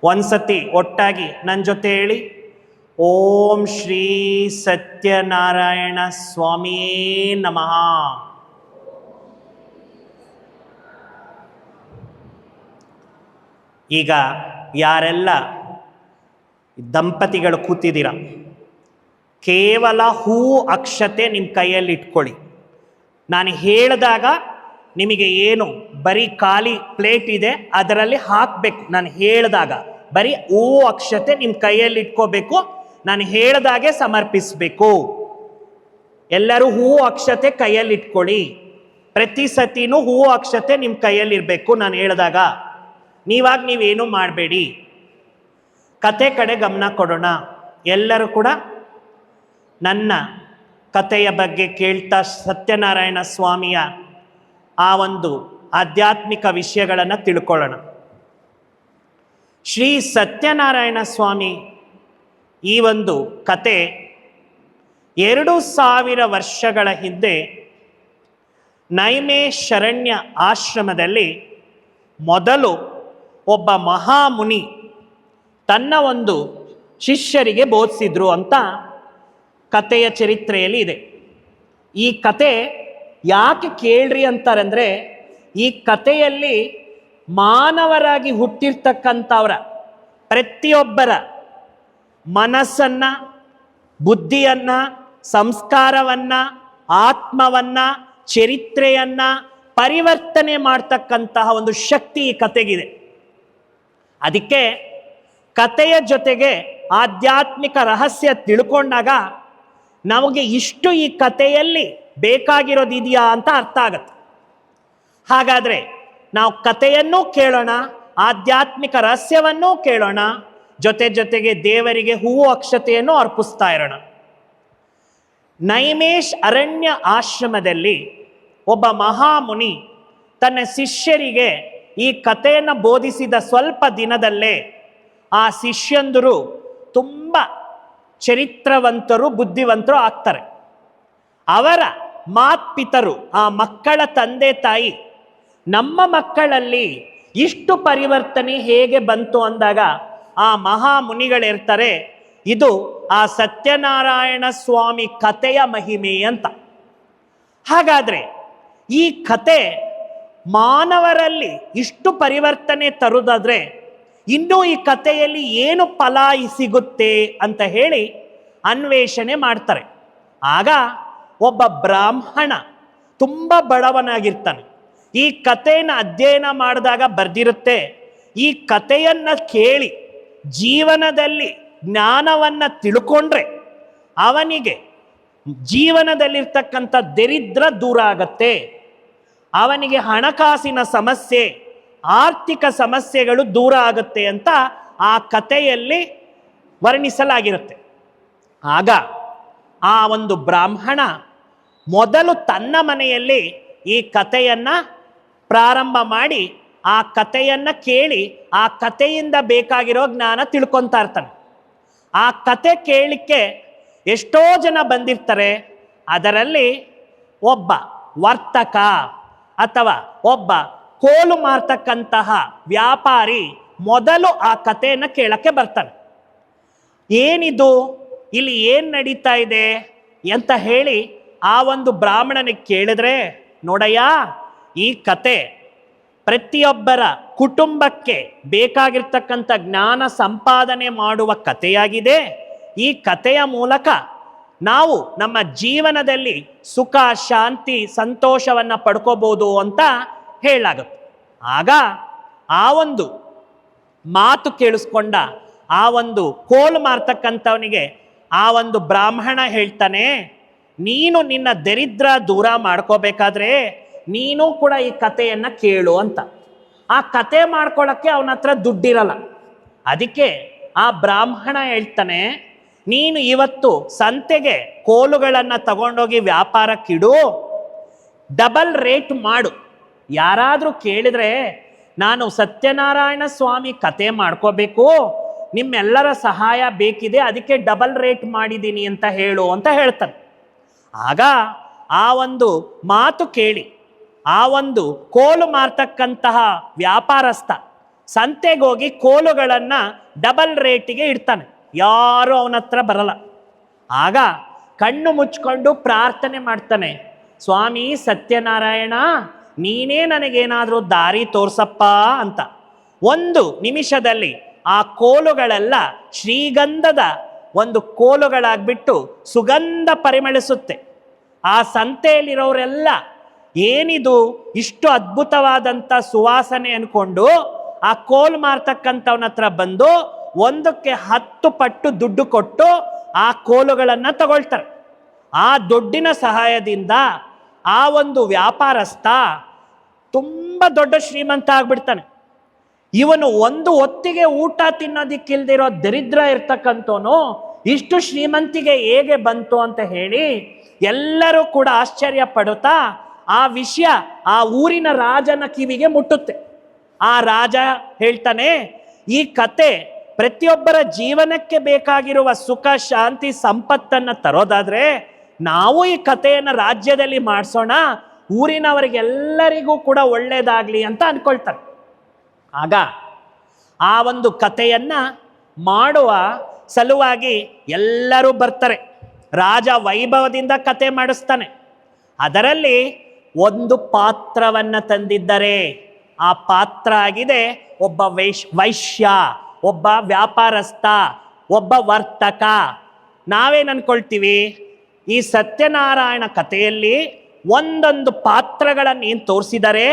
ಒಂದ್ಸತಿ ಒಟ್ಟಾಗಿ ನನ್ನ ಜೊತೆ ಹೇಳಿ. ಓಂ ಶ್ರೀ ಸತ್ಯನಾರಾಯಣ ಸ್ವಾಮಿಯೇ ನಮಃ. ಈಗ ಯಾರೆಲ್ಲ ದಂಪತಿಗಳು ಕೂತಿದ್ದೀರ, ಕೇವಲ ಹೂ ಅಕ್ಷತೆ ನಿಮ್ಮ ಕೈಯಲ್ಲಿ ಇಟ್ಕೊಳ್ಳಿ. ನಾನು ಹೇಳಿದಾಗ ನಿಮಗೆ ಏನು ಬರೀ ಖಾಲಿ ಪ್ಲೇಟ್ ಇದೆ ಅದರಲ್ಲಿ ಹಾಕಬೇಕು. ನಾನು ಹೇಳಿದಾಗ ಬರೀ ಹೂ ಅಕ್ಷತೆ ನಿಮ್ಮ ಕೈಯಲ್ಲಿ ಇಟ್ಕೋಬೇಕು. ನಾನು ಹೇಳಿದಾಗೆ ಸಮರ್ಪಿಸಬೇಕು. ಎಲ್ಲರೂ ಹೂ ಅಕ್ಷತೆ ಕೈಯಲ್ಲಿ ಇಟ್ಕೊಳ್ಳಿ. ಪ್ರತಿ ಸತಿನೂ ಹೂ ಅಕ್ಷತೆ ನಿಮ್ಮ ಕೈಯಲ್ಲಿ ಇರಬೇಕು ನಾನು ಹೇಳಿದಾಗ. ನೀವೇನು ಮಾಡಬೇಡಿ. ಕತೆ ಕಡೆ ಗಮನ ಕೊಡೋಣ. ಎಲ್ಲರೂ ಕೂಡ ನನ್ನ ಕಥೆಯ ಬಗ್ಗೆ ಕೇಳ್ತಾ ಸತ್ಯನಾರಾಯಣ ಸ್ವಾಮಿಯ ಆ ಒಂದು ಆಧ್ಯಾತ್ಮಿಕ ವಿಷಯಗಳನ್ನು ತಿಳ್ಕೊಳ್ಳೋಣ. ಶ್ರೀ ಸತ್ಯನಾರಾಯಣ ಸ್ವಾಮಿ ಈ ಒಂದು ಕತೆ 2000 ವರ್ಷಗಳ ಹಿಂದೆ ನೈಮಿಷಾರಣ್ಯ ಆಶ್ರಮದಲ್ಲಿ ಮೊದಲು ಒಬ್ಬ ಮಹಾಮುನಿ ತನ್ನ ಒಂದು ಶಿಷ್ಯರಿಗೆ ಬೋಧಿಸಿದ್ರು ಅಂತ ಕಥೆಯ ಚರಿತ್ರೆಯಲ್ಲಿ ಇದೆ. ಈ ಕತೆ ಯಾಕೆ ಕೇಳ್ರಿ ಅಂತಾರಂದರೆ, ಈ ಕಥೆಯಲ್ಲಿ ಮಾನವರಾಗಿ ಹುಟ್ಟಿರ್ತಕ್ಕಂಥವರ ಪ್ರತಿಯೊಬ್ಬರ ಮನಸ್ಸನ್ನು, ಬುದ್ಧಿಯನ್ನು, ಸಂಸ್ಕಾರವನ್ನು, ಆತ್ಮವನ್ನು, ಚರಿತ್ರೆಯನ್ನು ಪರಿವರ್ತನೆ ಮಾಡ್ತಕ್ಕಂತಹ ಒಂದು ಶಕ್ತಿ ಈ ಕತೆಗಿದೆ. ಅದಕ್ಕೆ ಕಥೆಯ ಜೊತೆಗೆ ಆಧ್ಯಾತ್ಮಿಕ ರಹಸ್ಯ ತಿಳ್ಕೊಂಡಾಗ ನಮಗೆ ಇಷ್ಟು ಈ ಕಥೆಯಲ್ಲಿ ಬೇಕಾಗಿರೋದಿದೆಯಾ ಅಂತ ಅರ್ಥ ಆಗತ್ತೆ. ಹಾಗಾದರೆ ನಾವು ಕಥೆಯನ್ನೂ ಕೇಳೋಣ, ಆಧ್ಯಾತ್ಮಿಕ ರಹಸ್ಯವನ್ನೂ ಕೇಳೋಣ, ಜೊತೆಗೆ ದೇವರಿಗೆ ಹೂವು ಅಕ್ಷತೆಯನ್ನು ಅರ್ಪಿಸ್ತಾ ಇರೋಣ. ನೈಮಿಷಾರಣ್ಯ ಆಶ್ರಮದಲ್ಲಿ ಒಬ್ಬ ಮಹಾಮುನಿ ತನ್ನ ಶಿಷ್ಯರಿಗೆ ಈ ಕಥೆಯನ್ನು ಬೋಧಿಸಿದ ಸ್ವಲ್ಪ ದಿನದಲ್ಲೇ ಆ ಶಿಷ್ಯಂದರು ತುಂಬ ಚರಿತ್ರವಂತರು, ಬುದ್ಧಿವಂತರು ಆಗ್ತಾರೆ. ಅವರ ಮಾತ್ಪಿತರು, ಆ ಮಕ್ಕಳ ತಂದೆ ತಾಯಿ, ನಮ್ಮ ಮಕ್ಕಳಲ್ಲಿ ಇಷ್ಟು ಪರಿವರ್ತನೆ ಹೇಗೆ ಬಂತು ಅಂದಾಗ ಆ ಮಹಾಮುನಿಗಳಿರ್ತಾರೆ, ಇದು ಆ ಸತ್ಯನಾರಾಯಣ ಸ್ವಾಮಿ ಕಥೆಯ ಮಹಿಮೆ ಅಂತ. ಹಾಗಾದರೆ ಈ ಕತೆ ಮಾನವರಲ್ಲಿ ಇಷ್ಟು ಪರಿವರ್ತನೆ ತರುವುದಾದ್ರೆ ಇನ್ನೂ ಈ ಕಥೆಯಲ್ಲಿ ಏನು ಫಲ ಸಿಗುತ್ತೆ ಅಂತ ಹೇಳಿ ಅನ್ವೇಷಣೆ ಮಾಡ್ತಾರೆ. ಆಗ ಒಬ್ಬ ಬ್ರಾಹ್ಮಣ ತುಂಬ ಬಡವನಾಗಿರ್ತಾನೆ. ಈ ಕಥೆಯನ್ನು ಅಧ್ಯಯನ ಮಾಡಿದಾಗ ಬರ್ದಿರುತ್ತೆ, ಈ ಕಥೆಯನ್ನು ಕೇಳಿ ಜೀವನದಲ್ಲಿ ಜ್ಞಾನವನ್ನು ತಿಳ್ಕೊಂಡ್ರೆ ಅವನಿಗೆ ಜೀವನದಲ್ಲಿರ್ತಕ್ಕಂಥ ದರಿದ್ರ ದೂರ ಆಗತ್ತೆ, ಅವನಿಗೆ ಹಣಕಾಸಿನ ಸಮಸ್ಯೆ, ಆರ್ಥಿಕ ಸಮಸ್ಯೆಗಳು ದೂರ ಆಗುತ್ತೆ ಅಂತ ಆ ಕಥೆಯಲ್ಲಿ ವರ್ಣಿಸಲಾಗಿರುತ್ತೆ. ಆಗ ಆ ಒಂದು ಬ್ರಾಹ್ಮಣ ಮೊದಲು ತನ್ನ ಮನೆಯಲ್ಲಿ ಈ ಕಥೆಯನ್ನು ಪ್ರಾರಂಭ ಮಾಡಿ ಆ ಕಥೆಯನ್ನು ಕೇಳಿ ಆ ಕಥೆಯಿಂದ ಬೇಕಾಗಿರೋ ಜ್ಞಾನ ತಿಳ್ಕೊತಾ ಇರ್ತಾನೆ. ಆ ಕತೆ ಕೇಳಲಿಕ್ಕೆ ಎಷ್ಟೋ ಜನ ಬಂದಿರ್ತಾರೆ. ಅದರಲ್ಲಿ ಒಬ್ಬ ವರ್ತಕ ಅಥವಾ ಒಬ್ಬ ಕೋಲು ಮಾರ್ತಕ್ಕಂತಹ ವ್ಯಾಪಾರಿ ಮೊದಲು ಆ ಕಥೆಯನ್ನು ಕೇಳಕ್ಕೆ ಬರ್ತಾನೆ. ಏನಿದು, ಇಲ್ಲಿ ಏನು ನಡೀತಾ ಇದೆ ಅಂತ ಹೇಳಿ ಆ ಒಂದು ಬ್ರಾಹ್ಮಣನಿಗೆ ಕೇಳಿದ್ರೆ, ನೋಡಯ್ಯ, ಈ ಕತೆ ಪ್ರತಿಯೊಬ್ಬರ ಕುಟುಂಬಕ್ಕೆ ಬೇಕಾಗಿರ್ತಕ್ಕಂಥ ಜ್ಞಾನ ಸಂಪಾದನೆ ಮಾಡುವ ಕಥೆಯಾಗಿದೆ. ಈ ಕಥೆಯ ಮೂಲಕ ನಾವು ನಮ್ಮ ಜೀವನದಲ್ಲಿ ಸುಖ, ಶಾಂತಿ, ಸಂತೋಷವನ್ನು ಪಡ್ಕೋಬೋದು ಅಂತ ಹೇಳಲಾಗುತ್ತೆ. ಆಗ ಆ ಒಂದು ಮಾತು ಕೇಳಿಸ್ಕೊಂಡ ಆ ಒಂದು ಕೋಲು ಮಾರ್ತಕ್ಕಂಥವನಿಗೆ ಆ ಒಂದು ಬ್ರಾಹ್ಮಣ ಹೇಳ್ತಾನೆ, ನೀನು ನಿನ್ನ ದರಿದ್ರ ದೂರ ಮಾಡ್ಕೋಬೇಕಾದ್ರೆ ನೀನು ಕೂಡ ಈ ಕಥೆಯನ್ನು ಕೇಳು ಅಂತ. ಆ ಕತೆ ಮಾಡ್ಕೊಳ್ಳೋಕ್ಕೆ ಅವನ ಹತ್ರ ದುಡ್ಡಿರಲ್ಲ. ಅದಕ್ಕೆ ಆ ಬ್ರಾಹ್ಮಣ ಹೇಳ್ತಾನೆ, ನೀನು ಇವತ್ತು ಸಂತೆಗೆ ಕೋಲುಗಳನ್ನು ತಗೊಂಡೋಗಿ ವ್ಯಾಪಾರಕ್ಕಿಡು, ಡಬಲ್ ರೇಟ್ ಮಾಡು. ಯಾರಾದರೂ ಕೇಳಿದರೆ ನಾನು ಸತ್ಯನಾರಾಯಣ ಸ್ವಾಮಿ ಕತೆ ಮಾಡ್ಕೋಬೇಕು, ನಿಮ್ಮೆಲ್ಲರ ಸಹಾಯ ಬೇಕಿದೆ, ಅದಕ್ಕೆ ಡಬಲ್ ರೇಟ್ ಮಾಡಿದ್ದೀನಿ ಅಂತ ಹೇಳು ಅಂತ ಹೇಳ್ತಾನೆ. ಆಗ ಆ ಒಂದು ಮಾತು ಕೇಳಿ ಆ ಒಂದು ಕೋಲು ಮಾರ್ತಕ್ಕಂತಹ ವ್ಯಾಪಾರಸ್ಥ ಸಂತೆಗೆ ಹೋಗಿ ಕೋಲುಗಳನ್ನು ಡಬಲ್ ರೇಟಿಗೆ ಇಡ್ತಾನೆ, ಯಾರು ಅವನ ಹತ್ರ ಬರಲ್ಲ. ಆಗ ಕಣ್ಣು ಮುಚ್ಕೊಂಡು ಪ್ರಾರ್ಥನೆ ಮಾಡ್ತಾನೆ, ಸ್ವಾಮಿ ಸತ್ಯನಾರಾಯಣ, ನೀನೇ ನನಗೇನಾದರೂ ದಾರಿ ತೋರ್ಸಪ್ಪ ಅಂತ. ಒಂದು ನಿಮಿಷದಲ್ಲಿ ಆ ಕೋಲುಗಳೆಲ್ಲ ಶ್ರೀಗಂಧದ ಒಂದು ಕೋಲುಗಳಾಗ್ಬಿಟ್ಟು ಸುಗಂಧ ಪರಿಮಳಿಸುತ್ತೆ. ಆ ಸಂತೆಯಲ್ಲಿರೋರೆಲ್ಲ ಏನಿದು ಇಷ್ಟು ಅದ್ಭುತವಾದಂಥ ಸುವಾಸನೆ ಅನ್ಕೊಂಡು ಆ ಕೋಲು ಮಾರ್ತಕ್ಕಂಥವನ ಹತ್ರ ಬಂದು ಒಂದಕ್ಕೆ 10 ಪಟ್ಟು ದುಡ್ಡು ಕೊಟ್ಟು ಆ ಕೋಲುಗಳನ್ನು ತಗೊಳ್ತಾರೆ. ಆ ದುಡ್ಡಿನ ಸಹಾಯದಿಂದ ಆ ಒಂದು ವ್ಯಾಪಾರಸ್ಥ ತುಂಬ ದೊಡ್ಡ ಶ್ರೀಮಂತ ಆಗ್ಬಿಡ್ತಾನೆ. ಇವನು ಒಂದು ಹೊತ್ತಿಗೆ ಊಟ ತಿನ್ನೋದಿಕ್ಕಿಲ್ದಿರೋ ದರಿದ್ರ ಇರ್ತಕ್ಕಂಥವನು ಇಷ್ಟು ಶ್ರೀಮಂತಿಗೆ ಹೇಗೆ ಬಂತು ಅಂತ ಹೇಳಿ ಎಲ್ಲರೂ ಕೂಡ ಆಶ್ಚರ್ಯ ಪಡುತ್ತಾ ಆ ವಿಷಯ ಆ ಊರಿನ ರಾಜನ ಕಿವಿಗೆ ಮುಟ್ಟುತ್ತೆ. ಆ ರಾಜ ಹೇಳ್ತಾನೆ, ಈ ಕತೆ ಪ್ರತಿಯೊಬ್ಬರ ಜೀವನಕ್ಕೆ ಬೇಕಾಗಿರುವ ಸುಖ ಶಾಂತಿ ಸಂಪತ್ತನ್ನು ತರೋದಾದ್ರೆ ನಾವು ಈ ಕಥೆಯನ್ನು ರಾಜ್ಯದಲ್ಲಿ ಮಾಡಿಸೋಣ, ಊರಿನವರಿಗೆಲ್ಲರಿಗೂ ಕೂಡ ಒಳ್ಳೇದಾಗ್ಲಿ ಅಂತ ಅನ್ಕೊಳ್ತಾರೆ. ಆಗ ಆ ಒಂದು ಕಥೆಯನ್ನ ಮಾಡುವ ಸಲುವಾಗಿ ಎಲ್ಲರೂ ಬರ್ತಾರೆ. ರಾಜ ವೈಭವದಿಂದ ಕತೆ ಮಾಡಿಸ್ತಾನೆ. ಅದರಲ್ಲಿ ಒಂದು ಪಾತ್ರವನ್ನು ತಂದಿದ್ದರೆ. ಆ ಪಾತ್ರ ಆಗಿದೆ ಒಬ್ಬ ವೈಶ್ಯ, ಒಬ್ಬ ವ್ಯಾಪಾರಸ್ಥ, ಒಬ್ಬ ವರ್ತಕ. ನಾವೇನು ಅನ್ಕೊಳ್ತೀವಿ, ಈ ಸತ್ಯನಾರಾಯಣ ಕಥೆಯಲ್ಲಿ ಒಂದೊಂದು ಪಾತ್ರಗಳನ್ನು ಏನು ತೋರಿಸಿದ್ದಾರೆ,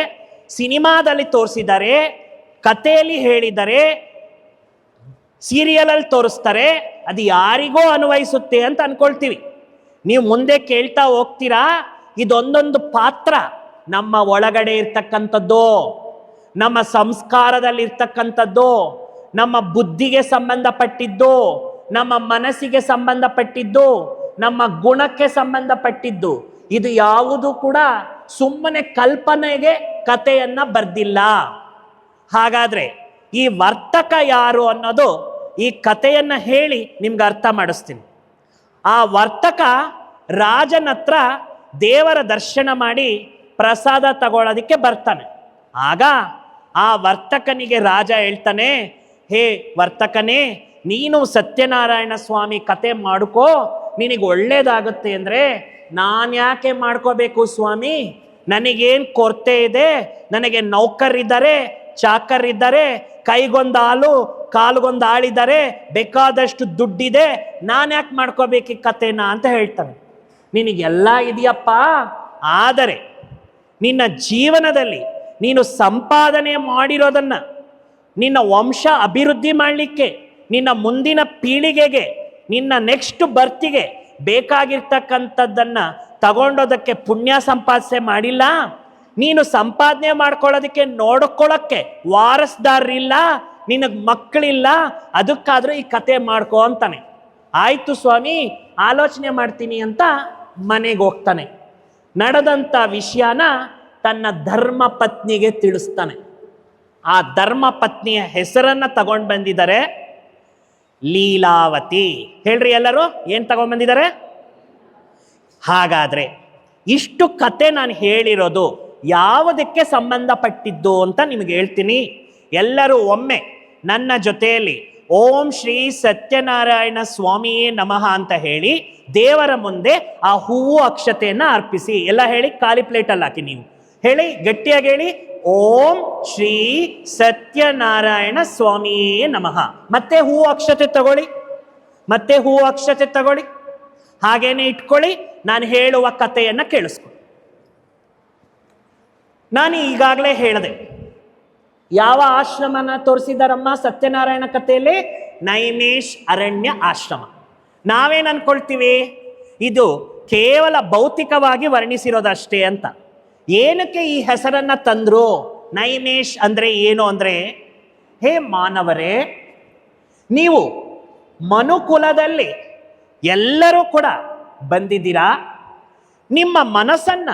ಸಿನಿಮಾದಲ್ಲಿ ತೋರಿಸಿದ್ದಾರೆ, ಕಥೆಯಲ್ಲಿ ಹೇಳಿದ್ದಾರೆ, ಸೀರಿಯಲಲ್ಲಿ ತೋರಿಸ್ತಾರೆ, ಅದು ಯಾರಿಗೋ ಅನ್ವಯಿಸುತ್ತೆ ಅಂತ ಅನ್ಕೊಳ್ತೀವಿ. ನೀವು ಮುಂದೆ ಕೇಳ್ತಾ ಹೋಗ್ತೀರಾ, ಇದೊಂದೊಂದು ಪಾತ್ರ ನಮ್ಮ ಒಳಗಡೆ ಇರ್ತಕ್ಕಂಥದ್ದು, ನಮ್ಮ ಸಂಸ್ಕಾರದಲ್ಲಿ ಇರ್ತಕ್ಕಂಥದ್ದು, ನಮ್ಮ ಬುದ್ಧಿಗೆ ಸಂಬಂಧಪಟ್ಟಿದ್ದು, ನಮ್ಮ ಮನಸ್ಸಿಗೆ ಸಂಬಂಧಪಟ್ಟಿದ್ದು, ನಮ್ಮ ಗುಣಕ್ಕೆ ಸಂಬಂಧಪಟ್ಟಿದ್ದು. ಇದು ಯಾವುದು ಕೂಡ ಸುಮ್ಮನೆ ಕಲ್ಪನೆಗೆ ಕಥೆಯನ್ನ ಬರ್ದಿಲ್ಲ. ಹಾಗಾದ್ರೆ ಈ ವರ್ತಕ ಯಾರು ಅನ್ನೋದು ಈ ಕಥೆಯನ್ನ ಹೇಳಿ ನಿಮ್ಗೆ ಅರ್ಥ ಮಾಡಿಸ್ತೀನಿ. ಆ ವರ್ತಕ ರಾಜನ ಹತ್ರ ದೇವರ ದರ್ಶನ ಮಾಡಿ ಪ್ರಸಾದ ತಗೊಳ್ಳೋದಕ್ಕೆ ಬರ್ತಾನೆ. ಆಗ ಆ ವರ್ತಕನಿಗೆ ರಾಜ ಹೇಳ್ತಾನೆ, ಹೇ ವರ್ತಕನೇ, ನೀನು ಸತ್ಯನಾರಾಯಣ ಸ್ವಾಮಿ ಕತೆ ಮಾಡ್ಕೋ, ನಿನಗೆ ಒಳ್ಳೇದಾಗುತ್ತೆ ಅಂದರೆ ನಾನು ಯಾಕೆ ಮಾಡ್ಕೋಬೇಕು ಸ್ವಾಮಿ? ನನಗೇನು ಕೊರತೆ ಇದೆ? ನನಗೆ ನೌಕರಿದ್ದಾರೆ, ಚಾಕರಿದ್ದಾರೆ, ಕೈಗೊಂದು ಹಾಲು ಕಾಲ್ಗೊಂದು ಆಳಿದ್ದಾರೆ, ಬೇಕಾದಷ್ಟು ದುಡ್ಡಿದೆ, ನಾನು ಯಾಕೆ ಮಾಡ್ಕೋಬೇಕು ಈ ಕಥೆನ ಅಂತ ಹೇಳ್ತಾನೆ. ನಿನಗೆಲ್ಲ ಇದೆಯಪ್ಪ, ಆದರೆ ನಿನ್ನ ಜೀವನದಲ್ಲಿ ನೀನು ಸಂಪಾದನೆ ಮಾಡಿರೋದನ್ನು ನಿನ್ನ ವಂಶ ಅಭಿವೃದ್ಧಿ ಮಾಡಲಿಕ್ಕೆ, ನಿನ್ನ ಮುಂದಿನ ಪೀಳಿಗೆಗೆ, ನಿನ್ನ ನೆಕ್ಸ್ಟ್ ಬರ್ತಿಗೆ ಬೇಕಾಗಿರ್ತಕ್ಕಂಥದ್ದನ್ನು ತಗೊಂಡೋದಕ್ಕೆ ಪುಣ್ಯ ಸಂಪಾದನೆ ಮಾಡಿಲ್ಲ. ನೀನು ಸಂಪಾದನೆ ಮಾಡ್ಕೊಳ್ಳೋದಕ್ಕೆ ನೋಡ್ಕೊಳ್ಳೋಕ್ಕೆ ವಾರಸ್ದಾರರಿಲ್ಲ, ನಿನಗೆ ಮಕ್ಕಳಿಲ್ಲ, ಅದಕ್ಕಾದ್ರೂ ಈ ಕತೆ ಮಾಡ್ಕೋ ಅಂತಾನೆ. ಆಯಿತು ಸ್ವಾಮಿ, ಆಲೋಚನೆ ಮಾಡ್ತೀನಿ ಅಂತ ಮನೆಗೆ ಹೋಗ್ತಾನೆ. ನಡೆದಂಥ ವಿಷಯನ ತನ್ನ ಧರ್ಮ ಪತ್ನಿಗೆ ತಿಳಿಸ್ತಾನೆ. ಆ ಧರ್ಮ ಪತ್ನಿಯ ಹೆಸರನ್ನು ತಗೊಂಡು ಬಂದಿದ್ದಾರೆ, ಲೀಲಾವತಿ. ಹೇಳ್ರಿ ಎಲ್ಲರೂ, ಏನು ತಗೊಂಡು ಬಂದಿದ್ದಾರೆ? ಹಾಗಾದ್ರೆ ಇಷ್ಟು ಕತೆ ನಾನು ಹೇಳಿರೋದು ಯಾವುದಕ್ಕೆ ಸಂಬಂಧಪಟ್ಟಿದ್ದು ಅಂತ ನಿಮಗೆ ಹೇಳ್ತೀನಿ. ಎಲ್ಲರೂ ಒಮ್ಮೆ ನನ್ನ ಜೊತೆಯಲ್ಲಿ ಓಂ ಶ್ರೀ ಸತ್ಯನಾರಾಯಣ ಸ್ವಾಮಿಯೇ ನಮಃ ಅಂತ ಹೇಳಿ ದೇವರ ಮುಂದೆ ಆ ಹೂವು ಅಕ್ಷತೆಯನ್ನು ಅರ್ಪಿಸಿ. ಎಲ್ಲ ಹೇಳಿ, ಖಾಲಿ ಪ್ಲೇಟಲ್ಲಿ ಹಾಕಿ. ನೀವು ಹೇಳಿ, ಗಟ್ಟಿಯಾಗಿ ಹೇಳಿ, ಓಂ ಶ್ರೀ ಸತ್ಯನಾರಾಯಣ ಸ್ವಾಮಿಯೇ ನಮಃ. ಮತ್ತೆ ಹೂವು ಅಕ್ಷತೆ ತಗೊಳ್ಳಿ, ಮತ್ತೆ ಹೂವು ಅಕ್ಷತೆ ತಗೊಳ್ಳಿ, ಹಾಗೇನೆ ಇಟ್ಕೊಳ್ಳಿ. ನಾನು ಹೇಳುವ ಕಥೆಯನ್ನು ಕೇಳಿಸ್ಕೊಳ್ಳಿ. ನಾನು ಈಗಾಗಲೇ ಹೇಳಿದೆ, ಯಾವ ಆಶ್ರಮನ ತೋರಿಸಿದಾರಮ್ಮ ಸತ್ಯನಾರಾಯಣ ಕಥೆಯಲ್ಲಿ? ನೈಮೇಶ್ ಅರಣ್ಯ ಆಶ್ರಮ. ನಾವೇನು ಅನ್ಕೊಳ್ತೀವಿ, ಇದು ಕೇವಲ ಭೌತಿಕವಾಗಿ ವರ್ಣಿಸಿರೋದಷ್ಟೇ ಅಂತ. ಏನಕ್ಕೆ ಈ ಹೆಸರನ್ನ ತಂದ್ರು? ನೈಮೇಶ್ ಅಂದ್ರೆ ಏನು ಅಂದ್ರೆ, ಹೇ ಮಾನವರೇ, ನೀವು ಮನುಕುಲದಲ್ಲಿ ಎಲ್ಲರೂ ಕೂಡ ಬಂದಿದ್ದೀರಾ. ನಿಮ್ಮ ಮನಸ್ಸನ್ನ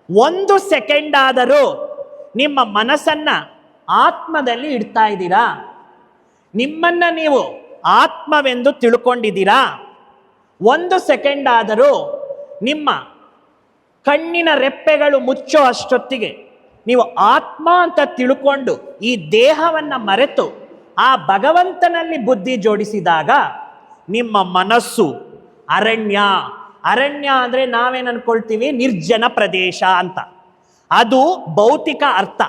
ಒಂದು ಸೆಕೆಂಡ್ ಆದರೂ ನಿಮ್ಮ ಮನಸ್ಸನ್ನ ಆತ್ಮದಲ್ಲಿ ಇಡ್ತಾ ಇದ್ದೀರಾ. ನಿಮ್ಮನ್ನ ನೀವು ಆತ್ಮವೆಂದು ತಿಳ್ಕೊಂಡಿದ್ದೀರಾ. ಒಂದು ಸೆಕೆಂಡ್ ಆದರೂ ನಿಮ್ಮ ಕಣ್ಣಿನ ರೆಪ್ಪೆಗಳು ಮುಚ್ಚೋ ಅಷ್ಟೊತ್ತಿಗೆ ನೀವು ಆತ್ಮ ಅಂತ ತಿಳ್ಕೊಂಡು ಈ ದೇಹವನ್ನ ಮರೆತು ಆ ಭಗವಂತನಲ್ಲಿ ಬುದ್ಧಿ ಜೋಡಿಸಿದಾಗ ನಿಮ್ಮ ಮನಸ್ಸು ಅರಣ್ಯ. ಅರಣ್ಯ ಅಂದ್ರೆ ನಾವೇನು ಅನ್ಕೊಳ್ತೀವಿ, ನಿರ್ಜನ ಪ್ರದೇಶ ಅಂತ. ಅದು ಭೌತಿಕ ಅರ್ಥ.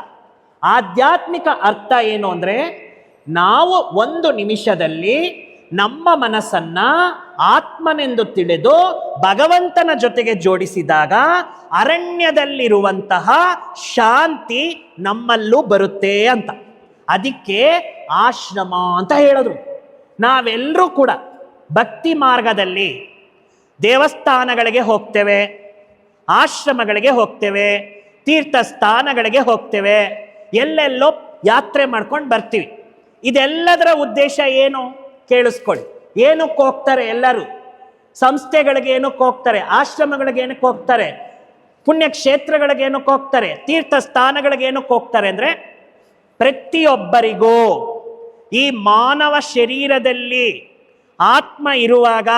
ಆಧ್ಯಾತ್ಮಿಕ ಅರ್ಥ ಏನು ಅಂದ್ರೆ, ನಾವು ಒಂದು ನಿಮಿಷದಲ್ಲಿ ನಮ್ಮ ಮನಸ್ಸನ್ನ ಆತ್ಮನೆಂದು ತಿಳಿದು ಭಗವಂತನ ಜೊತೆಗೆ ಜೋಡಿಸಿದಾಗ ಅರಣ್ಯದಲ್ಲಿರುವಂತಹ ಶಾಂತಿ ನಮ್ಮಲ್ಲೂ ಬರುತ್ತೆ ಅಂತ. ಅದಕ್ಕೆ ಆಶ್ರಮ ಅಂತ ಹೇಳಿದ್ರು. ನಾವೆಲ್ಲರೂ ಕೂಡ ಭಕ್ತಿ ಮಾರ್ಗದಲ್ಲಿ ದೇವಸ್ಥಾನಗಳಿಗೆ ಹೋಗ್ತೇವೆ, ಆಶ್ರಮಗಳಿಗೆ ಹೋಗ್ತೇವೆ, ತೀರ್ಥ ಸ್ಥಾನಗಳಿಗೆ ಹೋಗ್ತೇವೆ, ಎಲ್ಲೆಲ್ಲೋ ಯಾತ್ರೆ ಮಾಡ್ಕೊಂಡು ಬರ್ತೀವಿ. ಇದೆಲ್ಲದರ ಉದ್ದೇಶ ಏನು ಕೇಳಿಸ್ಕೊಳ್ಳಿ. ಏನಕ್ಕೆ ಹೋಗ್ತಾರೆ ಎಲ್ಲರೂ? ಸಂಸ್ಥೆಗಳಿಗೆ ಏನಕ್ಕೆ ಹೋಗ್ತಾರೆ? ಆಶ್ರಮಗಳಿಗೆ ಏನಕ್ಕೆ ಹೋಗ್ತಾರೆ? ಪುಣ್ಯಕ್ಷೇತ್ರಗಳಿಗೆ ಏನಕ್ಕೆ ಹೋಗ್ತಾರೆ? ತೀರ್ಥ ಸ್ಥಾನಗಳಿಗೆ ಏನಕ್ಕೆ ಹೋಗ್ತಾರೆ ಅಂದ್ರೆ, ಪ್ರತಿಯೊಬ್ಬರಿಗೂ ಈ ಮಾನವ ಶರೀರದಲ್ಲಿ ಆತ್ಮ ಇರುವಾಗ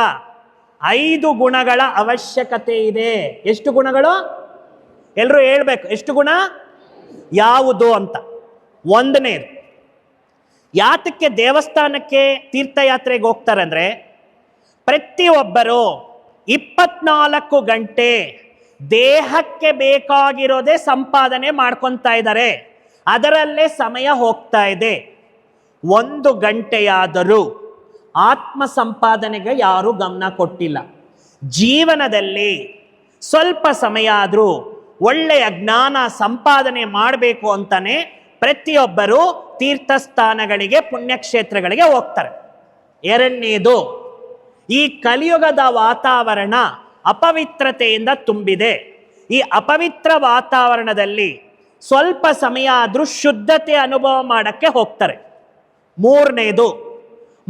5 ಗುಣಗಳ ಅವಶ್ಯಕತೆ ಇದೆ. ಎಷ್ಟು ಗುಣಗಳು? ಎಲ್ಲರೂ ಹೇಳ್ಬೇಕು, ಎಷ್ಟು ಗುಣ ಯಾವುದು ಅಂತ. ಒಂದನೇದು, ಯಾತಕ್ಕೆ ದೇವಸ್ಥಾನಕ್ಕೆ ತೀರ್ಥಯಾತ್ರೆಗೆ ಹೋಗ್ತಾರೆ ಅಂದ್ರೆ, ಪ್ರತಿಯೊಬ್ಬರು 24 ಗಂಟೆ ದೇಹಕ್ಕೆ ಬೇಕಾಗಿರೋದೇ ಸಂಪಾದನೆ ಮಾಡ್ಕೊತಾ ಇದ್ದಾರೆ, ಅದರಲ್ಲೇ ಸಮಯ ಹೋಗ್ತಾ ಇದೆ. 1 ಗಂಟೆಯಾದರೂ ಆತ್ಮ ಸಂಪಾದನೆಗೆ ಯಾರೂ ಗಮನ ಕೊಟ್ಟಿಲ್ಲ. ಜೀವನದಲ್ಲಿ ಸ್ವಲ್ಪ ಸಮಯ ಆದರೂ ಒಳ್ಳೆಯ ಜ್ಞಾನ ಸಂಪಾದನೆ ಮಾಡಬೇಕು ಅಂತಾನೆ ಪ್ರತಿಯೊಬ್ಬರು ತೀರ್ಥಸ್ಥಾನಗಳಿಗೆ, ಪುಣ್ಯಕ್ಷೇತ್ರಗಳಿಗೆ ಹೋಗ್ತಾರೆ. ಎರಡನೇದು, ಈ ಕಲಿಯುಗದ ವಾತಾವರಣ ಅಪವಿತ್ರತೆಯಿಂದ ತುಂಬಿದೆ. ಈ ಅಪವಿತ್ರ ವಾತಾವರಣದಲ್ಲಿ ಸ್ವಲ್ಪ ಸಮಯ ಆದರೂ ಶುದ್ಧತೆ ಅನುಭವ ಮಾಡಕ್ಕೆ ಹೋಗ್ತಾರೆ. ಮೂರನೇದು,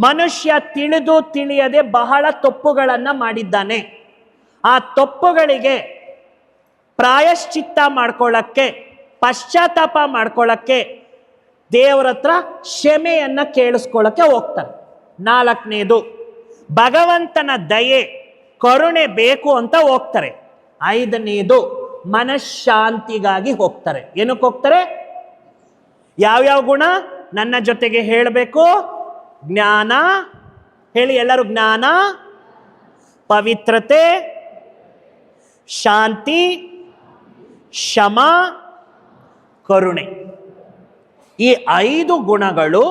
ಮನುಷ್ಯ ತಿಳಿದು ತಿಳಿಯದೆ ಬಹಳ ತಪ್ಪುಗಳನ್ನು ಮಾಡಿದ್ದಾನೆ. ಆ ತಪ್ಪುಗಳಿಗೆ ಪ್ರಾಯಶ್ಚಿತ್ತ ಮಾಡ್ಕೊಳ್ಳಕ್ಕೆ, ಪಶ್ಚಾತ್ತಾಪ ಮಾಡ್ಕೊಳ್ಳಕ್ಕೆ, ದೇವರ ಹತ್ರ ಕ್ಷಮೆಯನ್ನ ಕೇಳಿಸ್ಕೊಳ್ಳಕ್ಕೆ ಹೋಗ್ತಾರೆ. ನಾಲ್ಕನೇದು, ಭಗವಂತನ ದಯೆ ಕರುಣೆ ಬೇಕು ಅಂತ ಹೋಗ್ತಾರೆ. ಐದನೇದು, ಮನಃಶಾಂತಿಗಾಗಿ ಹೋಗ್ತಾರೆ. ಏನಕ್ಕೆ ಹೋಗ್ತಾರೆ? ಯಾವ್ಯಾವ ಗುಣ ನನ್ನ ಜೊತೆಗೆ ಹೇಳಬೇಕು? ಜ್ಞಾನ ಹೇಳಿ ಎಲ್ಲರೂ. ಜ್ಞಾನ, ಪವಿತ್ರತೆ, ಶಾಂತಿ, ಶಮ, ಕರುಣೆ. ಈ 5 ಗುಣಗಳು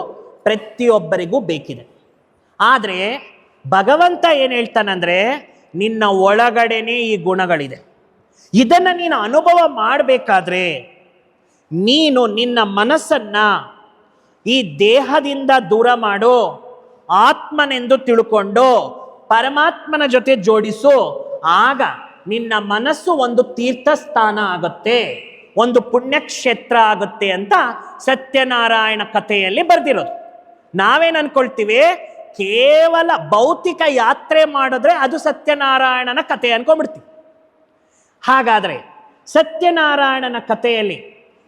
ಪ್ರತಿಯೊಬ್ಬರಿಗೂ ಬೇಕಿದೆ. ಆದರೆ ಭಗವಂತ ಏನು ಹೇಳ್ತಾನಂದ್ರೆ, ನಿನ್ನ ಒಳಗಡೆನೇ ಈ ಗುಣಗಳಿದೆ. ಇದನ್ನು ನೀನು ಅನುಭವ ಮಾಡಬೇಕಾದ್ರೆ ನೀನು ನಿನ್ನ ಮನಸ್ಸನ್ನ ಈ ದೇಹದಿಂದ ದೂರ ಮಾಡು, ಆತ್ಮನೆಂದು ತಿಳ್ಕೊಂಡು ಪರಮಾತ್ಮನ ಜೊತೆ ಜೋಡಿಸು. ಆಗ ನಿನ್ನ ಮನಸ್ಸು ಒಂದು ತೀರ್ಥಸ್ಥಾನ ಆಗುತ್ತೆ, ಒಂದು ಪುಣ್ಯಕ್ಷೇತ್ರ ಆಗುತ್ತೆ ಅಂತ ಸತ್ಯನಾರಾಯಣ ಕಥೆಯಲ್ಲಿ ಬರೆದಿರೋದು. ನಾವೇನು ಅನ್ಕೊಳ್ತೀವಿ, ಕೇವಲ ಭೌತಿಕ ಯಾತ್ರೆ ಮಾಡಿದ್ರೆ ಅದು ಸತ್ಯನಾರಾಯಣನ ಕಥೆ ಅನ್ಕೊಂಡ್ಬಿಡ್ತೀವಿ. ಹಾಗಾದ್ರೆ ಸತ್ಯನಾರಾಯಣನ ಕಥೆಯಲ್ಲಿ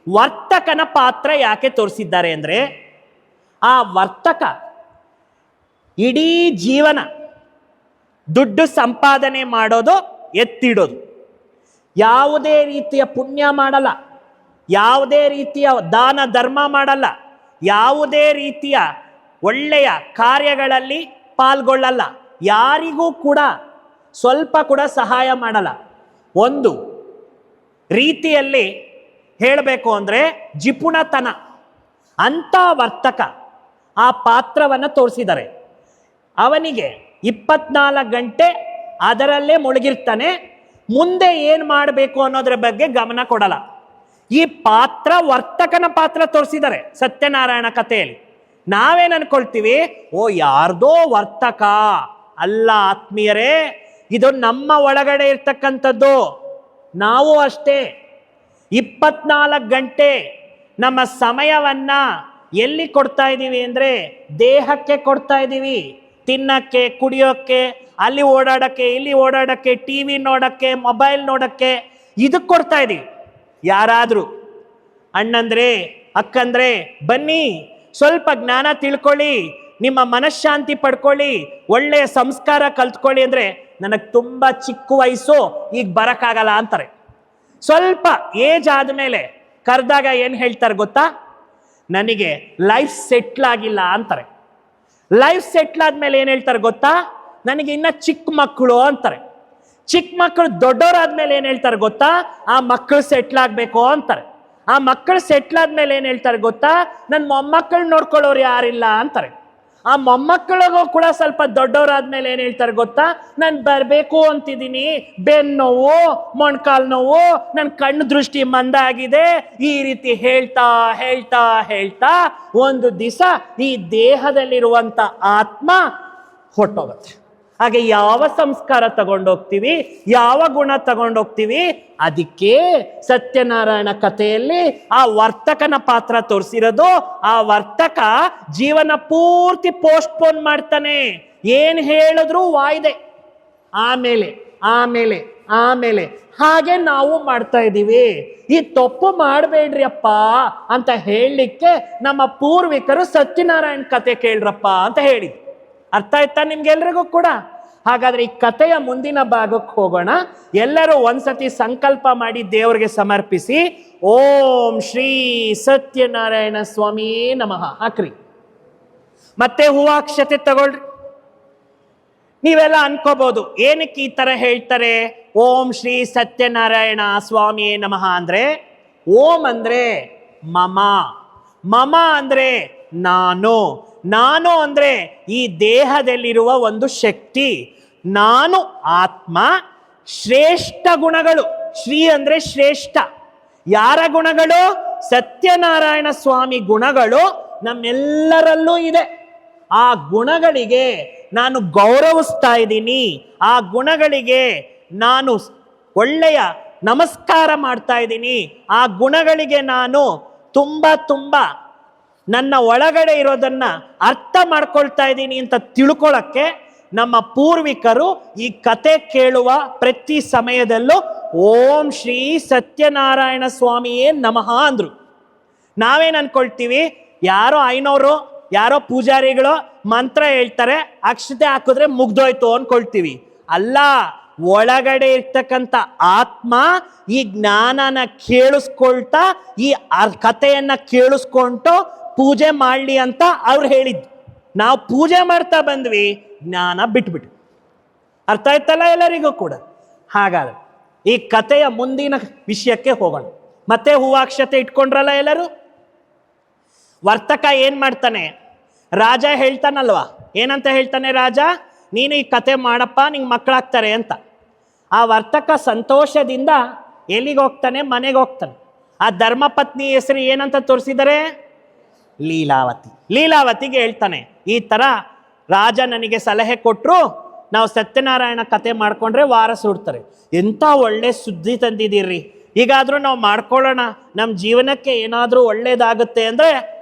ವರ್ತಕನ ಪಾತ್ರ ಯಾಕೆ ತೋರಿಸಿದ್ದಾರೆ ಅಂದ್ರೆ, ಆ ವರ್ತಕ ಇಡೀ ಜೀವನ ದುಡ್ಡು ಸಂಪಾದನೆ ಮಾಡೋದು, ಎತ್ತಿಡೋದು, ಯಾವುದೇ ರೀತಿಯ ಪುಣ್ಯ ಮಾಡಲ್ಲ, ಯಾವುದೇ ರೀತಿಯ ದಾನ ಧರ್ಮ ಮಾಡಲ್ಲ, ಯಾವುದೇ ರೀತಿಯ ಒಳ್ಳೆಯ ಕಾರ್ಯಗಳಲ್ಲಿ ಪಾಲ್ಗೊಳ್ಳಲ್ಲ, ಯಾರಿಗೂ ಕೂಡ ಸ್ವಲ್ಪ ಕೂಡ ಸಹಾಯ ಮಾಡಲ್ಲ. ಒಂದು ರೀತಿಯಲ್ಲಿ ಹೇಳಬೇಕು ಅಂದರೆ ಜಿಪುಣತನ. ಅಂಥ ವರ್ತಕ ಆ ಪಾತ್ರವನ್ನು ತೋರಿಸಿದ್ದಾರೆ. ಅವನಿಗೆ 24 ಗಂಟೆ ಅದರಲ್ಲೇ ಮುಳುಗಿರ್ತಾನೆ. ಮುಂದೆ ಏನು ಮಾಡಬೇಕು ಅನ್ನೋದ್ರ ಬಗ್ಗೆ ಗಮನ ಕೊಡಲ್ಲ. ಈ ಪಾತ್ರ ವರ್ತಕನ ಪಾತ್ರ ತೋರಿಸಿದ್ದಾರೆ ಸತ್ಯನಾರಾಯಣ ಕಥೆಯಲ್ಲಿ. ನಾವೇನು ಅನ್ಕೊಳ್ತೀವಿ, ಓ ಯಾರ್ದೋ ವರ್ತಕ ಅಲ್ಲ ಆತ್ಮೀಯರೇ, ಇದು ನಮ್ಮ ಒಳಗಡೆ ಇರ್ತಕ್ಕಂಥದ್ದು. ನಾವು ಅಷ್ಟೇ 24 ಗಂಟೆ ನಮ್ಮ ಸಮಯವನ್ನ ಎಲ್ಲಿ ಕೊಡ್ತಾ ಇದ್ದೀವಿ ಅಂದರೆ ದೇಹಕ್ಕೆ ಕೊಡ್ತಾ ಇದ್ದೀವಿ. ತಿನ್ನಕ್ಕೆ, ಕುಡಿಯೋಕ್ಕೆ, ಅಲ್ಲಿ ಓಡಾಡಕ್ಕೆ, ಇಲ್ಲಿ ಓಡಾಡಕ್ಕೆ, ಟಿವಿ ನೋಡಕ್ಕೆ, ಮೊಬೈಲ್ ನೋಡಕ್ಕೆ, ಇದಕ್ಕೆ ಕೊಡ್ತಾ ಇದ್ದೀವಿ. ಯಾರಾದರೂ ಅಣ್ಣಂದ್ರೆ, ಅಕ್ಕಂದ್ರೆ, ಬನ್ನಿ ಸ್ವಲ್ಪ ಜ್ಞಾನ ತಿಳ್ಕೊಳ್ಳಿ, ನಿಮ್ಮ ಮನಃಶಾಂತಿ ಪಡ್ಕೊಳ್ಳಿ, ಒಳ್ಳೆಯ ಸಂಸ್ಕಾರ ಕಲ್ತ್ಕೊಳ್ಳಿ ಅಂದರೆ, ನನಗೆ ತುಂಬ ಚಿಕ್ಕ ವಯಸ್ಸು, ಈಗ ಬರೋಕ್ಕಾಗಲ್ಲ ಅಂತಾರೆ. ಸ್ವಲ್ಪ ಏಜ್ ಆದಮೇಲೆ ಕರೆದಾಗ ಏನು ಹೇಳ್ತಾರೆ ಗೊತ್ತಾ? ನನಗೆ ಲೈಫ್ ಸೆಟ್ಲ್ ಆಗಿಲ್ಲ ಅಂತಾರೆ. ಲೈಫ್ ಸೆಟ್ಲ್ ಆದ್ಮೇಲೆ ಏನು ಹೇಳ್ತಾರೆ ಗೊತ್ತಾ? ನನಗೆ ಇನ್ನ ಚಿಕ್ಕ ಮಕ್ಕಳು ಅಂತಾರೆ. ಚಿಕ್ಕ ಮಕ್ಕಳು ದೊಡ್ಡವರಾದ್ಮೇಲೆ ಏನು ಹೇಳ್ತಾರೆ ಗೊತ್ತಾ? ಆ ಮಕ್ಕಳು ಸೆಟ್ಲ್ ಆಗ್ಬೇಕು ಅಂತಾರೆ. ಆ ಮಕ್ಕಳು ಸೆಟ್ಲ್ ಆದ್ಮೇಲೆ ಏನು ಹೇಳ್ತಾರೆ ಗೊತ್ತಾ? ನನ್ನ ಮೊಮ್ಮಕ್ಕಳು ನೋಡ್ಕೊಳ್ಳೋರು ಯಾರಿಲ್ಲ ಅಂತಾರೆ. ಆ ಮೊಮ್ಮಕ್ಕಳಿಗೂ ಕೂಡ ಸ್ವಲ್ಪ ದೊಡ್ಡವರಾದ್ಮೇಲೆ ಏನು ಹೇಳ್ತಾರೆ ಗೊತ್ತಾ? ನಾನು ಬರಬೇಕು ಅಂತಿದ್ದೀನಿ, ಬೆನ್ನು ನೋವು, ಮೊಣಕಾಲು ನೋವು, ನನ್ನ ಕಣ್ಣು ದೃಷ್ಟಿ ಮಂದ ಆಗಿದೆ, ಈ ರೀತಿ ಹೇಳ್ತಾ ಹೇಳ್ತಾ ಹೇಳ್ತಾ ಒಂದು ದಿವಸ ಈ ದೇಹದಲ್ಲಿರುವಂತ ಆತ್ಮ ಹೊಟ್ಟೋಗುತ್ತೆ. ಹಾಗೆ ಯಾವ ಸಂಸ್ಕಾರ ತಗೊಂಡೋಗ್ತೀವಿ, ಯಾವ ಗುಣ ತಗೊಂಡೋಗ್ತೀವಿ, ಅದಕ್ಕೆ ಸತ್ಯನಾರಾಯಣ ಕಥೆಯಲ್ಲಿ ಆ ವರ್ತಕನ ಪಾತ್ರ ತೋರಿಸಿರೋದು. ಆ ವರ್ತಕ ಜೀವನ ಪೂರ್ತಿ ಪೋಸ್ಟ್ಪೋನ್ ಮಾಡ್ತಾನೆ. ಏನ್ ಹೇಳಿದ್ರು ವಾಯ್ದೆ, ಆಮೇಲೆ ಆಮೇಲೆ ಆಮೇಲೆ ಹಾಗೆ ನಾವು ಮಾಡ್ತಾ ಇದ್ದೀವಿ. ಈ ತಪ್ಪು ಮಾಡಬೇಡ್ರಿ ಅಪ್ಪ ಅಂತ ಹೇಳಲಿಕ್ಕೆ ನಮ್ಮ ಪೂರ್ವಿಕರು ಸತ್ಯನಾರಾಯಣ ಕಥೆ ಕೇಳ್ರಪ್ಪ ಅಂತ ಹೇಳಿದ್ರು. ಅರ್ಥ ಆಯ್ತಾ ನಿಮ್ಗೆಲ್ರಿಗೂ ಕೂಡ? ಹಾಗಾದ್ರೆ ಈ ಕಥೆಯ ಮುಂದಿನ ಭಾಗಕ್ಕೆ ಹೋಗೋಣ. ಎಲ್ಲರೂ ಒಂದ್ಸತಿ ಸಂಕಲ್ಪ ಮಾಡಿ ದೇವರಿಗೆ ಸಮರ್ಪಿಸಿ ಓಂ ಶ್ರೀ ಸತ್ಯನಾರಾಯಣ ಸ್ವಾಮಿ ನಮಃ ಹಾಕ್ರಿ. ಮತ್ತೆ ಹೂವಾಕ್ಷತೆ ತಗೊಳ್ರಿ. ನೀವೆಲ್ಲ ಅನ್ಕೋಬಹುದು ಏನಕ್ಕೆ ಈ ತರ ಹೇಳ್ತಾರೆ ಓಂ ಶ್ರೀ ಸತ್ಯನಾರಾಯಣ ಸ್ವಾಮಿ ನಮಃ ಅಂದ್ರೆ? ಓಂ ಅಂದ್ರೆ ಮಮ, ಮಮ ಅಂದ್ರೆ ನಾನು, ನಾನು ಅಂದ್ರೆ ಈ ದೇಹದಲ್ಲಿರುವ ಒಂದು ಶಕ್ತಿ, ನಾನು ಆತ್ಮ. ಶ್ರೇಷ್ಠ ಗುಣಗಳು, ಶ್ರೀ ಅಂದ್ರೆ ಶ್ರೇಷ್ಠ. ಯಾರ ಗುಣಗಳು? ಸತ್ಯನಾರಾಯಣ ಸ್ವಾಮಿ ಗುಣಗಳು ನಮ್ಮೆಲ್ಲರಲ್ಲೂ ಇದೆ. ಆ ಗುಣಗಳಿಗೆ ನಾನು ಗೌರವಿಸ್ತಾ ಇದ್ದೀನಿ. ಆ ಗುಣಗಳಿಗೆ ನಾನು ಒಳ್ಳೆಯ ನಮಸ್ಕಾರ ಮಾಡ್ತಾ ಇದ್ದೀನಿ. ಆ ಗುಣಗಳಿಗೆ ನಾನು ತುಂಬಾ ನನ್ನ ಒಳಗಡೆ ಇರೋದನ್ನ ಅರ್ಥ ಮಾಡ್ಕೊಳ್ತಾ ಇದ್ದೀನಿ ಅಂತ ತಿಳ್ಕೊಳ್ಳಕ್ಕೆ ನಮ್ಮ ಪೂರ್ವಿಕರು ಈ ಕತೆ ಕೇಳುವ ಪ್ರತಿ ಸಮಯದಲ್ಲೂ ಓಂ ಶ್ರೀ ಸತ್ಯನಾರಾಯಣ ಸ್ವಾಮಿಯೇ ನಮಃ ಅಂದ್ರು. ನಾವೇನ್ ಅನ್ಕೊಳ್ತೀವಿ, ಯಾರೋ ಐನೋರು ಯಾರೋ ಪೂಜಾರಿಗಳು ಮಂತ್ರ ಹೇಳ್ತಾರೆ, ಅಕ್ಷತೆ ಹಾಕಿದ್ರೆ ಮುಗ್ದೋಯ್ತು ಅನ್ಕೊಳ್ತೀವಿ. ಅಲ್ಲ, ಒಳಗಡೆ ಇರ್ತಕ್ಕಂಥ ಆತ್ಮ ಈ ಜ್ಞಾನನ ಕೇಳಿಸ್ಕೊಳ್ತಾ ಈ ಕಥೆಯನ್ನ ಕೇಳಿಸ್ಕೊಂಡು ಪೂಜೆ ಮಾಡಲಿ ಅಂತ ಅವ್ರು ಹೇಳಿದ್ದು. ನಾವು ಪೂಜೆ ಮಾಡ್ತಾ ಬಂದ್ವಿ, ಜ್ಞಾನ ಬಿಟ್ಬಿಟ್ಟು. ಅರ್ಥ ಆಯ್ತಲ್ಲ ಎಲ್ಲರಿಗೂ ಕೂಡ? ಹಾಗಾದ್ರೆ ಈ ಕಥೆಯ ಮುಂದಿನ ವಿಷಯಕ್ಕೆ ಹೋಗೋಣ. ಮತ್ತೆ ಹೂವಾಕ್ಷತೆ ಇಟ್ಕೊಂಡ್ರಲ್ಲ ಎಲ್ಲರೂ. ವರ್ತಕ ಏನ್ ಮಾಡ್ತಾನೆ? ರಾಜ ಹೇಳ್ತಾನಲ್ವಾ, ಏನಂತ ಹೇಳ್ತಾನೆ ರಾಜ? ನೀನು ಈ ಕತೆ ಮಾಡಪ್ಪ, ನಿಂಗೆ ಮಕ್ಕಳಾಗ್ತಾರೆ ಅಂತ. ಆ ವರ್ತಕ ಸಂತೋಷದಿಂದ ಎಲ್ಲಿಗೆ ಹೋಗ್ತಾನೆ? ಮನೆಗೆ ಹೋಗ್ತಾನೆ. ಆ ಧರ್ಮಪತ್ನಿ ಹೆಸರು ಏನಂತ ತೋರಿಸಿದರೆ? ಲೀಲಾವತಿ. ಲೀಲಾವತಿಗೆ ಹೇಳ್ತಾನೆ, ಈ ತರ ರಾಜ ನನಗೆ ಸಲಹೆ ಕೊಟ್ಟರು, ನಾವು ಸತ್ಯನಾರಾಯಣ ಕತೆ ಮಾಡ್ಕೊಂಡ್ರೆ ವಾರ ಸುಡ್ತಾರೆ. ಎಂಥ ಒಳ್ಳೆ ಸುದ್ದಿ ತಂದಿದ್ದೀರಿ, ಈಗಾದ್ರೂ ನಾವು ಮಾಡ್ಕೊಳ್ಳೋಣ, ನಮ್ಮ ಜೀವನಕ್ಕೆ ಏನಾದರೂ ಒಳ್ಳೇದಾಗುತ್ತೆ ಅಂದ್ರೆ.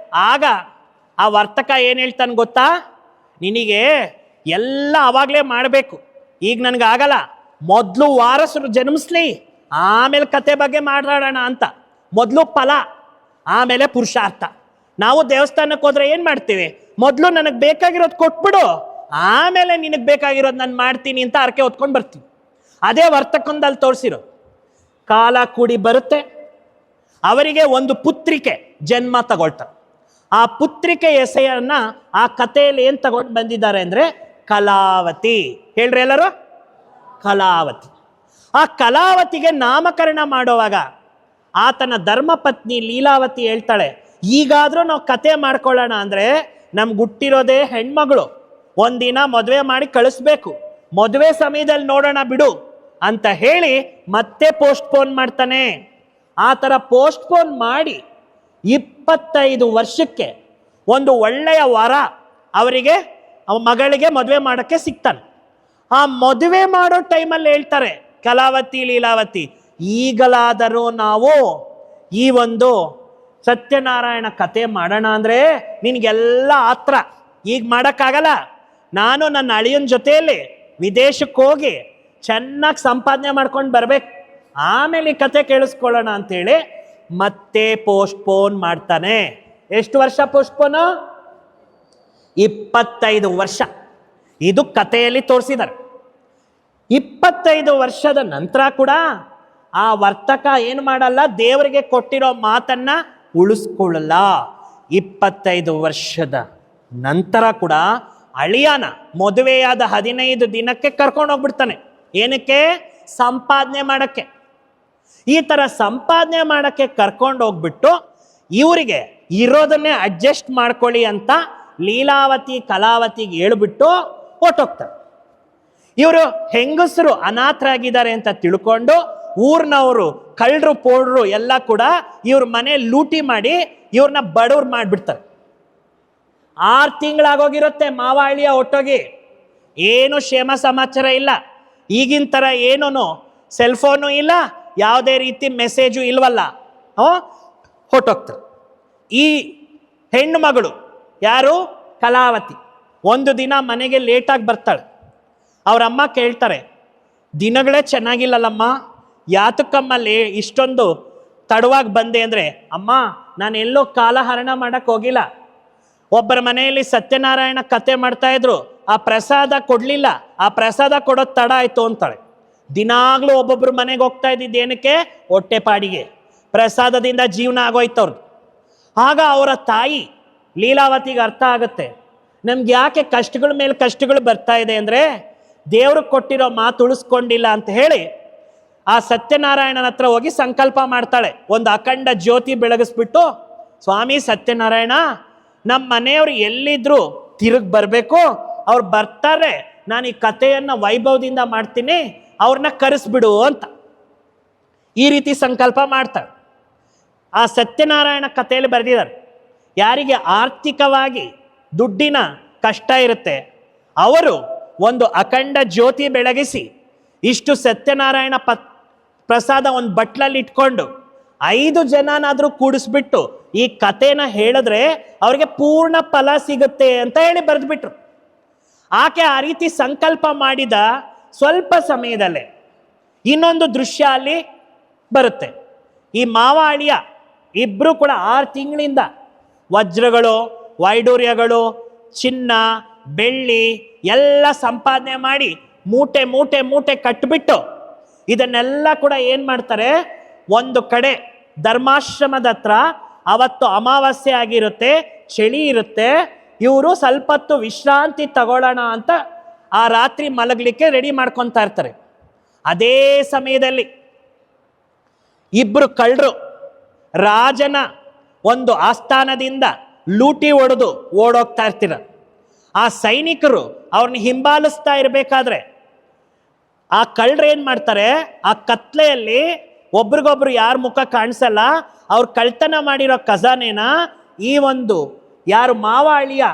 ಆಗ ಆ ವರ್ತಕ ಏನ್ ಹೇಳ್ತಾನೆ ಗೊತ್ತಾ? ನಿನಗೆ ಎಲ್ಲ ಅವಾಗಲೇ ಮಾಡಬೇಕು, ಈಗ ನನಗಾಗಲ್ಲ, ಮೊದಲು ವಾರಸರು ಜನ್ಮಿಸ್ಲಿ, ಆಮೇಲೆ ಕತೆ ಬಗ್ಗೆ ಮಾತಾಡೋಣ ಅಂತ. ಮೊದಲು ಫಲ, ಆಮೇಲೆ ಪುರುಷಾರ್ಥ. ನಾವು ದೇವಸ್ಥಾನಕ್ಕೆ ಹೋದ್ರೆ ಏನ್ ಮಾಡ್ತೀವಿ? ಮೊದಲು ನನಗೆ ಬೇಕಾಗಿರೋದು ಕೊಟ್ಬಿಡು, ಆಮೇಲೆ ನಿನಗೆ ಬೇಕಾಗಿರೋದು ನಾನು ಮಾಡ್ತೀನಿ ಅಂತ ಅರ್ಕೆ ಹೊತ್ಕೊಂಡು ಬರ್ತೀವಿ. ಅದೇ ವರ್ತಕಂದಲ್ಲಿ ತೋರಿಸಿರೋ. ಕಾಲ ಕೂಡಿ ಬರುತ್ತೆ, ಅವರಿಗೆ ಒಂದು ಪುತ್ರಿಕೆ ಜನ್ಮ ತಗೊಳ್ತಾರೆ. ಆ ಪುತ್ರಿಕೆ ಹೆಸರನ್ನ ಆ ಕಥೆಯಲ್ಲಿ ಏನ್ ತಗೊಂಡು ಬಂದಿದ್ದಾರೆ ಅಂದ್ರೆ ಕಲಾವತಿ. ಹೇಳ್ರಿ ಎಲ್ಲರೂ, ಕಲಾವತಿ. ಆ ಕಲಾವತಿಗೆ ನಾಮಕರಣ ಮಾಡುವಾಗ ಆತನ ಧರ್ಮಪತ್ನಿ ಲೀಲಾವತಿ ಹೇಳ್ತಾಳೆ, ಈಗಾದ್ರೂ ನಾವು ಕತೆ ಮಾಡ್ಕೊಳ್ಳೋಣ ಅಂದ್ರೆ ನಮ್ಗೆ ಹುಟ್ಟಿರೋದೇ ಹೆಣ್ಮಗಳು, ಒಂದಿನ ಮದುವೆ ಮಾಡಿ ಕಳಿಸ್ಬೇಕು, ಮದುವೆ ಸಮಯದಲ್ಲಿ ನೋಡೋಣ ಬಿಡು ಅಂತ ಹೇಳಿ ಮತ್ತೆ ಪೋಸ್ಟ್ಪೋನ್ ಮಾಡ್ತಾನೆ. ಆ ಥರ ಪೋಸ್ಟ್ಪೋನ್ ಮಾಡಿ 25 ವರ್ಷಕ್ಕೆ ಒಂದು ಒಳ್ಳೆಯ ವರ ಅವರಿಗೆ, ಮಗಳಿಗೆ ಮದುವೆ ಮಾಡೋಕ್ಕೆ ಸಿಗ್ತಾನೆ. ಆ ಮದುವೆ ಮಾಡೋ ಟೈಮಲ್ಲಿ ಹೇಳ್ತಾರೆ ಕಲಾವತಿ ಲೀಲಾವತಿ, ಈಗಲಾದರೂ ನಾವು ಈ ಒಂದು ಸತ್ಯನಾರಾಯಣ ಕತೆ ಮಾಡೋಣ ಅಂದ್ರೆ ನಿನ್ಗೆಲ್ಲ ಆತ್ರ, ಈಗ ಮಾಡೋಕ್ಕಾಗಲ್ಲ, ನಾನು ನನ್ನ ಅಳಿಯನ ಜೊತೆಯಲ್ಲಿ ವಿದೇಶಕ್ಕೆ ಹೋಗಿ ಚೆನ್ನಾಗಿ ಸಂಪಾದನೆ ಮಾಡ್ಕೊಂಡು ಬರ್ಬೇಕು, ಆಮೇಲೆ ಈ ಕತೆ ಕೇಳಿಸ್ಕೊಳ್ಳೋಣ ಅಂತೇಳಿ ಮತ್ತೆ ಪೋಸ್ಟ್ಪೋನ್ ಮಾಡ್ತಾನೆ. ಎಷ್ಟು ವರ್ಷ ಪೋಸ್ಟ್ಪೋನು? 25 ವರ್ಷ. ಇದು ಕಥೆಯಲ್ಲಿ ತೋರಿಸಿದ್ದಾರೆ. 25 ವರ್ಷದ ನಂತರ ಕೂಡ ಆ ವರ್ತಕ ಏನು ಮಾಡಲ್ಲ, ದೇವರಿಗೆ ಕೊಟ್ಟಿರೋ ಮಾತನ್ನ ಉಳಿಸ್ಕೊಳ್ಳಲ್ಲ. 25 ವರ್ಷದ ನಂತರ ಕೂಡ ಅಳಿಯಾನ ಮದುವೆಯಾದ 15 ದಿನಕ್ಕೆ ಕರ್ಕೊಂಡು ಹೋಗ್ಬಿಡ್ತಾನೆ. ಏನಕ್ಕೆ? ಸಂಪಾದನೆ ಮಾಡಕ್ಕೆ. ಈ ತರ ಸಂಪಾದನೆ ಮಾಡಕ್ಕೆ ಕರ್ಕೊಂಡು ಹೋಗ್ಬಿಟ್ಟು ಇವರಿಗೆ ಇರೋದನ್ನೇ ಅಡ್ಜಸ್ಟ್ ಮಾಡ್ಕೊಳ್ಳಿ ಅಂತ ಲೀಲಾವತಿ ಕಲಾವತಿಗೆ ಹೇಳ್ಬಿಟ್ಟು ಹೊಟ್ಟೋಗ್ತಾರೆ. ಇವರು ಹೆಂಗಸರು ಅನಾಥರಾಗಿದ್ದಾರೆ ಅಂತ ತಿಳ್ಕೊಂಡು ಊರ್ನವರು ಕಳ್ಳರು ಪೋಡ್ರು ಎಲ್ಲ ಕೂಡ ಇವ್ರ ಮನೆ ಲೂಟಿ ಮಾಡಿ ಇವ್ರನ್ನ ಬಡವ್ರು ಮಾಡಿಬಿಡ್ತಾರೆ. 6 ತಿಂಗಳಾಗೋಗಿರುತ್ತೆ ಮಾವ ಅಳಿಯ ಒಟ್ಟೋಗಿ. ಏನು ಕ್ಷೇಮ ಸಮಾಚಾರ ಇಲ್ಲ. ಈಗಿನ ಥರ ಏನೂ ಸೆಲ್ಫೋನು ಇಲ್ಲ, ಯಾವುದೇ ರೀತಿ ಮೆಸೇಜು ಇಲ್ವಲ್ಲ. ಹೊಟ್ಟೋಗ್ತಾರೆ. ಈ ಹೆಣ್ಣು ಮಗಳು ಯಾರು? ಕಲಾವತಿ. ಒಂದು ದಿನ ಮನೆಗೆ ಲೇಟಾಗಿ ಬರ್ತಾಳೆ. ಅವರಮ್ಮ ಕೇಳ್ತಾರೆ, ದಿನಗಳೇ ಚೆನ್ನಾಗಿಲ್ಲಲ್ಲಮ್ಮ, ಯಾತಕ್ಕಮ್ಮ ಇಷ್ಟೊಂದು ತಡವಾಗಿ ಬಂದೆ ಅಂದರೆ, ಅಮ್ಮ ನಾನು ಎಲ್ಲೋ ಕಾಲಹರಣ ಮಾಡಕ್ಕೆ ಹೋಗಿಲ್ಲ. ಒಬ್ಬರ ಮನೆಯಲ್ಲಿ ಸತ್ಯನಾರಾಯಣ ಕತೆ ಮಾಡ್ತಾ ಇದ್ರು, ಆ ಪ್ರಸಾದ ಕೊಡಲಿಲ್ಲ, ಆ ಪ್ರಸಾದ ಕೊಡೋದು ತಡ ಆಯಿತು ಅಂತಾಳೆ. ದಿನಾಗ್ಲೂ ಒಬ್ಬೊಬ್ರು ಮನೆಗೆ ಹೋಗ್ತಾ ಇದ್ದಿದ್ದು ಏನಕ್ಕೆ? ಹೊಟ್ಟೆಪಾಡಿಗೆ. ಪ್ರಸಾದದಿಂದ ಜೀವನ ಆಗೋಯ್ತವ್ರದ್ದು. ಆಗ ಅವರ ತಾಯಿ ಲೀಲಾವತಿಗೆ ಅರ್ಥ ಆಗುತ್ತೆ, ನಮ್ಗೆ ಯಾಕೆ ಕಷ್ಟಗಳ ಮೇಲೆ ಕಷ್ಟಗಳು ಬರ್ತಾ ಇದೆ ಅಂದರೆ ದೇವ್ರಿಗೆ ಕೊಟ್ಟಿರೋ ಮಾತು ಉಳಿಸ್ಕೊಂಡಿಲ್ಲ ಅಂತ ಹೇಳಿ ಆ ಸತ್ಯನಾರಾಯಣನ ಹತ್ರ ಹೋಗಿ ಸಂಕಲ್ಪ ಮಾಡ್ತಾಳೆ. ಒಂದು ಅಖಂಡ ಜ್ಯೋತಿ ಬೆಳಗಿಸ್ಬಿಟ್ಟು, ಸ್ವಾಮಿ ಸತ್ಯನಾರಾಯಣ, ನಮ್ಮ ಮನೆಯವರು ಎಲ್ಲಿದ್ರು ತಿರುಗಿ ಬರಬೇಕು, ಅವ್ರು ಬರ್ತಾರೆ, ನಾನು ಈ ಕಥೆಯನ್ನು ವೈಭವದಿಂದ ಮಾಡ್ತೀನಿ, ಅವ್ರನ್ನ ಕರೆಸ್ಬಿಡು ಅಂತ ಈ ರೀತಿ ಸಂಕಲ್ಪ ಮಾಡ್ತಾಳೆ. ಆ ಸತ್ಯನಾರಾಯಣ ಕಥೆಯಲ್ಲಿ ಬರೆದಿದ್ದಾರೆ, ಯಾರಿಗೆ ಆರ್ಥಿಕವಾಗಿ ದುಡ್ಡಿನ ಕಷ್ಟ ಇರುತ್ತೆ ಅವರು ಒಂದು ಅಖಂಡ ಜ್ಯೋತಿ ಬೆಳಗಿಸಿ ಇಷ್ಟು ಸತ್ಯನಾರಾಯಣ ಪ್ರಸಾದ ಒಂದು ಬಟ್ಲಲ್ಲಿ ಇಟ್ಕೊಂಡು 5 ಜನನಾದರೂ ಕೂಡಿಸ್ಬಿಟ್ಟು ಈ ಕಥೆನ ಹೇಳಿದ್ರೆ ಅವ್ರಿಗೆ ಪೂರ್ಣ ಫಲ ಸಿಗುತ್ತೆ ಅಂತ ಹೇಳಿ ಬರೆದ್ಬಿಟ್ರು. ಆಕೆ ಆ ರೀತಿ ಸಂಕಲ್ಪ ಮಾಡಿದ ಸ್ವಲ್ಪ ಸಮಯದಲ್ಲೇ ಇನ್ನೊಂದು ದೃಶ್ಯ ಅಲ್ಲಿ ಬರುತ್ತೆ. ಈ ಮಾವ ಅಳಿಯ ಇಬ್ಬರು ಕೂಡ 6 ತಿಂಗಳಿಂದ ವಜ್ರಗಳು, ವೈಡೂರ್ಯಗಳು, ಚಿನ್ನ, ಬೆಳ್ಳಿ ಎಲ್ಲ ಸಂಪಾದನೆ ಮಾಡಿ ಮೂಟೆ ಮೂಟೆ ಮೂಟೆ ಕಟ್ಟಿಬಿಟ್ಟು ಇದನ್ನೆಲ್ಲ ಕೂಡ ಏನು ಮಾಡ್ತಾರೆ, ಒಂದು ಕಡೆ ಧರ್ಮಾಶ್ರಮದ ಹತ್ರ ಅವತ್ತು ಅಮಾವಾಸ್ಯೆ ಆಗಿರುತ್ತೆ, ಚಳಿ ಇರುತ್ತೆ, ಇವರು ಸ್ವಲ್ಪ ಹೊತ್ತು ವಿಶ್ರಾಂತಿ ತಗೊಳ್ಳೋಣ ಅಂತ ಆ ರಾತ್ರಿ ಮಲಗಲಿಕ್ಕೆ ರೆಡಿ ಮಾಡ್ಕೊತಾ ಇರ್ತಾರೆ. ಅದೇ ಸಮಯದಲ್ಲಿ ಇಬ್ಬರು ಕಳ್ಳರು ರಾಜನ ಒಂದು ಆಸ್ಥಾನದಿಂದ ಲೂಟಿ ಹೊಡೆದು ಓಡೋಗ್ತಾ ಇರ್ತೀರ. ಆ ಸೈನಿಕರು ಅವ್ರನ್ನ ಹಿಂಬಾಲಿಸ್ತಾ ಇರಬೇಕಾದ್ರೆ ಆ ಕಳ್ಳರು ಏನು ಮಾಡ್ತಾರೆ, ಆ ಕತ್ಲೆಯಲ್ಲಿ ಒಬ್ರಿಗೊಬ್ರು ಯಾರ ಮುಖ ಕಾಣಿಸಲ್ಲ, ಅವ್ರು ಕಳ್ತನ ಮಾಡಿರೋ ಖಜಾನೆನ ಈ ಒಂದು ಯಾರು ಮಾವ ಅಳಿಯ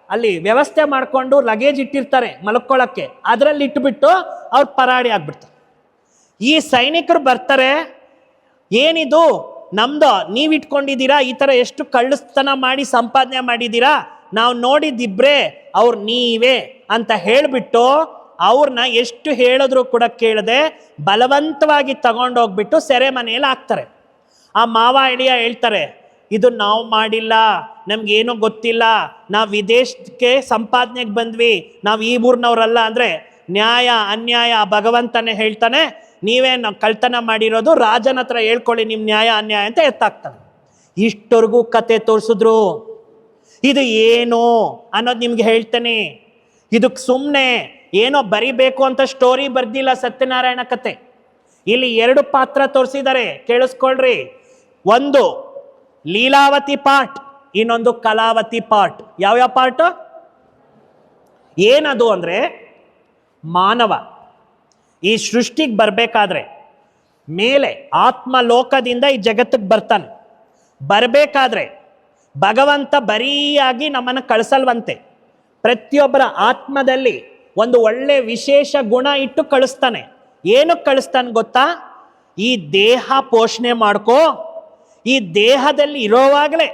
ಅಲ್ಲಿ ವ್ಯವಸ್ಥೆ ಮಾಡಿಕೊಂಡು ಲಗೇಜ್ ಇಟ್ಟಿರ್ತಾರೆ ಮಲ್ಕೊಳ್ಳೋಕ್ಕೆ, ಅದರಲ್ಲಿ ಇಟ್ಬಿಟ್ಟು ಅವ್ರು ಪರಾಡಿ ಆಗ್ಬಿಡ್ತಾರೆ. ಈ ಸೈನಿಕರು ಬರ್ತಾರೆ, ಏನಿದು ನಮ್ದು, ನೀವು ಇಟ್ಕೊಂಡಿದ್ದೀರಾ, ಈ ಥರ ಎಷ್ಟು ಕಳ್ಳಸ್ತನ ಮಾಡಿ ಸಂಪಾದನೆ ಮಾಡಿದ್ದೀರಾ, ನಾವು ನೋಡಿದ್ದಿಬ್ರೆ ಅವ್ರು ನೀವೇ ಅಂತ ಹೇಳಿಬಿಟ್ಟು ಅವ್ರನ್ನ ಎಷ್ಟು ಹೇಳಿದ್ರು ಕೂಡ ಕೇಳದೆ ಬಲವಂತವಾಗಿ ತಗೊಂಡೋಗ್ಬಿಟ್ಟು ಸೆರೆಮನೆಯಲ್ಲಿ ಹಾಕ್ತಾರೆ. ಆ ಮಾವ ಅಳಿಯ ಹೇಳ್ತಾರೆ, ಇದು ನಾವು ಮಾಡಿಲ್ಲ, ನಮ್ಗೇನೂ ಗೊತ್ತಿಲ್ಲ, ನಾವು ವಿದೇಶಕ್ಕೆ ಸಂಪಾದನೆಗೆ ಬಂದ್ವಿ, ನಾವು ಈ ಊರಿನವ್ರಲ್ಲ ಅಂದರೆ ನ್ಯಾಯ ಅನ್ಯಾಯ ಭಗವಂತನೇ ಹೇಳ್ತಾನೆ, ನೀವೇ ನಾವು ಕಳ್ತನ ಮಾಡಿರೋದು, ರಾಜನ ಹತ್ರ ಹೇಳ್ಕೊಳ್ಳಿ ನಿಮ್ಮ ನ್ಯಾಯ ಅನ್ಯಾಯ ಅಂತ ಎತ್ತಾಗ್ತಾನೆ. ಇಷ್ಟವರೆಗೂ ಕತೆ ತೋರಿಸಿದ್ರು. ಇದು ಏನು ಅನ್ನೋದು ನಿಮ್ಗೆ ಹೇಳ್ತೇನೆ. ಇದಕ್ಕೆ ಸುಮ್ಮನೆ ಏನೋ ಬರಿಬೇಕು ಅಂತ ಸ್ಟೋರಿ ಬರ್ದಿಲ್ಲ ಸತ್ಯನಾರಾಯಣ ಕತೆ. ಇಲ್ಲಿ 2 ಪಾತ್ರ ತೋರಿಸಿದ್ದಾರೆ, ಕೇಳಿಸ್ಕೊಳ್ರಿ. ಒಂದು ಲೀಲಾವತಿ ಪಾರ್ಟ್, ಇನ್ನೊಂದು ಕಲಾವತಿ ಪಾರ್ಟ್. ಯಾವ್ಯಾವ ಪಾರ್ಟ್? ಏನದು ಅಂದರೆ, ಮಾನವ ಈ ಸೃಷ್ಟಿಗೆ ಬರಬೇಕಾದ್ರೆ ಮೇಲೆ ಆತ್ಮಲೋಕದಿಂದ ಈ ಜಗತ್ತಿಗೆ ಬರ್ತಾನೆ. ಬರಬೇಕಾದ್ರೆ ಭಗವಂತ ಬರೀಯಾಗಿ ನಮ್ಮನ್ನು ಕಳಿಸಲ್ವಂತೆ. ಪ್ರತಿಯೊಬ್ಬರ ಆತ್ಮದಲ್ಲಿ ಒಂದು ಒಳ್ಳೆ ವಿಶೇಷ ಗುಣ ಇಟ್ಟು ಕಳಿಸ್ತಾನೆ. ಏನಕ್ಕೆ ಕಳಿಸ್ತಾನೆ ಗೊತ್ತಾ? ಈ ದೇಹ ಪೋಷಣೆ ಮಾಡ್ಕೋ, ಈ ದೇಹದಲ್ಲಿ ಇರೋವಾಗಲೇ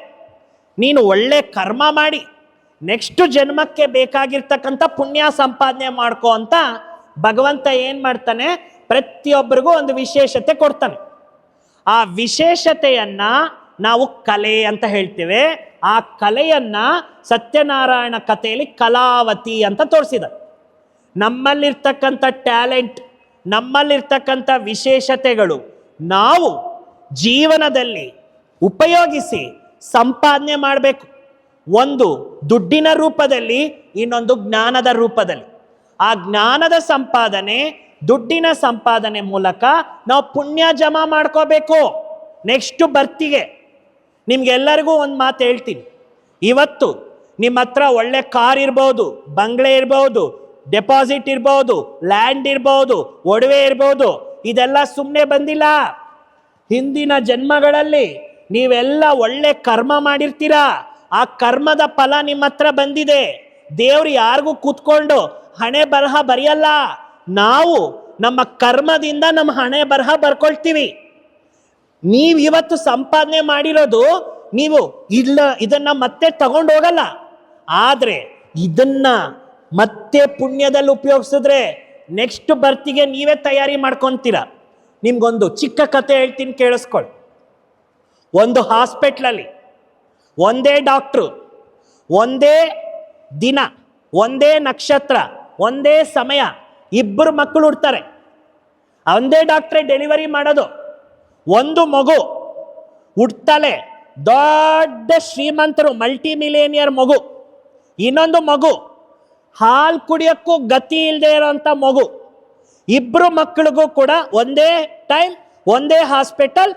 ನೀನು ಒಳ್ಳೆ ಕರ್ಮ ಮಾಡಿ ನೆಕ್ಸ್ಟ್ ಜನ್ಮಕ್ಕೆ ಬೇಕಾಗಿರ್ತಕ್ಕಂಥ ಪುಣ್ಯ ಸಂಪಾದನೆ ಮಾಡ್ಕೋ ಅಂತ ಭಗವಂತ ಏನು ಮಾಡ್ತಾನೆ, ಪ್ರತಿಯೊಬ್ಬರಿಗೂ ಒಂದು ವಿಶೇಷತೆ ಕೊಡ್ತಾನೆ. ಆ ವಿಶೇಷತೆಯನ್ನ ನಾವು ಕಲೆ ಅಂತ ಹೇಳ್ತೇವೆ. ಆ ಕಲೆಯನ್ನ ಸತ್ಯನಾರಾಯಣ ಕಥೆಯಲ್ಲಿ ಕಲಾವತಿ ಅಂತ ತೋರಿಸಿದ. ನಮ್ಮಲ್ಲಿರ್ತಕ್ಕಂಥ ಟ್ಯಾಲೆಂಟ್, ನಮ್ಮಲ್ಲಿರ್ತಕ್ಕಂಥ ವಿಶೇಷತೆಗಳು ನಾವು ಜೀವನದಲ್ಲಿ ಉಪಯೋಗಿಸಿ ಸಂಪಾದನೆ ಮಾಡಬೇಕು. ಒಂದು ದುಡ್ಡಿನ ರೂಪದಲ್ಲಿ, ಇನ್ನೊಂದು ಜ್ಞಾನದ ರೂಪದಲ್ಲಿ. ಆ ಜ್ಞಾನದ ಸಂಪಾದನೆ, ದುಡ್ಡಿನ ಸಂಪಾದನೆ ಮೂಲಕ ನಾವು ಪುಣ್ಯ ಜಮಾ ಮಾಡ್ಕೋಬೇಕು. ನೆಕ್ಸ್ಟ್ ಬರ್ತಿಗೆ ನಿಮ್ಗೆಲ್ಲರಿಗೂ ಒಂದು ಮಾತು ಹೇಳ್ತೀನಿ. ಇವತ್ತು ನಿಮ್ಮ ಹತ್ರ ಒಳ್ಳೆ ಕಾರ್ ಇರ್ಬೋದು, ಬಂಗ್ಲೆ ಇರ್ಬೋದು, ಡೆಪಾಸಿಟ್ ಇರ್ಬೋದು, ಲ್ಯಾಂಡ್ ಇರ್ಬೋದು, ಒಡವೆ ಇರ್ಬೋದು. ಇದೆಲ್ಲ ಸುಮ್ಮನೆ ಬಂದಿಲ್ಲ. ಹಿಂದಿನ ಜನ್ಮಗಳಲ್ಲಿ ನೀವೆಲ್ಲ ಒಳ್ಳೆ ಕರ್ಮ ಮಾಡಿರ್ತೀರಾ. ಆ ಕರ್ಮದ ಫಲ ನಿಮ್ಮ ಹತ್ರ ಬಂದಿದೆ. ದೇವ್ರು ಯಾರಿಗೂ ಕೂತ್ಕೊಂಡು ಹಣೆ ಬರಹ ಬರೆಯಲ್ಲ. ನಾವು ನಮ್ಮ ಕರ್ಮದಿಂದ ನಮ್ಮ ಹಣೆ ಬರಹ ಬರ್ಕೊಳ್ತೀವಿ. ನೀವು ಇವತ್ತು ಸಂಪಾದನೆ ಮಾಡಿರೋದು ನೀವು ಇದನ್ನ ಮತ್ತೆ ತಗೊಂಡು ಹೋಗಲ್ಲ. ಆದ್ರೆ ಇದನ್ನ ಮತ್ತೆ ಪುಣ್ಯದಲ್ಲಿ ಉಪಯೋಗಿಸಿದ್ರೆ ನೆಕ್ಸ್ಟ್ ಬರ್ತಿಗೆ ನೀವೇ ತಯಾರಿ ಮಾಡ್ಕೊಂತೀರ. ನಿಮ್ಗೊಂದು ಚಿಕ್ಕ ಕತೆ ಹೇಳ್ತೀನಿ, ಕೇಳಿಸ್ಕೊಳ್ಳಿ. ಒಂದು ಹಾಸ್ಪಿಟ್ಲಲ್ಲಿ ಒಂದೇ ಡಾಕ್ಟ್ರು, ಒಂದೇ ದಿನ, ಒಂದೇ ನಕ್ಷತ್ರ, ಒಂದೇ ಸಮಯ, ಇಬ್ಬರು ಮಕ್ಕಳು ಹುಡ್ತಾರೆ. ಒಂದೇ ಡಾಕ್ಟ್ರೇ ಡೆಲಿವರಿ ಮಾಡೋದು. ಒಂದು ಮಗು ಹುಡ್ತಲೆ, ದೊಡ್ಡ ಶ್ರೀಮಂತರು, ಮಲ್ಟಿ ಮಿಲೇನಿಯರ್ ಮಗು. ಇನ್ನೊಂದು ಮಗು ಹಾಲು ಕುಡಿಯೋಕ್ಕೂ ಗತಿ ಇಲ್ಲದೆ ಇರೋಂಥ ಮಗು. ಇಬ್ರು ಮಕ್ಕಳಿಗೂ ಕೂಡ ಒಂದೇ ಟೈಮ್, ಒಂದೇ ಹಾಸ್ಪಿಟಲ್,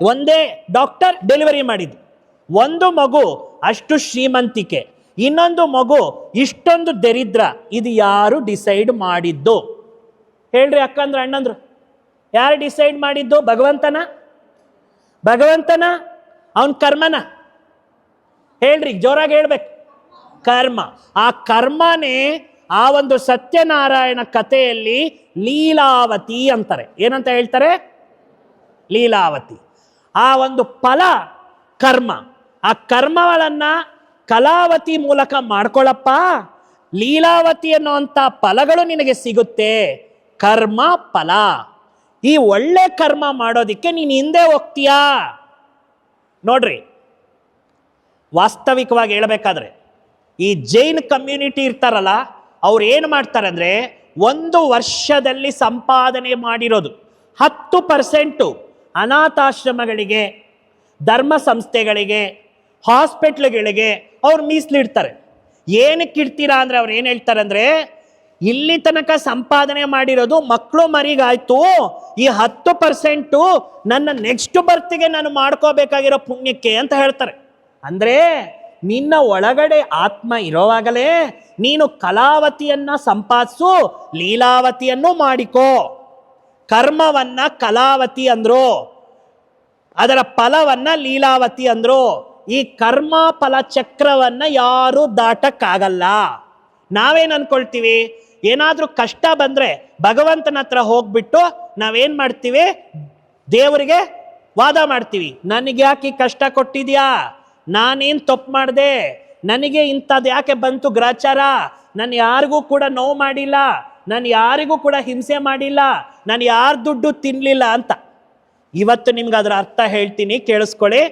ಒಂದೇ ಡಾಕ್ಟರ್ ಡೆಲಿವರಿ ಮಾಡಿದ್ದು. ಒಂದು ಮಗು ಅಷ್ಟು ಶ್ರೀಮಂತಿಕೆ, ಇನ್ನೊಂದು ಮಗು ಇಷ್ಟೊಂದು ದರಿದ್ರ. ಇದು ಯಾರು ಡಿಸೈಡ್ ಮಾಡಿದ್ದು ಹೇಳ್ರಿ ಅಕ್ಕಂದ್ರ ಅಣ್ಣಂದ್ರು? ಯಾರು ಡಿಸೈಡ್ ಮಾಡಿದ್ದು? ಭಗವಂತನ ಅವನ ಕರ್ಮನ? ಹೇಳ್ರಿ, ಜೋರಾಗಿ ಹೇಳ್ಬೇಕು. ಕರ್ಮ. ಆ ಕರ್ಮನೇ ಆ ಒಂದು ಸತ್ಯನಾರಾಯಣ ಕಥೆಯಲ್ಲಿ ಲೀಲಾವತಿ ಅಂತಾರೆ. ಏನಂತ ಹೇಳ್ತಾರೆ? ಲೀಲಾವತಿ. ಆ ಒಂದು ಫಲ ಕರ್ಮ. ಆ ಕರ್ಮಗಳನ್ನ ಕಲಾವತಿ ಮೂಲಕ ಮಾಡ್ಕೊಳ್ಳಪ್ಪ, ಲೀಲಾವತಿ ಅನ್ನುವಂಥ ಫಲಗಳು ನಿನಗೆ ಸಿಗುತ್ತೆ. ಕರ್ಮ ಫಲ. ಈ ಒಳ್ಳೆ ಕರ್ಮ ಮಾಡೋದಿಕ್ಕೆ ನೀನು ಹಿಂದೆ ಹೋಗ್ತೀಯಾ? ನೋಡ್ರಿ, ವಾಸ್ತವಿಕವಾಗಿ ಹೇಳಬೇಕಾದ್ರೆ ಈ ಜೈನ್ ಕಮ್ಯುನಿಟಿ ಇರ್ತಾರಲ್ಲ, ಅವ್ರು ಏನು ಮಾಡ್ತಾರೆ ಅಂದರೆ, ಒಂದು ವರ್ಷದಲ್ಲಿ ಸಂಪಾದನೆ ಮಾಡಿರೋದು 10% ಅನಾಥಾಶ್ರಮಗಳಿಗೆ, ಧರ್ಮ ಸಂಸ್ಥೆಗಳಿಗೆ, ಹಾಸ್ಪಿಟ್ಲ್ಗಳಿಗೆ ಅವ್ರು ಮೀಸಲಿಡ್ತಾರೆ. ಏನಕ್ಕೆ ಇಡ್ತೀರಾ ಅಂದರೆ, ಅವ್ರು ಏನು ಹೇಳ್ತಾರೆ ಅಂದರೆ, ಇಲ್ಲಿ ತನಕ ಸಂಪಾದನೆ ಮಾಡಿರೋದು ಮಕ್ಕಳು ಮರಿಗಾಯ್ತು, ಈ 10% ನನ್ನ ನೆಕ್ಸ್ಟ್ ಬರ್ತಿಗೆ ನಾನು ಮಾಡ್ಕೋಬೇಕಾಗಿರೋ ಪುಣ್ಯಕ್ಕೆ ಅಂತ ಹೇಳ್ತಾರೆ. ಅಂದರೆ ನಿನ್ನ ಒಳಗಡೆ ಆತ್ಮ ಇರೋವಾಗಲೇ ನೀನು ಕಲಾವತಿಯನ್ನ ಸಂಪಾದಿಸು, ಲೀಲಾವತಿಯನ್ನು ಮಾಡಿಕೋ. ಕರ್ಮವನ್ನ ಕಲಾವತಿ ಅಂದ್ರು, ಅದರ ಫಲವನ್ನ ಲೀಲಾವತಿ ಅಂದ್ರು. ಈ ಕರ್ಮ ಫಲ ಚಕ್ರವನ್ನ ಯಾರು ದಾಟಕ್ಕಾಗಲ್ಲ. ನಾವೇನ್ ಅನ್ಕೊಳ್ತೀವಿ, ಏನಾದ್ರೂ ಕಷ್ಟ ಬಂದ್ರೆ ಭಗವಂತನ ಹತ್ರ ಹೋಗ್ಬಿಟ್ಟು ನಾವೇನ್ ಮಾಡ್ತೀವಿ, ದೇವರಿಗೆ ವಾದ ಮಾಡ್ತೀವಿ. ನನಗೆ ಯಾಕೆ ಕಷ್ಟ ಕೊಟ್ಟಿದ್ಯಾ, ನಾನೇನ್ ತಪ್ಪು ಮಾಡಿದೆ, ನನಗೆ ಇಂಥದ್ದು ಯಾಕೆ ಬಂತು ಗ್ರಾಚಾರ, ನಾನು ಯಾರಿಗೂ ಕೂಡ ನೋವು ಮಾಡಿಲ್ಲ, ನಾನು ಯಾರಿಗೂ ಕೂಡ ಹಿಂಸೆ ಮಾಡಿಲ್ಲ, ನಾನು ಯಾರ ದುಡ್ಡು ತಿನ್ಲಿಲ್ಲ ಅಂತ. ಇವತ್ತು ನಿಮ್ಗೆ ಅದರ ಅರ್ಥ ಹೇಳ್ತೀನಿ, ಕೇಳಿಸ್ಕೊಳ್ಳಿ.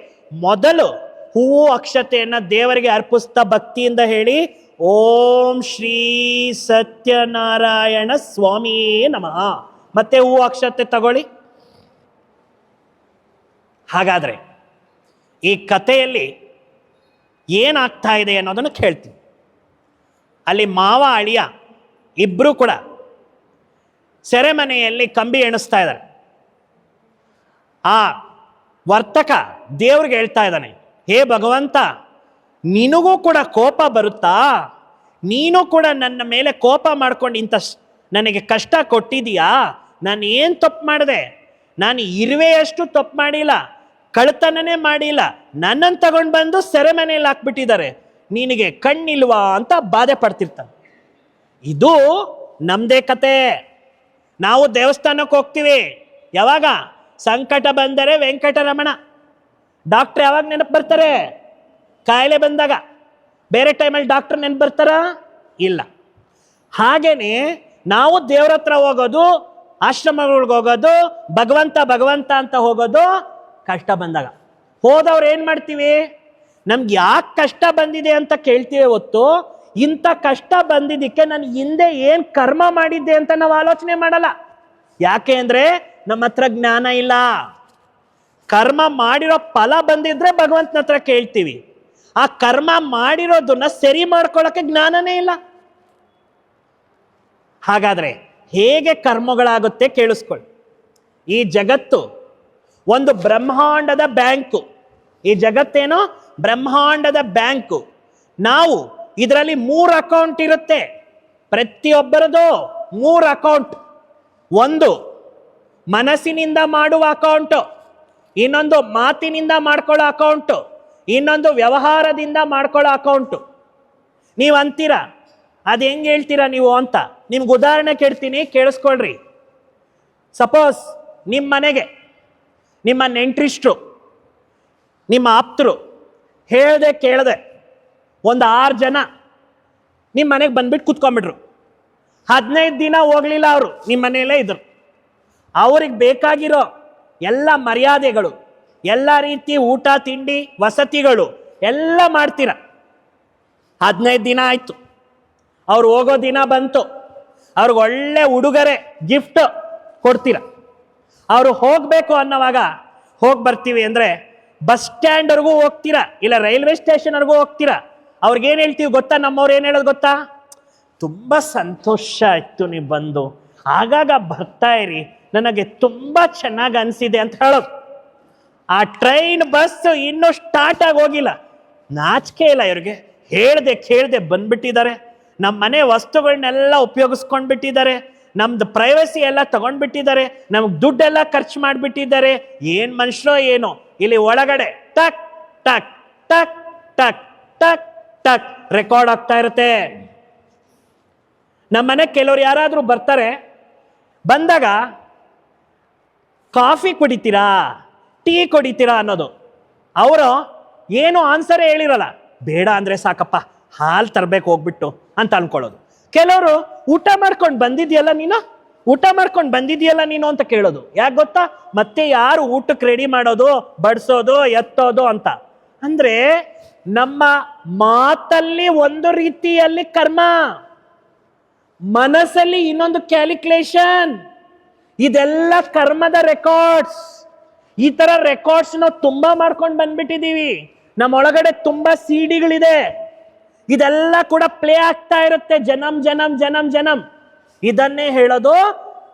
ಮೊದಲು ಹೂವು ಅಕ್ಷತೆಯನ್ನ ದೇವರಿಗೆ ಅರ್ಪಿಸ್ತಾ ಭಕ್ತಿಯಿಂದ ಹೇಳಿ, ಓಂ ಶ್ರೀ ಸತ್ಯನಾರಾಯಣ ಸ್ವಾಮಿಯೇ ನಮಃ. ಮತ್ತೆ ಹೂವು ಅಕ್ಷತೆ ತಗೊಳ್ಳಿ. ಹಾಗಾದ್ರೆ ಈ ಕಥೆಯಲ್ಲಿ ಏನಾಗ್ತಾ ಇದೆ ಅನ್ನೋದನ್ನು ಕೇಳ್ತೀನಿ. ಅಲ್ಲಿ ಮಾವ ಅಳಿಯ ಇಬ್ರು ಕೂಡ ಸೆರೆಮನೆಯಲ್ಲಿ ಕಂಬಿ ಎಣಿಸ್ತಾ ಇದ್ದಾರೆ. ಆ ವರ್ತಕ ದೇವ್ರಿಗೆ ಹೇಳ್ತಾ ಇದ್ದಾನೆ, ಹೇ ಭಗವಂತ, ನಿನಗೂ ಕೂಡ ಕೋಪ ಬರುತ್ತಾ? ನೀನು ಕೂಡ ನನ್ನ ಮೇಲೆ ಕೋಪ ಮಾಡ್ಕೊಂಡು ಇಂಥ ನನಗೆ ಕಷ್ಟ ಕೊಟ್ಟಿದೀಯಾ? ನಾನು ಏನು ತಪ್ಪು ಮಾಡಿದೆ? ನಾನು ಇರುವೆಯಷ್ಟು ತಪ್ಪು ಮಾಡಿಲ್ಲ, ಕಳ್ತನನೇ ಮಾಡಿಲ್ಲ, ನನ್ನನ್ನು ತಗೊಂಡು ಬಂದು ಸೆರೆಮನೆಯಲ್ಲಿ ಹಾಕ್ಬಿಟ್ಟಿದ್ದಾರೆ, ನಿನಗೆ ಕಣ್ಣಿಲ್ವಾ ಅಂತ ಬಾಧೆ ಪಡ್ತಿರ್ತಾನೆ. ಇದು ನಮ್ಮದೇ ಕತೆ. ನಾವು ದೇವಸ್ಥಾನಕ್ಕೆ ಹೋಗ್ತೀವಿ, ಯಾವಾಗ ಸಂಕಟ ಬಂದರೆ ವೆಂಕಟರಮಣ. ಡಾಕ್ಟ್ರ್ ಯಾವಾಗ ನೆನಪು ಬರ್ತಾರೆ? ಕಾಯಿಲೆ ಬಂದಾಗ. ಬೇರೆ ಟೈಮಲ್ಲಿ ಡಾಕ್ಟರ್ ನೆನಪು ಬರ್ತಾರ? ಇಲ್ಲ. ಹಾಗೇನೆ ನಾವು ದೇವ್ರ ಹತ್ರ ಹೋಗೋದು, ಆಶ್ರಮಗಳಿಗೆ ಹೋಗೋದು, ಭಗವಂತ ಅಂತ ಹೋಗೋದು ಕಷ್ಟ ಬಂದಾಗ. ಹೋದವ್ರು ಏನು ಮಾಡ್ತೀವಿ, ನಮ್ಗೆ ಯಾಕೆ ಕಷ್ಟ ಬಂದಿದೆ ಅಂತ ಕೇಳ್ತೀವಿ ಹೊತ್ತು, ಇಂಥ ಕಷ್ಟ ಬಂದಿದ್ದಕ್ಕೆ ನಾನು ಹಿಂದೆ ಏನು ಕರ್ಮ ಮಾಡಿದ್ದೆ ಅಂತ ನಾವು ಆಲೋಚನೆ ಮಾಡಲ್ಲ. ಯಾಕೆ ಅಂದರೆ ನಮ್ಮ ಹತ್ರ ಜ್ಞಾನ ಇಲ್ಲ. ಕರ್ಮ ಮಾಡಿರೋ ಫಲ ಬಂದಿದ್ರೆ ಭಗವಂತನ ಹತ್ರ ಕೇಳ್ತೀವಿ. ಆ ಕರ್ಮ ಮಾಡಿರೋದನ್ನ ಸರಿ ಮಾಡ್ಕೊಳ್ಳೋಕೆ ಜ್ಞಾನನೇ ಇಲ್ಲ. ಹಾಗಾದ್ರೆ ಹೇಗೆ ಕರ್ಮಗಳಾಗುತ್ತೆ ಕೇಳಿಸ್ಕೊಳ್ಳಿ. ಈ ಜಗತ್ತು ಒಂದು ಬ್ರಹ್ಮಾಂಡದ ಬ್ಯಾಂಕು. ಈ ಜಗತ್ತೇನೋ ಬ್ರಹ್ಮಾಂಡದ ಬ್ಯಾಂಕು. ನಾವು ಇದರಲ್ಲಿ 3 ಅಕೌಂಟ್ ಇರುತ್ತೆ. ಪ್ರತಿಯೊಬ್ಬರದು 3 ಅಕೌಂಟ್. ಒಂದು ಮನಸ್ಸಿನಿಂದ ಮಾಡುವ ಅಕೌಂಟು, ಇನ್ನೊಂದು ಮಾತಿನಿಂದ ಮಾಡ್ಕೊಳ್ಳೋ ಅಕೌಂಟು, ಇನ್ನೊಂದು ವ್ಯವಹಾರದಿಂದ ಮಾಡ್ಕೊಳ್ಳೋ ಅಕೌಂಟು. ನೀವು ಅಂತೀರಾ ಅದು ಹೆಂಗೆ ಹೇಳ್ತೀರಾ ನೀವು ಅಂತ. ನಿಮ್ಗೆ ಉದಾಹರಣೆ ಕೇಳ್ತೀನಿ, ಕೇಳಿಸ್ಕೊಳ್ರಿ. ಸಪೋಸ್ ನಿಮ್ಮ ಮನೆಗೆ ನಿಮ್ಮ ನೆಂಟ್ರಿಷ್ಟ್ರು, ನಿಮ್ಮ ಆಪ್ತರು ಹೇಳ್ದೆ ಕೇಳದೆ ಒಂದು 6 ಜನ ನಿಮ್ಮ ಮನೆಗೆ ಬಂದ್ಬಿಟ್ಟು ಕೂತ್ಕೊಂಡ್ಬಿಟ್ರು. 15 ದಿನ ಹೋಗ್ಲಿಲ್ಲ, ಅವರು ನಿಮ್ಮ ಮನೆಯಲ್ಲೇ ಇದ್ರು. ಅವ್ರಿಗೆ ಬೇಕಾಗಿರೋ ಎಲ್ಲ ಮರ್ಯಾದೆಗಳು, ಎಲ್ಲ ರೀತಿ ಊಟ ತಿಂಡಿ ವಸತಿಗಳು ಎಲ್ಲ ಮಾಡ್ತೀರ. 15 ದಿನ ಆಯ್ತು, ಅವ್ರು ಹೋಗೋ ದಿನ ಬಂತು. ಅವ್ರಿಗೆ ಒಳ್ಳೆ ಉಡುಗೊರೆ ಗಿಫ್ಟ್ ಕೊಡ್ತೀರ. ಅವರು ಹೋಗ್ಬೇಕು ಅನ್ನೋವಾಗ ಹೋಗಿ ಬರ್ತೀವಿ ಅಂದ್ರೆ ಬಸ್ ಸ್ಟ್ಯಾಂಡ್ವರೆಗೂ ಹೋಗ್ತೀರಾ, ಇಲ್ಲ ರೈಲ್ವೆ ಸ್ಟೇಷನ್ವರೆಗೂ ಹೋಗ್ತೀರಾ. ಅವ್ರಿಗೇನು ಹೇಳ್ತೀವಿ ಗೊತ್ತಾ? ನಮ್ಮವ್ರು ಏನು ಹೇಳೋದು ಗೊತ್ತಾ? ತುಂಬ ಸಂತೋಷ ಆಯ್ತು ನೀವು ಬಂದು, ಆಗಾಗ ಬರ್ತಾ ಇರಿ, ನನಗೆ ತುಂಬ ಚೆನ್ನಾಗಿ ಅನಿಸಿದೆ ಅಂತ ಹೇಳೋದು. ಆ ಟ್ರೈನ್ ಬಸ್ ಇನ್ನೂ ಸ್ಟಾರ್ಟ್ ಆಗಿ ಹೋಗಿಲ್ಲ, ನಾಚಿಕೆ ಇಲ್ಲ ಇವ್ರಿಗೆ. ಹೇಳ್ದೆ ಕೇಳ್ದೆ ಬಂದ್ಬಿಟ್ಟಿದ್ದಾರೆ, ನಮ್ಮ ಮನೆ ವಸ್ತುಗಳನ್ನೆಲ್ಲ ಉಪಯೋಗಿಸ್ಕೊಂಡ್ಬಿಟ್ಟಿದ್ದಾರೆ, ನಮ್ದು ಪ್ರೈವಸಿ ಎಲ್ಲ ತಗೊಂಡ್ಬಿಟ್ಟಿದ್ದಾರೆ, ನಮ್ಗೆ ದುಡ್ಡೆಲ್ಲ ಖರ್ಚು ಮಾಡಿಬಿಟ್ಟಿದ್ದಾರೆ. ಏನು ಮನುಷ್ಯರೋ ಏನೋ. ಇಲ್ಲಿ ಒಳಗಡೆ ಟಕ್ ಟಕ್ ಟಕ್ ಟಕ್ ಟಕ್ ಟಕ್ ರೆಕಾರ್ಡ್ ಆಗ್ತಾ ಇರುತ್ತೆ. ನಮ್ಮನೆ ಕೆಲವ್ರು ಯಾರಾದರೂ ಬರ್ತಾರೆ, ಬಂದಾಗ ಕಾಫಿ ಕುಡಿತೀರಾ, ಟೀ ಕುಡಿತೀರಾ ಅನ್ನೋದು. ಅವರು ಏನು ಆನ್ಸರೇ ಹೇಳಿರಲ್ಲ, ಬೇಡ ಅಂದರೆ ಸಾಕಪ್ಪ, ಹಾಲು ತರಬೇಕು ಹೋಗ್ಬಿಟ್ಟು ಅಂತ ಅನ್ಕೊಳ್ಳೋದು. ಕೆಲವರು ಊಟ ಮಾಡ್ಕೊಂಡು ಬಂದಿದ್ಯಲ್ಲ ನೀನು, ಊಟ ಮಾಡ್ಕೊಂಡು ಬಂದಿದ್ಯಲ್ಲ ನೀನು ಅಂತ ಕೇಳೋದು. ಯಾಕೆ ಗೊತ್ತಾ? ಮತ್ತೆ ಯಾರು ಊಟಕ್ಕೆ ರೆಡಿ ಮಾಡೋದು, ಬಡಿಸೋದು, ಎತ್ತೋದು ಅಂತ. ಅಂದ್ರೆ ನಮ್ಮ ಮಾತಲ್ಲಿ ಒಂದು ರೀತಿಯಲ್ಲಿ ಕರ್ಮ, ಮನಸ್ಸಲ್ಲಿ ಇನ್ನೊಂದು ಕ್ಯಾಲ್ಕುಲೇಷನ್. ಇದೆಲ್ಲ ಕರ್ಮದ ರೆಕಾರ್ಡ್ಸ್. ಈ ತರ ರೆಕಾರ್ಡ್ಸ್ ನಾವು ತುಂಬಾ ಮಾಡ್ಕೊಂಡು ಬಂದ್ಬಿಟ್ಟಿದೀವಿ. ನಮ್ಮ ಒಳಗಡೆ ತುಂಬಾ ಸಿಡಿಗಳಿದೆ. ಇದೆಲ್ಲ ಕೂಡ ಪ್ಲೇ ಆಗ್ತಾ ಇರುತ್ತೆ ಜನಂ ಜನಂ ಜನಂ ಜನಂ. ಇದನ್ನೇ ಹೇಳೋದು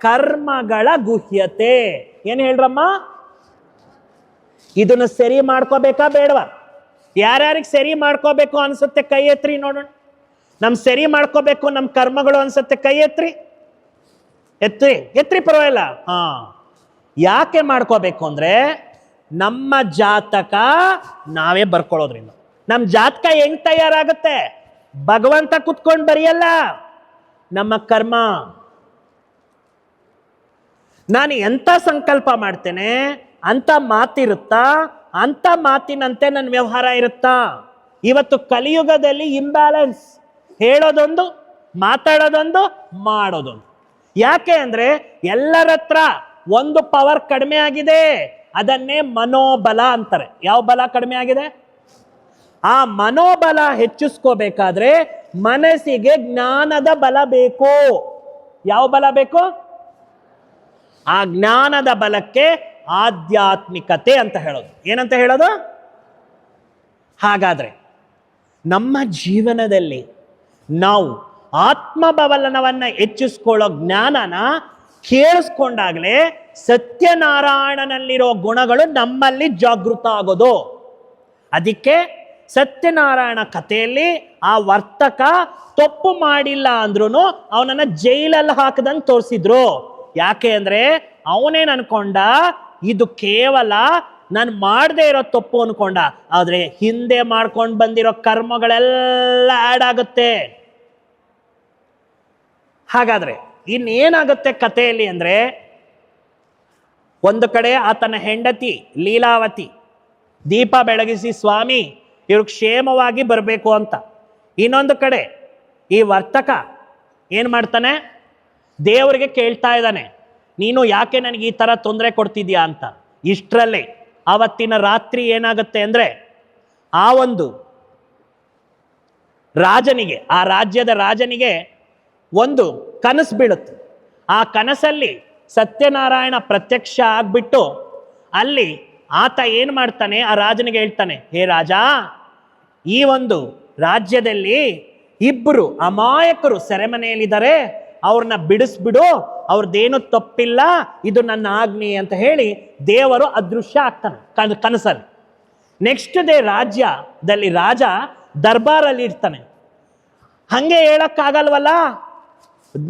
ಕರ್ಮಗಳ ಗುಹ್ಯತೆ. ಏನ್ ಹೇಳ್ರಮ್ಮ? ಇದನ್ನು ಸರಿ ಮಾಡ್ಕೋಬೇಕಾ ಬೇಡವಾ? ಯಾರ್ಯಾರಿಗೆ ಸರಿ ಮಾಡ್ಕೋಬೇಕು ಅನ್ಸುತ್ತೆ ಕೈ ಎತ್ರಿ ನೋಡೋಣ. ನಮ್ ಸರಿ ಮಾಡ್ಕೋಬೇಕು ನಮ್ ಕರ್ಮಗಳು ಅನ್ಸುತ್ತೆ ಕೈ ಎತ್ರಿ. ಎತ್ರಿ ಎತ್ರಿ, ಪರವಾಗಿಲ್ಲ. ಹಾ, ಯಾಕೆ ಮಾಡ್ಕೋಬೇಕು ಅಂದ್ರೆ ನಮ್ಮ ಜಾತಕ ನಾವೇ ಬರ್ಕೊಳ್ಳೋದ್ರಿಂದ. ನಮ್ ಜಾತಕ ಹೆಂಗ್ ತಯಾರಾಗುತ್ತೆ? ಭಗವಂತ ಕುತ್ಕೊಂಡು ಬರೆಯಲ್ಲ, ನಮ್ಮ ಕರ್ಮ. ನಾನು ಎಂತ ಸಂಕಲ್ಪ ಮಾಡ್ತೇನೆ ಅಂತ ಮಾತಿರುತ್ತಾ, ಅಂತ ಮಾತಿನಂತೆ ನನ್ನ ವ್ಯವಹಾರ ಇರುತ್ತಾ? ಇವತ್ತು ಕಲಿಯುಗದಲ್ಲಿ ಇಂಬ್ಯಾಲೆನ್ಸ್. ಹೇಳೋದೊಂದು, ಮಾತಾಡೋದೊಂದು, ಮಾಡೋದೊಂದು. ಯಾಕೆ ಅಂದ್ರೆ ಎಲ್ಲರ ಹತ್ರ ಒಂದು ಪವರ್ ಕಡಿಮೆ ಆಗಿದೆ, ಅದನ್ನೇ ಮನೋಬಲ ಅಂತಾರೆ. ಯಾವ ಬಲ ಕಡಿಮೆ ಆಗಿದೆ? ಆ ಮನೋಬಲ ಹೆಚ್ಚಿಸ್ಕೋಬೇಕಾದ್ರೆ ಮನಸ್ಸಿಗೆ ಜ್ಞಾನದ ಬಲ ಬೇಕು. ಯಾವ ಬಲ ಬೇಕು? ಆ ಜ್ಞಾನದ ಬಲಕ್ಕೆ ಆಧ್ಯಾತ್ಮಿಕತೆ ಅಂತ ಹೇಳೋದು. ಏನಂತ ಹೇಳೋದು? ಹಾಗಾದ್ರೆ ನಮ್ಮ ಜೀವನದಲ್ಲಿ ನಾವು ಆತ್ಮಬಲನವನ್ನ ಹೆಚ್ಚಿಸ್ಕೊಳ್ಳೋ ಜ್ಞಾನನ ಕೇಳಿಸ್ಕೊಂಡಾಗಲೇ ಸತ್ಯನಾರಾಯಣನಲ್ಲಿರೋ ಗುಣಗಳು ನಮ್ಮಲ್ಲಿ ಜಾಗೃತ ಆಗೋದು. ಅದಕ್ಕೆ ಸತ್ಯನಾರಾಯಣ ಕಥೆಯಲ್ಲಿ ಆ ವರ್ತಕ ತಪ್ಪು ಮಾಡಿಲ್ಲ ಅಂದ್ರೂ ಅವನನ್ನ ಜೈಲಲ್ಲಿ ಹಾಕದಂಗೆ ತೋರಿಸಿದ್ರು. ಯಾಕೆ ಅಂದ್ರೆ ಅವನೇನ್ ಅನ್ಕೊಂಡ, ಇದು ಕೇವಲ ನಾನು ಮಾಡದೇ ಇರೋ ತಪ್ಪು ಅನ್ಕೊಂಡ. ಆದ್ರೆ ಹಿಂದೆ ಮಾಡ್ಕೊಂಡು ಬಂದಿರೋ ಕರ್ಮಗಳೆಲ್ಲ ಆಡ್ ಆಗುತ್ತೆ. ಹಾಗಾದ್ರೆ ಇನ್ನೇನಾಗುತ್ತೆ ಕಥೆಯಲ್ಲಿ ಅಂದ್ರೆ, ಒಂದು ಕಡೆ ಆತನ ಹೆಂಡತಿ ಲೀಲಾವತಿ ದೀಪ ಬೆಳಗಿಸಿ, ಸ್ವಾಮಿ ಇವ್ರು ಕ್ಷೇಮವಾಗಿ ಬರಬೇಕು ಅಂತ. ಇನ್ನೊಂದು ಕಡೆ ಈ ವರ್ತಕ ಏನ್ ಮಾಡ್ತಾನೆ? ದೇವರಿಗೆ ಕೇಳ್ತಾ ಇದ್ದಾನೆ, ನೀನು ಯಾಕೆ ನನಗೆ ಈ ತರ ತೊಂದರೆ ಕೊಡ್ತಿದ್ಯಾ ಅಂತ. ಇಷ್ಟರಲ್ಲೇ ಆವತ್ತಿನ ರಾತ್ರಿ ಏನಾಗುತ್ತೆ ಅಂದ್ರೆ, ಆ ಒಂದು ರಾಜನಿಗೆ, ಆ ರಾಜ್ಯದ ರಾಜನಿಗೆ ಒಂದು ಕನಸು ಬೀಳುತ್ತೆ. ಆ ಕನಸಲ್ಲಿ ಸತ್ಯನಾರಾಯಣ ಪ್ರತ್ಯಕ್ಷ ಆಗ್ಬಿಟ್ಟು ಅಲ್ಲಿ ಆತ ಏನು ಮಾಡ್ತಾನೆ, ಆ ರಾಜನಿಗೆ ಹೇಳ್ತಾನೆ, ಹೇ ರಾಜ, ಈ ಒಂದು ರಾಜ್ಯದಲ್ಲಿ ಇಬ್ಬರು ಅಮಾಯಕರು ಸೆರೆಮನೆಯಲ್ಲಿದ್ದಾರೆ, ಅವ್ರನ್ನ ಬಿಡಿಸ್ಬಿಡು, ಅವ್ರದ್ದೇನು ತಪ್ಪಿಲ್ಲ, ಇದು ನನ್ನ ಆಜ್ಞೆ ಅಂತ ಹೇಳಿ ದೇವರು ಅದೃಶ್ಯ ಆಗ್ತಾನೆ ಕನಸಲ್ಲಿ. ನೆಕ್ಸ್ಟ್ ಡೇ ರಾಜ್ಯದಲ್ಲಿ ರಾಜ ದರ್ಬಾರಲ್ಲಿ ಇರ್ತಾನೆ. ಹಂಗೆ ಹೇಳಕ್ಕಾಗಲ್ವಲ್ಲ,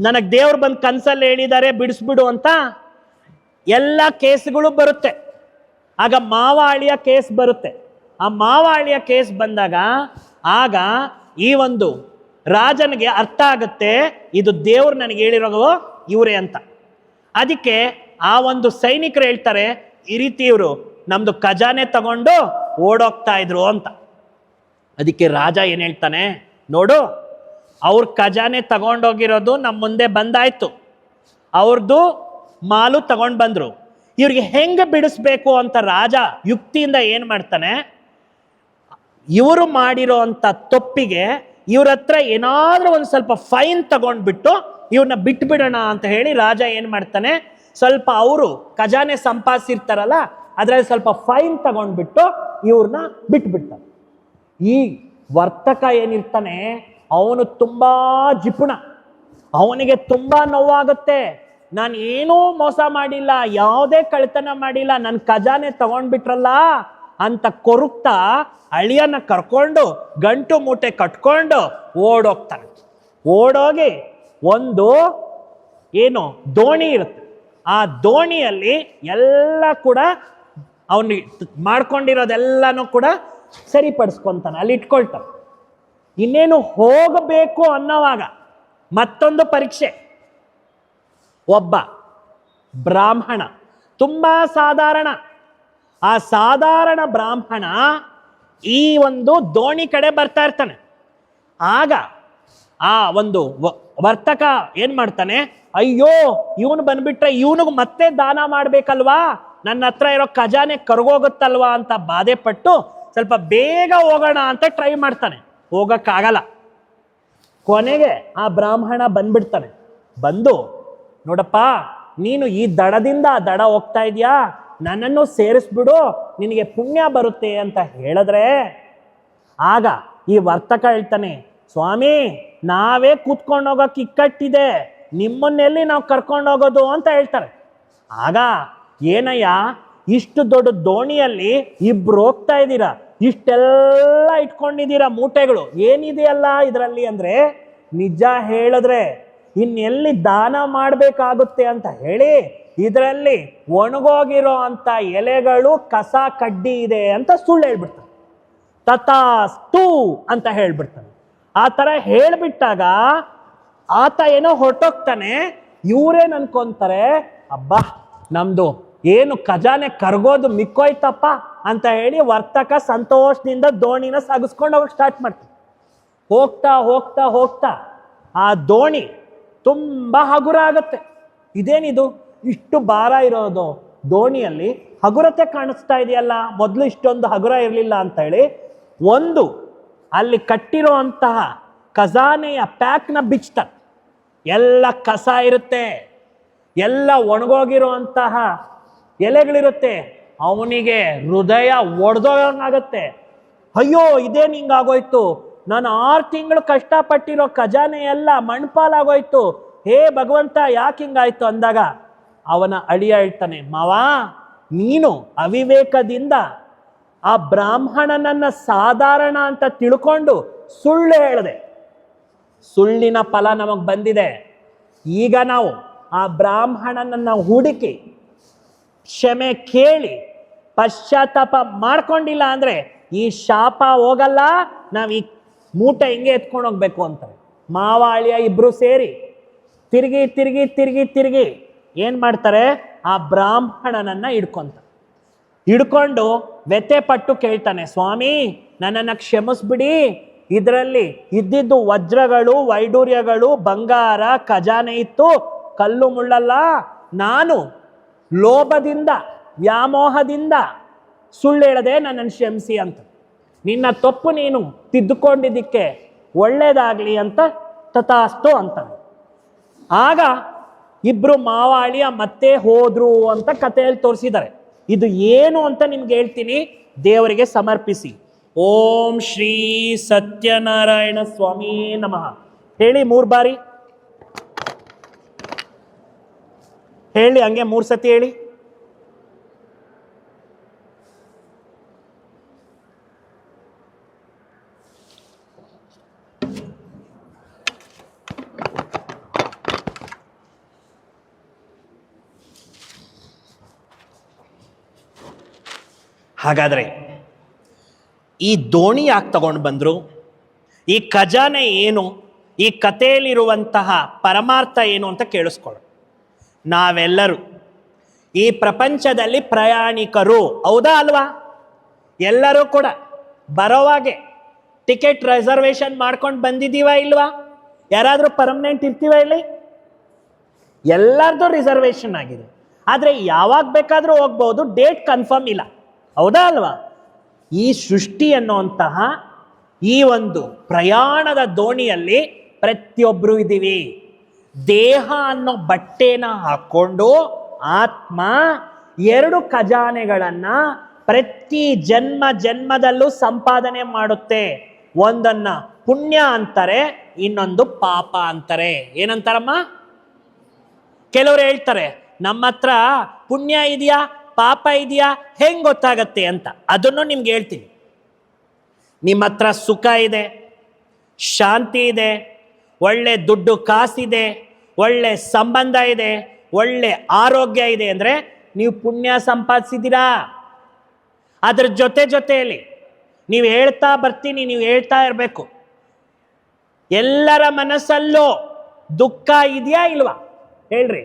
ನನಗೆ ದೇವ್ರು ಬಂದು ಕನಸಲ್ಲಿ ಹೇಳಿದ್ದಾರೆ ಬಿಡಿಸ್ಬಿಡು ಅಂತ. ಎಲ್ಲ ಕೇಸ್ಗಳು ಬರುತ್ತೆ. ಆಗ ಮಾವಾಳಿಯ ಕೇಸ್ ಬರುತ್ತೆ. ಆ ಮಾವಾಳಿಯ ಕೇಸ್ ಬಂದಾಗ ಆಗ ಈ ಒಂದು ರಾಜನಿಗೆ ಅರ್ಥ ಆಗುತ್ತೆ, ಇದು ದೇವ್ರು ನನಗೆ ಹೇಳಿರೋ ಇವರೇ ಅಂತ. ಅದಕ್ಕೆ ಆ ಒಂದು ಸೈನಿಕರು ಹೇಳ್ತಾರೆ, ಈ ರೀತಿ ಇವರು ನಮ್ದು ಖಜಾನೆ ತಗೊಂಡು ಓಡೋಗ್ತಾ ಇದ್ರು ಅಂತ. ಅದಕ್ಕೆ ರಾಜ ಏನು ಹೇಳ್ತಾನೆ, ನೋಡು, ಅವ್ರ ಖಜಾನೆ ತಗೊಂಡೋಗಿರೋದು ನಮ್ಮ ಮುಂದೆ ಬಂದಾಯ್ತು, ಅವ್ರದ್ದು ಮಾಲು ತಗೊಂಡು ಬಂದ್ರು, ಇವ್ರಿಗೆ ಹೆಂಗೆ ಬಿಡಿಸ್ಬೇಕು ಅಂತ ರಾಜ ಯುಕ್ತಿಯಿಂದ ಏನು ಮಾಡ್ತಾನೆ, ಇವರು ಮಾಡಿರೋ ಅಂಥ ತಪ್ಪಿಗೆ ಇವ್ರ ಹತ್ರ ಏನಾದ್ರೂ ಒಂದು ಸ್ವಲ್ಪ ಫೈನ್ ತಗೊಂಡ್ಬಿಟ್ಟು ಇವ್ರನ್ನ ಬಿಟ್ಬಿಡೋಣ ಅಂತ ಹೇಳಿ ರಾಜ ಏನು ಮಾಡ್ತಾನೆ, ಸ್ವಲ್ಪ ಅವರು ಖಜಾನೆ ಸಂಪಾದಿಸಿರ್ತಾರಲ್ಲ ಅದರಲ್ಲಿ ಸ್ವಲ್ಪ ಫೈನ್ ತಗೊಂಡ್ಬಿಟ್ಟು ಇವ್ರನ್ನ ಬಿಟ್ಬಿಡ್ತಾನೆ. ಈ ವರ್ತಕ ಏನಿರ್ತಾನೆ ಅವನು ತುಂಬಾ ಜಿಪುಣ, ಅವನಿಗೆ ತುಂಬಾ ನೋವಾಗುತ್ತೆ. ನಾನು ಏನೂ ಮೋಸ ಮಾಡಿಲ್ಲ, ಯಾವುದೇ ಕಳ್ತನ ಮಾಡಿಲ್ಲ, ನನ್ನ ಖಜಾನೆ ತಗೊಂಡ್ಬಿಟ್ರಲ್ಲ ಅಂತ ಕೊರುಕ್ತಾ ಅಳಿಯನ್ನ ಕರ್ಕೊಂಡು ಗಂಟು ಮೂಟೆ ಕಟ್ಕೊಂಡು ಓಡೋಗ್ತಾನೆ. ಓಡೋಗಿ ಒಂದು ಏನು ದೋಣಿ ಇರುತ್ತೆ, ಆ ದೋಣಿಯಲ್ಲಿ ಎಲ್ಲ ಕೂಡ ಅವನಿಗೆ ಮಾಡ್ಕೊಂಡಿರೋದೆಲ್ಲನೂ ಕೂಡ ಸರಿಪಡಿಸ್ಕೊಂತಾನೆ, ಅಲ್ಲಿ ಇಟ್ಕೊಳ್ತಾನೆ. ಇನ್ನೇನು ಹೋಗಬೇಕು ಅನ್ನೋವಾಗ ಮತ್ತೊಂದು ಪರೀಕ್ಷೆ. ಒಬ್ಬ ಬ್ರಾಹ್ಮಣ, ತುಂಬಾ ಸಾಧಾರಣ, ಆ ಸಾಧಾರಣ ಬ್ರಾಹ್ಮಣ ಈ ಒಂದು ದೋಣಿ ಕಡೆ ಬರ್ತಾ ಇರ್ತಾನೆ. ಆಗ ಆ ಒಂದು ವರ್ತಕ ಏನ್ ಮಾಡ್ತಾನೆ, ಅಯ್ಯೋ ಇವನು ಬಂದ್ಬಿಟ್ರೆ ಇವನಿಗೆ ಮತ್ತೆ ದಾನ ಮಾಡ್ಬೇಕಲ್ವಾ, ನನ್ನ ಹತ್ರ ಇರೋ ಖಜಾನೆ ಕರ್ಗೋಗುತ್ತಲ್ವಾ ಅಂತ ಬಾಧೆ ಪಟ್ಟು ಸ್ವಲ್ಪ ಬೇಗ ಹೋಗೋಣ ಅಂತ ಟ್ರೈ ಮಾಡ್ತಾನೆ. ಹೋಗಕ್ಕಾಗಲ್ಲ. ಕೊನೆಗೆ ಆ ಬ್ರಾಹ್ಮಣ ಬಂದ್ಬಿಡ್ತಾನೆ. ಬಂದು, ನೋಡಪ್ಪ, ನೀನು ಈ ದಡದಿಂದ ಆ ದಡ ಹೋಗ್ತಾ ಇದೀಯಾ, ನನ್ನನ್ನು ಸೇರಿಸ್ಬಿಡು, ನಿನಗೆ ಪುಣ್ಯ ಬರುತ್ತೆ ಅಂತ ಹೇಳಿದ್ರೆ ಆಗ ಈ ವರ್ತಕ ಹೇಳ್ತಾನೆ, ಸ್ವಾಮಿ, ನಾವೇ ಕೂತ್ಕೊಂಡು ಹೋಗೋಕೆ ಇಕ್ಕಟ್ಟಿದೆ, ನಿಮ್ಮನ್ನೆಲ್ಲಿ ನಾವು ಕರ್ಕೊಂಡು ಹೋಗೋದು ಅಂತ ಹೇಳ್ತಾರೆ. ಆಗ ಏನಯ್ಯ, ಇಷ್ಟು ದೊಡ್ಡ ದೋಣಿಯಲ್ಲಿ ಇಬ್ರು ಹೋಗ್ತಾ ಇದ್ದೀರಾ, ಇಷ್ಟೆಲ್ಲ ಇಟ್ಕೊಂಡಿದ್ದೀರಾ ಮೂಟೆಗಳು, ಏನಿದೆಯಲ್ಲ ಇದರಲ್ಲಿ ಅಂದ್ರೆ, ನಿಜ ಹೇಳಿದ್ರೆ ಇನ್ನೆಲ್ಲಿ ದಾನ ಮಾಡಬೇಕಾಗುತ್ತೆ ಅಂತ ಹೇಳಿ ಇದರಲ್ಲಿ ಒಣಗೋಗಿರೋ ಅಂತ ಎಲೆಗಳು ಕಸ ಕಡ್ಡಿ ಇದೆ ಅಂತ ಸುಳ್ಳು ಹೇಳ್ಬಿಡ್ತಾನೆ. ತಥಾಸ್ತು ಅಂತ ಹೇಳ್ಬಿಡ್ತಾನೆ. ಆ ಥರ ಹೇಳ್ಬಿಟ್ಟಾಗ ಆತ ಏನೋ ಹೊರಟೋಗ್ತಾನೆ. ಇವ್ರೇನ್ ಅನ್ಕೊಂತಾರೆ, ಅಬ್ಬಾ ನಮ್ದು ಏನು ಖಜಾನೆ ಕರ್ಗೋದು ಮಿಕ್ಕೋಯ್ತಪ್ಪ ಅಂತ ಹೇಳಿ ವರ್ತಕ ಸಂತೋಷದಿಂದ ದೋಣಿನ ಸಾಗಿಸ್ಕೊಂಡು ಹೋಗಕ್ಕೆ ಸ್ಟಾರ್ಟ್ ಮಾಡ್ತಾರೆ. ಹೋಗ್ತಾ ಹೋಗ್ತಾ ಹೋಗ್ತಾ ಆ ದೋಣಿ ತುಂಬಾ ಹಗುರ ಆಗತ್ತೆ. ಇದೇನಿದು, ಇಷ್ಟು ಭಾರ ಇರೋದು ದೋಣಿಯಲ್ಲಿ ಹಗುರತೆ ಕಾಣಿಸ್ತಾ ಇದೆಯಲ್ಲ, ಮೊದಲು ಇಷ್ಟೊಂದು ಹಗುರ ಇರಲಿಲ್ಲ ಅಂತ ಹೇಳಿ ಒಂದು ಅಲ್ಲಿ ಕಟ್ಟಿರೋ ಅಂತಹ ಖಜಾನೆಯ ಪ್ಯಾಕ್ನ ಬಿಚ್ತಾರೆ. ಎಲ್ಲ ಕಸ ಇರುತ್ತೆ, ಎಲ್ಲ ಒಣಗೋಗಿರೋ ಅಂತಹ ಎಲೆಗಳಿರುತ್ತೆ. ಅವನಿಗೆ ಹೃದಯ ಒಡೆದೋಗಂಗಾಗತ್ತೆ. ಅಯ್ಯೋ, ಇದೇನು ಹಿಂಗಾಗೋಯ್ತು, ನಾನು 6 ತಿಂಗಳು ಕಷ್ಟಪಟ್ಟಿರೋ ಖಜಾನೆ ಎಲ್ಲ ಮಣ್ಪಾಲಾಗೋಯ್ತು, ಹೇ ಭಗವಂತ ಯಾಕೆ ಹಿಂಗಾಯ್ತು ಅಂದಾಗ ಅವನ ಅಳಿಯ ಹೇಳ್ತಾನೆ, ಮಾವ, ನೀನು ಅವಿವೇಕದಿಂದ ಆ ಬ್ರಾಹ್ಮಣನನ್ನ ಸಾಧಾರಣ ಅಂತ ತಿಳ್ಕೊಂಡು ಸುಳ್ಳು ಹೇಳಿದೆ, ಸುಳ್ಳಿನ ಫಲ ನಮಗ್ ಬಂದಿದೆ. ಈಗ ನಾವು ಆ ಬ್ರಾಹ್ಮಣನನ್ನ ಹುಡುಕಿ ಕ್ಷಮೆ ಕೇಳಿ ಪಶ್ಚಾತ್ತಾಪ ಮಾಡ್ಕೊಂಡಿಲ್ಲ ಅಂದ್ರೆ ಈ ಶಾಪ ಹೋಗಲ್ಲ, ನಾವ್ ಈ ಮೂಟೆ ಹಿಂಗೆ ಎತ್ಕೊಂಡು ಹೋಗ್ಬೇಕು ಅಂತ ಮಾವ ಅಳಿಯ ಇಬ್ರು ಸೇರಿ ತಿರುಗಿ ತಿರುಗಿ ತಿರುಗಿ ತಿರುಗಿ ಏನ್ ಮಾಡ್ತಾರೆ, ಆ ಬ್ರಾಹ್ಮಣನನ್ನ ಹಿಡ್ಕೊಂಡು ವ್ಯಥೆ ಪಟ್ಟು ಕೇಳ್ತಾನೆ, ಸ್ವಾಮಿ ನನ್ನನ್ನ ಕ್ಷಮಿಸ್ಬಿಡಿ, ಇದರಲ್ಲಿ ಇದ್ದಿದ್ದು ವಜ್ರಗಳು, ವೈಡೂರ್ಯಗಳು, ಬಂಗಾರ, ಖಜಾನೆ ಇತ್ತು, ಕಲ್ಲು ಮುಳ್ಳಲ್ಲ, ನಾನು ಲೋಭದಿಂದ ವ್ಯಾಮೋಹದಿಂದ ಸುಳ್ಳು ಹೇಳದೆ ನನ್ನನ್ನು ಕ್ಷಮಿಸಿ ಅಂತ, ನಿನ್ನ ತಪ್ಪು ನೀನು ತಿದ್ದುಕೊಂಡಿದ್ದಕ್ಕೆ ಒಳ್ಳೇದಾಗ್ಲಿ ಅಂತ ತಥಾಸ್ತು ಅಂತಾನೆ. ಆಗ ಇಬ್ರು ಮಾವಾಳಿಯ ಮತ್ತೆ ಹೋದ್ರು ಅಂತ ಕಥೆಯಲ್ಲಿ ತೋರಿಸಿದ್ದಾರೆ. ಇದು ಏನು ಅಂತ ನಿಮ್ಗೆ ಹೇಳ್ತೀನಿ, ದೇವರಿಗೆ ಸಮರ್ಪಿಸಿ. ಓಂ ಶ್ರೀ ಸತ್ಯನಾರಾಯಣ ಸ್ವಾಮಿ ನಮಃ ಹೇಳಿ 3 ಬಾರಿ ಹೇಳಿ, ಹಂಗೆ 3 ಸತಿ ಹೇಳಿ. ಹಾಗಾದ್ರೆ ಈ ದೋಣಿ ಯಾಕೆ ತಗೊಂಡು ಬಂದ್ರು, ಈ ಖಜಾನೆ ಏನು, ಈ ಕಥೆಯಲ್ಲಿರುವಂತಹ ಪರಮಾರ್ಥ ಏನು ಅಂತ ಕೇಳಿಸ್ಕೊಳ್ಳೋಣ. ನಾವೆಲ್ಲರೂ ಈ ಪ್ರಪಂಚದಲ್ಲಿ ಪ್ರಯಾಣಿಕರು, ಹೌದಾ ಅಲ್ವಾ? ಎಲ್ಲರೂ ಕೂಡ ಬರೋವಾಗೆ ಟಿಕೆಟ್ ರಿಸರ್ವೇಶನ್ ಮಾಡ್ಕೊಂಡು ಬಂದಿದ್ದೀವ ಇಲ್ವಾ? ಯಾರಾದರೂ ಪರ್ಮನೆಂಟ್ ಇರ್ತೀವ ಇಲ್ಲಿ? ಎಲ್ಲರದು ರಿಸರ್ವೇಶನ್ ಆಗಿದೆ. ಆದರೆ ಯಾವಾಗ ಬೇಕಾದರೂ ಹೋಗ್ಬೋದು, ಡೇಟ್ ಕನ್ಫರ್ಮ್ ಇಲ್ಲ, ಹೌದಾ ಅಲ್ವಾ? ಈ ಸೃಷ್ಟಿ ಅನ್ನುವಂತಹ ಈ ಒಂದು ಪ್ರಯಾಣದ ದೋಣಿಯಲ್ಲಿ ಪ್ರತಿಯೊಬ್ಬರು ಇದ್ದೀವಿ. ದೇಹ ಅನ್ನೋ ಬಟ್ಟೆನ ಹಾಕೊಂಡು ಆತ್ಮ 2 ಖಜಾನೆಗಳನ್ನ ಪ್ರತಿ ಜನ್ಮದಲ್ಲೂ ಸಂಪಾದನೆ ಮಾಡುತ್ತೆ. ಒಂದನ್ನ ಪುಣ್ಯ ಅಂತಾರೆ, ಇನ್ನೊಂದು ಪಾಪ ಅಂತಾರೆ. ಏನಂತಾರಮ್ಮ? ಕೆಲವರು ಹೇಳ್ತಾರೆ ನಮ್ಮ ಹತ್ರ ಪುಣ್ಯ ಇದೆಯಾ ಪಾಪ ಇದೆಯಾ ಹೆಂಗ್ ಗೊತ್ತಾಗತ್ತೆ ಅಂತ. ಅದನ್ನು ನಿಮ್ಗೆ ಹೇಳ್ತೀನಿ. ನಿಮ್ಮ ಹತ್ರ ಸುಖ ಇದೆ, ಶಾಂತಿ ಇದೆ, ಒಳ್ಳೆ ದುಡ್ಡು ಕಾಸಿದೆ, ಒಳ್ಳೆ ಸಂಬಂಧ ಇದೆ, ಒಳ್ಳೆ ಆರೋಗ್ಯ ಇದೆ ಅಂದರೆ ನೀವು ಪುಣ್ಯ ಸಂಪಾದಿಸಿದ್ದೀರಾ. ಅದ್ರ ಜೊತೆಯಲ್ಲಿ ನೀವು ಹೇಳ್ತಾ ಬರ್ತೀನಿ, ನೀವು ಹೇಳ್ತಾ ಇರಬೇಕು, ಎಲ್ಲರ ಮನಸ್ಸಲ್ಲೂ ದುಃಖ ಇದೆಯಾ ಇಲ್ವಾ? ಹೇಳ್ರಿ,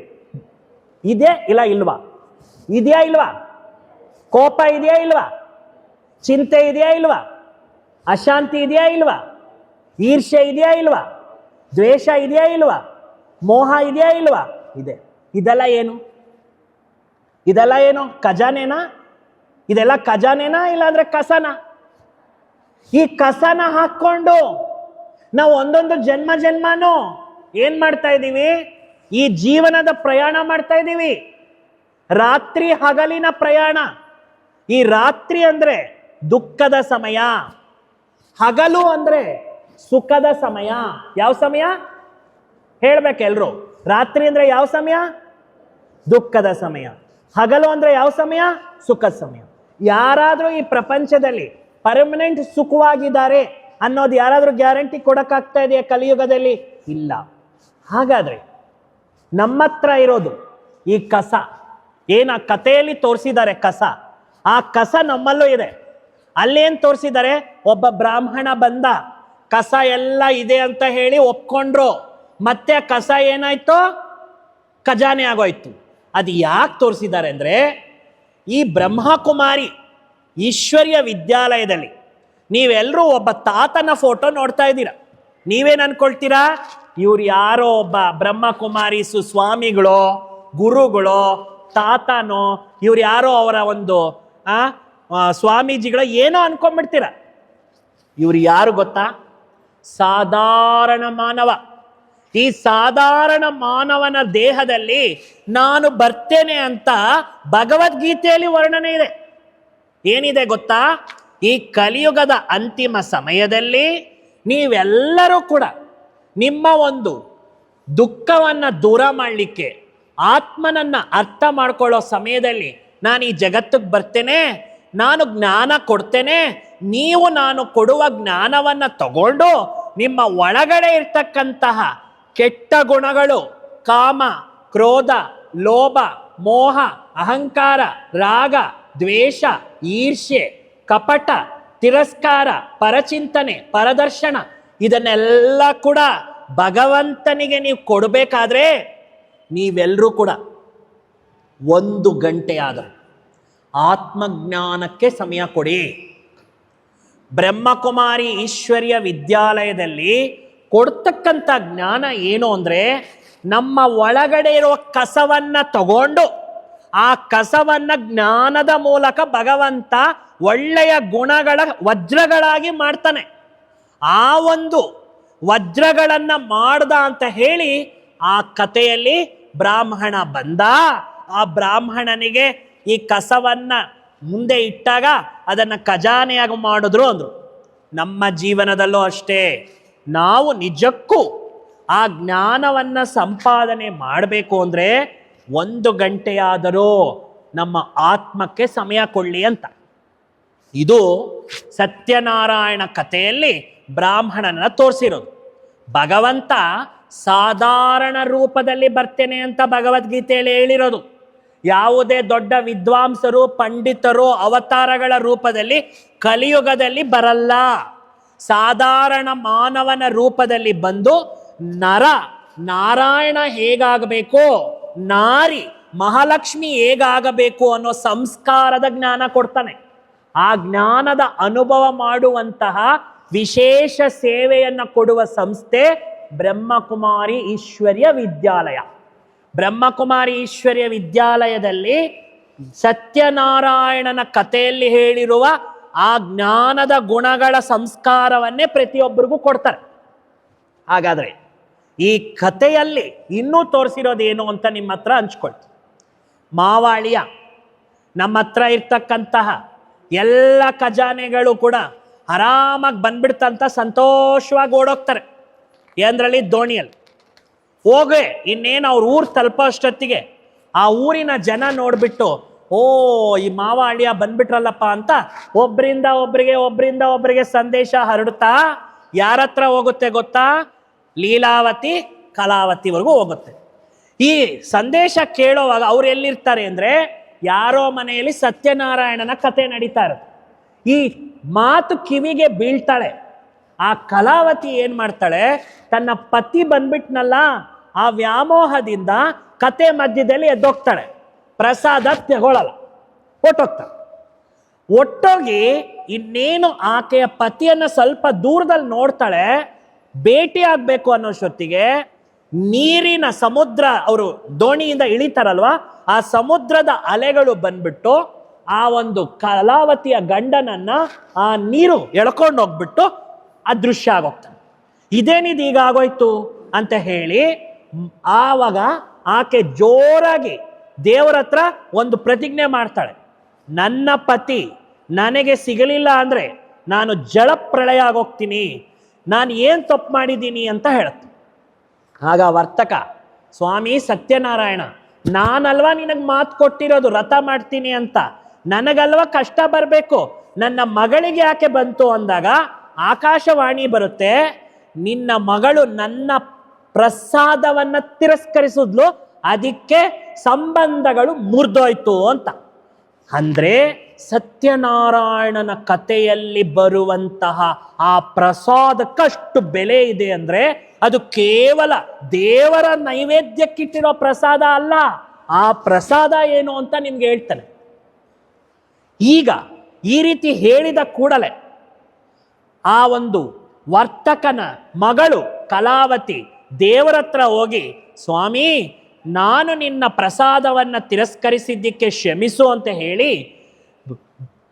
ಇದೆ ಇಲ್ಲ ಇಲ್ವಾ? ಇದೆಯಾ ಇಲ್ವಾ? ಕೋಪ ಇದೆಯಾ ಇಲ್ವಾ? ಚಿಂತೆ ಇದೆಯಾ ಇಲ್ವಾ? ಅಶಾಂತಿ ಇದೆಯಾ ಇಲ್ವಾ? ಈರ್ಷ್ಯೆ ಇದೆಯಾ ಇಲ್ವಾ? ದ್ವೇಷ ಇದೆಯಾ ಇಲ್ವಾ? ಮೋಹ ಇದೆಯಾ ಇಲ್ವಾ? ಇದೆ. ಇದೆಲ್ಲ ಏನು? ಇದೆಲ್ಲ ಏನು? ಖಜಾನೆನಾ? ಇದೆಲ್ಲ ಖಜಾನೆನಾ ಇಲ್ಲಾಂದ್ರೆ ಕಸನಾ? ಈ ಕಸನ ಹಾಕೊಂಡು ನಾವು ಒಂದೊಂದು ಜನ್ಮನೂ ಏನ್ ಮಾಡ್ತಾ ಇದ್ದೀವಿ? ಈ ಜೀವನದ ಪ್ರಯಾಣ ಮಾಡ್ತಾ ಇದ್ದೀವಿ. ರಾತ್ರಿ ಹಗಲಿನ ಪ್ರಯಾಣ. ಈ ರಾತ್ರಿ ಅಂದ್ರೆ ದುಃಖದ ಸಮಯ, ಹಗಲು ಅಂದ್ರೆ ಸುಖದ ಸಮಯ. ಯಾವ ಸಮಯ ಹೇಳ್ಬೇಕೆಲ್ರು? ರಾತ್ರಿ ಅಂದ್ರೆ ಯಾವ ಸಮಯ? ದುಃಖದ ಸಮಯ. ಹಗಲು ಅಂದ್ರೆ ಯಾವ ಸಮಯ? ಸುಖದ ಸಮಯ. ಯಾರಾದ್ರೂ ಈ ಪ್ರಪಂಚದಲ್ಲಿ ಪರ್ಮನೆಂಟ್ ಸುಖವಾಗಿದ್ದಾರೆ ಅನ್ನೋದು ಯಾರಾದ್ರೂ ಗ್ಯಾರಂಟಿ ಕೊಡಕ್ಕಾಗ್ತಾ ಇದೆಯಾ ಕಲಿಯುಗದಲ್ಲಿ? ಇಲ್ಲ. ಹಾಗಾದ್ರೆ ನಮ್ಮ ಹತ್ರ ಇರೋದು ಈ ಕಸ, ಏನ ಕಥೆಯಲ್ಲಿ ತೋರಿಸಿದ್ದಾರೆ ಕಸ, ಆ ಕಸ ನಮ್ಮಲ್ಲೂ ಇದೆ. ಅಲ್ಲೇನ್ ತೋರಿಸಿದ್ದಾರೆ? ಒಬ್ಬ ಬ್ರಾಹ್ಮಣ ಬಂದ, ಕಸ ಎಲ್ಲ ಇದೆ ಅಂತ ಹೇಳಿ ಒಪ್ಕೊಂಡ್ರು. ಮತ್ತೆ ಕಸ ಏನಾಯ್ತು? ಖಜಾನೆ ಆಗೋಯ್ತು. ಅದು ಯಾಕೆ ತೋರಿಸಿದ್ದಾರೆ ಅಂದ್ರೆ, ಈ ಬ್ರಹ್ಮಕುಮಾರಿ ಈಶ್ವರ್ಯ ವಿದ್ಯಾಲಯದಲ್ಲಿ ನೀವೆಲ್ಲರೂ ಒಬ್ಬ ತಾತನ ಫೋಟೋ ನೋಡ್ತಾ ಇದ್ದೀರಾ. ನೀವೇನ್ ಅನ್ಕೊಳ್ತೀರಾ? ಇವ್ರು ಯಾರೋ ಒಬ್ಬ ಬ್ರಹ್ಮಕುಮಾರಿ ಸ್ವಾಮಿಗಳು, ಗುರುಗಳು, ತಾತನೋ, ಇವ್ರು ಯಾರೋ ಅವರ ಒಂದು ಸ್ವಾಮೀಜಿಗಳ ಏನೋ ಅನ್ಕೊಂಡ್ಬಿಡ್ತೀರ. ಇವ್ರು ಯಾರು ಗೊತ್ತಾ? ಸಾಧಾರಣ ಮಾನವ. ಈ ಸಾಧಾರಣ ಮಾನವನ ದೇಹದಲ್ಲಿ ನಾನು ಬರ್ತೇನೆ ಅಂತ ಭಗವದ್ಗೀತೆಯಲ್ಲಿ ವರ್ಣನೆ ಇದೆ. ಏನಿದೆ ಗೊತ್ತಾ? ಈ ಕಲಿಯುಗದ ಅಂತಿಮ ಸಮಯದಲ್ಲಿ ನೀವೆಲ್ಲರೂ ಕೂಡ ನಿಮ್ಮ ಒಂದು ದುಃಖವನ್ನ ದೂರ ಮಾಡಲಿಕ್ಕೆ, ಆತ್ಮನನ್ನ ಅರ್ಥ ಮಾಡ್ಕೊಳ್ಳೋ ಸಮಯದಲ್ಲಿ ನಾನು ಈ ಜಗತ್ತಿಗೆ ಬರ್ತೇನೆ, ನಾನು ಜ್ಞಾನ ಕೊಡ್ತೇನೆ, ನೀವು ನಾನು ಕೊಡುವ ಜ್ಞಾನವನ್ನ ತಗೊಂಡು ನಿಮ್ಮ ಒಳಗಡೆ ಇರ್ತಕ್ಕಂತಹ ಕೆಟ್ಟ ಗುಣಗಳು, ಕಾಮ, ಕ್ರೋಧ, ಲೋಭ, ಮೋಹ, ಅಹಂಕಾರ, ರಾಗ, ದ್ವೇಷ, ಈರ್ಷ್ಯೆ, ಕಪಟ, ತಿರಸ್ಕಾರ, ಪರಚಿಂತನೆ, ಪರದರ್ಶನ, ಇದನ್ನೆಲ್ಲ ಕೂಡ ಭಗವಂತನಿಗೆ ನೀವು ಕೊಡಬೇಕಾದ್ರೆ ನೀವೆಲ್ಲರೂ ಕೂಡ 1 ಗಂಟೆ ಆದರೂ ಆತ್ಮಜ್ಞಾನಕ್ಕೆ ಸಮಯ ಕೊಡಿ. ಬ್ರಹ್ಮಕುಮಾರಿ ಈಶ್ವರ್ಯ ವಿದ್ಯಾಲಯದಲ್ಲಿ ಕೊಡ್ತಕ್ಕಂಥ ಜ್ಞಾನ ಏನು ಅಂದ್ರೆ, ನಮ್ಮ ಒಳಗಡೆ ಇರುವ ಕಸವನ್ನ ತಗೊಂಡು ಆ ಕಸವನ್ನ ಜ್ಞಾನದ ಮೂಲಕ ಭಗವಂತ ಒಳ್ಳೆಯ ಗುಣಗಳ ವಜ್ರಗಳಾಗಿ ಮಾಡ್ತಾನೆ. ಆ ಒಂದು ವಜ್ರಗಳನ್ನ ಮಾಡ್ದ ಅಂತ ಹೇಳಿ ಆ ಕಥೆಯಲ್ಲಿ ಬ್ರಾಹ್ಮಣ ಬಂದ. ಆ ಬ್ರಾಹ್ಮಣನಿಗೆ ಈ ಕಸವನ್ನ ಮುಂದೆ ಇಟ್ಟಾಗ ಅದನ್ನು ಖಜಾನೆಯಾಗಿ ಮಾಡಿದ್ರು ಅಂದರು. ನಮ್ಮ ಜೀವನದಲ್ಲೂ ಅಷ್ಟೇ, ನಾವು ನಿಜಕ್ಕೂ ಆ ಜ್ಞಾನವನ್ನು ಸಂಪಾದನೆ ಮಾಡಬೇಕು ಅಂದರೆ 1 ಗಂಟೆಯಾದರೂ ನಮ್ಮ ಆತ್ಮಕ್ಕೆ ಸಮಯ ಕೊಳ್ಳಿ ಅಂತ. ಇದು ಸತ್ಯನಾರಾಯಣ ಕಥೆಯಲ್ಲಿ ಬ್ರಾಹ್ಮಣನ ತೋರಿಸಿರೋದು. ಭಗವಂತ ಸಾಧಾರಣ ರೂಪದಲ್ಲಿ ಬರ್ತೇನೆ ಅಂತ ಭಗವದ್ಗೀತೆಯಲ್ಲಿ ಹೇಳಿರೋದು. ಯಾವುದೇ ದೊಡ್ಡ ವಿದ್ವಾಂಸರು ಪಂಡಿತರು ಅವತಾರಗಳ ರೂಪದಲ್ಲಿ ಕಲಿಯುಗದಲ್ಲಿ ಬರಲ್ಲ. ಸಾಧಾರಣ ಮಾನವನ ರೂಪದಲ್ಲಿ ಬಂದು ನಾರಾಯಣ ಹೇಗಾಗಬೇಕು, ನಾರಿ ಮಹಾಲಕ್ಷ್ಮಿ ಹೇಗಾಗಬೇಕು ಅನ್ನೋ ಸಂಸ್ಕಾರದ ಜ್ಞಾನ ಕೊಡ್ತಾನೆ. ಆ ಜ್ಞಾನದ ಅನುಭವ ಮಾಡುವಂತಹ ವಿಶೇಷ ಸೇವೆಯನ್ನು ಕೊಡುವ ಸಂಸ್ಥೆ ಬ್ರಹ್ಮಕುಮಾರಿ ಈಶ್ವರ್ಯ ವಿದ್ಯಾಲಯ. ಬ್ರಹ್ಮಕುಮಾರಿ ಈಶ್ವರ್ಯ ವಿದ್ಯಾಲಯದಲ್ಲಿ ಸತ್ಯನಾರಾಯಣನ ಕಥೆಯಲ್ಲಿ ಹೇಳಿರುವ ಆ ಜ್ಞಾನದ ಗುಣಗಳ ಸಂಸ್ಕಾರವನ್ನೇ ಪ್ರತಿಯೊಬ್ಬರಿಗೂ ಕೊಡ್ತಾರೆ. ಹಾಗಾದರೆ ಈ ಕಥೆಯಲ್ಲಿ ಇನ್ನೂ ತೋರಿಸಿರೋದೇನು ಅಂತ ನಿಮ್ಮ ಹತ್ರ ಹಂಚ್ಕೊಳ್ತೀವಿ. ಮಾವಾಳಿಯ ನಮ್ಮ ಹತ್ರ ಇರ್ತಕ್ಕಂತಹ ಎಲ್ಲ ಖಜಾನೆಗಳು ಕೂಡ ಆರಾಮಾಗಿ ಬಂದ್ಬಿಡ್ತಂತ ಸಂತೋಷವಾಗಿ ಓಡೋಗ್ತಾರೆ. ಏನರಲ್ಲಿ? ದೋಣಿಯಲ್ಲಿ ಹೋಗೇ ಇನ್ನೇನು ಅವ್ರ ಊರು ತಲುಪೋ ಅಷ್ಟೊತ್ತಿಗೆ ಆ ಊರಿನ ಜನ ನೋಡ್ಬಿಟ್ಟು, ಓ ಈ ಮಾವಾಳಿಯ ಬಂದ್ಬಿಟ್ರಲ್ಲಪ್ಪ ಅಂತ ಒಬ್ಬರಿಂದ ಒಬ್ಬರಿಗೆ ಸಂದೇಶ ಹರಡುತ್ತಾ ಯಾರ ಹತ್ರ ಹೋಗುತ್ತೆ ಗೊತ್ತಾ? ಲೀಲಾವತಿ ಕಲಾವತಿವರೆಗೂ ಹೋಗುತ್ತೆ. ಈ ಸಂದೇಶ ಕೇಳೋವಾಗ ಅವ್ರು ಎಲ್ಲಿರ್ತಾರೆ ಅಂದರೆ, ಯಾರೋ ಮನೆಯಲ್ಲಿ ಸತ್ಯನಾರಾಯಣನ ಕಥೆ ನಡೀತಾ ಇರುತ್ತೆ. ಈ ಮಾತು ಕಿವಿಗೆ ಬೀಳ್ತಾಳೆ. ಆ ಕಲಾವತಿ ಏನು ಮಾಡ್ತಾಳೆ, ತನ್ನ ಪತಿ ಬಂದ್ಬಿಟ್ನಲ್ಲ ಆ ವ್ಯಾಮೋಹದಿಂದ ಕತೆ ಮಧ್ಯದಲ್ಲಿ ಎದ್ದೋಗ್ತಾಳೆ. ಪ್ರಸಾದ ತಗೊಳ್ಳಲ್ಲ, ಹೊಟ್ಟೋಗ್ತಾಳೆ. ಒಟ್ಟೋಗಿ ಇನ್ನೇನು ಆಕೆಯ ಪತಿಯನ್ನು ಸ್ವಲ್ಪ ದೂರದಲ್ಲಿ ನೋಡ್ತಾಳೆ. ಭೇಟಿ ಆಗಬೇಕು ಅನ್ನೋಷ್ಟೊತ್ತಿಗೆ ನೀರಿನ ಸಮುದ್ರ, ಅವರು ದೋಣಿಯಿಂದ ಇಳಿತಾರಲ್ವಾ, ಆ ಸಮುದ್ರದ ಅಲೆಗಳು ಬಂದ್ಬಿಟ್ಟು ಆ ಒಂದು ಕಲಾವತಿಯ ಗಂಡನನ್ನ ಆ ನೀರು ಎಳ್ಕೊಂಡು ಹೋಗ್ಬಿಟ್ಟು ಅದೃಶ್ಯ ಆಗೋಗ್ತಾನೆ. ಇದೇನಿದು ಈಗ ಆಗೋಯ್ತು ಅಂತ ಹೇಳಿ ಆವಾಗ ಆಕೆ ಜೋರಾಗಿ ದೇವರ ಹತ್ರ ಒಂದು ಪ್ರತಿಜ್ಞೆ ಮಾಡ್ತಾಳೆ. ನನ್ನ ಪತಿ ನನಗೆ ಸಿಗಲಿಲ್ಲ ಅಂದರೆ ನಾನು ಜಲಪ್ರಳಯ ಆಗೋಗ್ತೀನಿ, ನಾನು ಏನು ತಪ್ಪು ಮಾಡಿದ್ದೀನಿ ಅಂತ ಹೇಳುತ್ತೆ. ಆಗ ವರ್ತಕ, ಸ್ವಾಮಿ ಸತ್ಯನಾರಾಯಣ, ನಾನಲ್ವಾ ನಿನಗೆ ಮಾತು ಕೊಟ್ಟಿರೋದು ರಥ ಮಾಡ್ತೀನಿ ಅಂತ, ನನಗಲ್ವಾ ಕಷ್ಟ ಬರಬೇಕು, ನನ್ನ ಮಗಳಿಗೆ ಯಾಕೆ ಬಂತು ಅಂದಾಗ ಆಕಾಶವಾಣಿ ಬರುತ್ತೆ, ನಿನ್ನ ಮಗಳು ನನ್ನ ಪ್ರಸಾದವನ್ನ ತಿರಸ್ಕರಿಸಿದ್ಲು, ಅದಕ್ಕೆ ಸಂಬಂಧಗಳು ಮುರಿದೋಯ್ತು ಅಂತ. ಅಂದ್ರೆ ಸತ್ಯನಾರಾಯಣನ ಕಥೆಯಲ್ಲಿ ಬರುವಂತಹ ಆ ಪ್ರಸಾದಕ್ಕಷ್ಟು ಬೆಲೆ ಇದೆ ಅಂದ್ರೆ ಅದು ಕೇವಲ ದೇವರ ನೈವೇದ್ಯಕ್ಕಿಟ್ಟಿರೋ ಪ್ರಸಾದ ಅಲ್ಲ. ಆ ಪ್ರಸಾದ ಏನು ಅಂತ ನಿಮ್ಗೆ ಹೇಳ್ತಾನೆ. ಈಗ ಈ ರೀತಿ ಹೇಳಿದ ಕೂಡಲೇ ಆ ಒಂದು ವರ್ತಕನ ಮಗಳು ಕಲಾವತಿ ದೇವರ ಹತ್ರ ಹೋಗಿ, ಸ್ವಾಮಿ ನಾನು ನಿನ್ನ ಪ್ರಸಾದವನ್ನು ತಿರಸ್ಕರಿಸಿದ್ದಕ್ಕೆ ಕ್ಷಮಿಸು ಅಂತ ಹೇಳಿ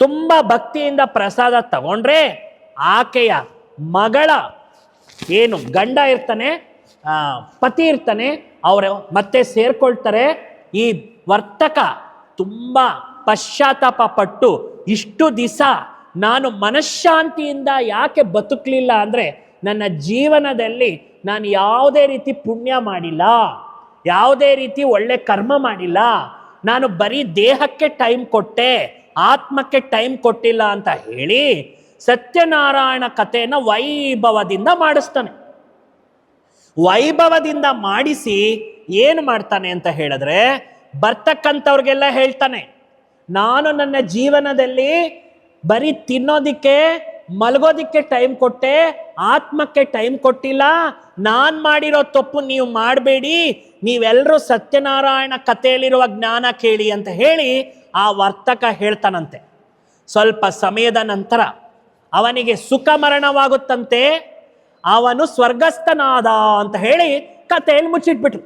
ತುಂಬ ಭಕ್ತಿಯಿಂದ ಪ್ರಸಾದ ತಗೊಂಡ್ರೆ ಆಕೆಯ ಮಗಳ ಏನು ಗಂಡ ಇರ್ತಾನೆ, ಪತಿ ಇರ್ತಾನೆ, ಅವರು ಮತ್ತೆ ಸೇರ್ಕೊಳ್ತಾರೆ. ಈ ವರ್ತಕ ತುಂಬ ಪಶ್ಚಾತ್ತಾಪ ಪಟ್ಟು, ಇಷ್ಟು ದಿವಸ ನಾನು ಮನಃಶಾಂತಿಯಿಂದ ಯಾಕೆ ಬದುಕಲಿಲ್ಲ ಅಂದರೆ ನನ್ನ ಜೀವನದಲ್ಲಿ ನಾನು ಯಾವುದೇ ರೀತಿ ಪುಣ್ಯ ಮಾಡಿಲ್ಲ, ಯಾವುದೇ ರೀತಿ ಒಳ್ಳೆ ಕರ್ಮ ಮಾಡಿಲ್ಲ, ನಾನು ಬರೀ ದೇಹಕ್ಕೆ ಟೈಮ್ ಕೊಟ್ಟೆ, ಆತ್ಮಕ್ಕೆ ಟೈಮ್ ಕೊಟ್ಟಿಲ್ಲ ಅಂತ ಹೇಳಿ ಸತ್ಯನಾರಾಯಣ ಕಥೆಯನ್ನು ವೈಭವದಿಂದ ಮಾಡಿಸ್ತಾನೆ. ವೈಭವದಿಂದ ಮಾಡಿಸಿ ಏನು ಮಾಡ್ತಾನೆ ಅಂತ ಹೇಳಿದ್ರೆ, ಬರ್ತಕ್ಕಂಥವ್ರಿಗೆಲ್ಲ ಹೇಳ್ತಾನೆ, ನಾನು ನನ್ನ ಜೀವನದಲ್ಲಿ ಬರೀ ತಿನ್ನೋದಿಕ್ಕೆ ಮಲಗೋದಿಕ್ಕೆ ಟೈಮ್ ಕೊಟ್ಟೆ, ಆತ್ಮಕ್ಕೆ ಟೈಮ್ ಕೊಟ್ಟಿಲ್ಲ, ನಾನು ಮಾಡಿರೋ ತಪ್ಪು ನೀವು ಮಾಡಬೇಡಿ, ನೀವೆಲ್ಲರೂ ಸತ್ಯನಾರಾಯಣ ಕಥೆಯಲ್ಲಿರುವ ಜ್ಞಾನ ಕೇಳಿ ಅಂತ ಹೇಳಿ ಆ ವರ್ತಕ ಹೇಳ್ತಾನಂತೆ. ಸ್ವಲ್ಪ ಸಮಯದ ನಂತರ ಅವನಿಗೆ ಸುಖ ಮರಣವಾಗುತ್ತಂತೆ, ಅವನು ಸ್ವರ್ಗಸ್ಥನಾದ ಅಂತ ಹೇಳಿ ಕಥೆಯಲ್ಲಿ ಮುಚ್ಚಿಟ್ಬಿಟ್ರು.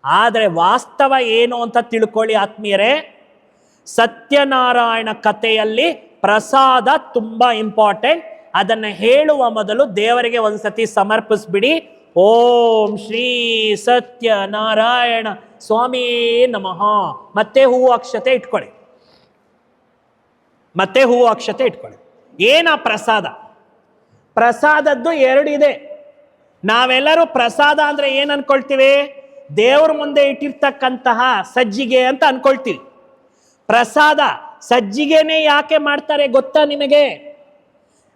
ಆದರೆ ವಾಸ್ತವ ಏನು ಅಂತ ತಿಳ್ಕೊಳ್ಳಿ ಆತ್ಮೀಯರೇ, ಸತ್ಯನಾರಾಯಣ ಕಥೆಯಲ್ಲಿ ಪ್ರಸಾದ ತುಂಬಾ ಇಂಪಾರ್ಟೆಂಟ್. ಅದನ್ನು ಹೇಳುವ ಮೊದಲು ದೇವರಿಗೆ ಒಂದ್ಸತಿ ಸಮರ್ಪಿಸ್ಬಿಡಿ. ಓಂ ಶ್ರೀ ಸತ್ಯನಾರಾಯಣ ಸ್ವಾಮಿ ನಮಃ, ಮತ್ತೆ ಹೂವು ಅಕ್ಷತೆ ಇಟ್ಕೊಳ್ಳಿ, ಮತ್ತೆ ಹೂವು ಅಕ್ಷತೆ ಇಟ್ಕೊಳ್ಳಿ. ಏನ ಪ್ರಸಾದ? ಪ್ರಸಾದದ್ದು ಎರಡಿದೆ. ನಾವೆಲ್ಲರೂ ಪ್ರಸಾದ ಅಂದ್ರೆ ಏನ್ ಅನ್ಕೊಳ್ತೀವಿ? ದೇವ್ರ ಮುಂದೆ ಇಟ್ಟಿರ್ತಕ್ಕಂತಹ ಸಜ್ಜಿಗೆ ಅಂತ ಅನ್ಕೊಳ್ತೀವಿ. ಪ್ರಸಾದ ಸಜ್ಜಿಗೆನೇ ಯಾಕೆ ಮಾಡ್ತಾರೆ ಗೊತ್ತಾ ನಿಮಗೆ?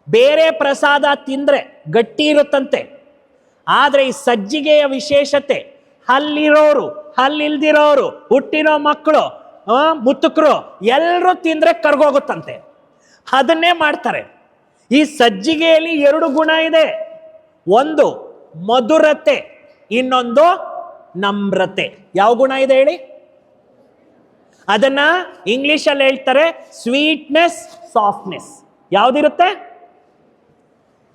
ಬೇರೆ ಪ್ರಸಾದ ತಿಂದ್ರೆ ಗಟ್ಟಿ ಇರುತ್ತಂತೆ, ಆದ್ರೆ ಈ ಸಜ್ಜಿಗೆಯ ವಿಶೇಷತೆ ಹಲ್ಲಿರೋರು, ಹಲ್ಲಿಲ್ದಿರೋರು, ಹುಟ್ಟಿರೋ ಮಕ್ಕಳು, ಮುತ್ತುಕರು ಎಲ್ಲರೂ ತಿಂದ್ರೆ ಕರ್ಗೋಗುತ್ತಂತೆ. ಅದನ್ನೇ ಮಾಡ್ತಾರೆ. ಈ ಸಜ್ಜಿಗೆಯಲ್ಲಿ ಎರಡು ಗುಣ ಇದೆ. ಒಂದು ಮಧುರತೆ, ಇನ್ನೊಂದು ನಮ್ರತೆ. ಯಾವ ಗುಣ ಇದೆ ಹೇಳಿ? ಅದನ್ನ ಇಂಗ್ಲಿಷಲ್ಲಿ ಹೇಳ್ತಾರೆ ಸ್ವೀಟ್ನೆಸ್, ಸಾಫ್ಟ್ನೆಸ್. ಯಾವ್ದಿರುತ್ತೆ?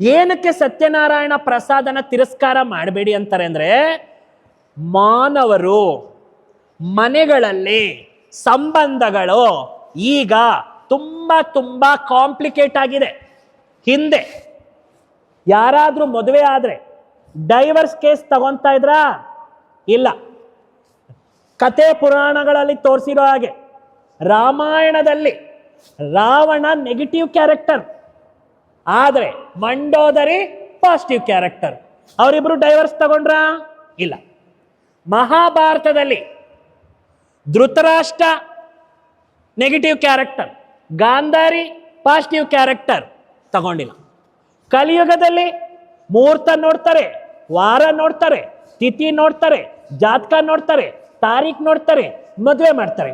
ಏನಕ್ಕೆ ಸತ್ಯನಾರಾಯಣ ಪ್ರಸಾದನ ತಿರಸ್ಕಾರ ಮಾಡಬೇಡಿ ಅಂತಾರೆ ಅಂದ್ರೆ, ಮಾನವರು ಮನೆಗಳಲ್ಲಿ ಸಂಬಂಧಗಳು ಈಗ ತುಂಬಾ ತುಂಬಾ ಕಾಂಪ್ಲಿಕೇಟ್ ಆಗಿದೆ. ಹಿಂದೆ ಯಾರಾದ್ರೂ ಮದುವೆ ಆದ್ರೆ ಡೈವರ್ಸ್ ಕೇಸ್ ತಗೊಂತಾ ಇದ್ರಾ? ಇಲ್ಲ. ಕತೆ ಪುರಾಣಗಳಲ್ಲಿ ತೋರಿಸಿರೋ ಹಾಗೆ ರಾಮಾಯಣದಲ್ಲಿ ರಾವಣ ನೆಗೆಟಿವ್ ಕ್ಯಾರೆಕ್ಟರ್, ಆದ್ರೆ ಮಂಡೋದರಿ ಪಾಸಿಟಿವ್ ಕ್ಯಾರೆಕ್ಟರ್. ಅವರಿಬ್ರು ಡೈವರ್ಸ್ ತಗೊಂಡ್ರ? ಇಲ್ಲ. ಮಹಾಭಾರತದಲ್ಲಿ Dhritarashtra negative character, Gandhari positive character, ತಗೊಂಡಿಲ್ಲ. ಕಲಿಯುಗದಲ್ಲಿ ಮುಹೂರ್ತ ನೋಡ್ತಾರೆ, ವಾರ ನೋಡ್ತಾರೆ, ತಿಥಿ ನೋಡ್ತಾರೆ, ಜಾತಕ ನೋಡ್ತಾರೆ, ತಾರೀಖ್ ನೋಡ್ತಾರೆ, ಮದುವೆ ಮಾಡ್ತಾರೆ.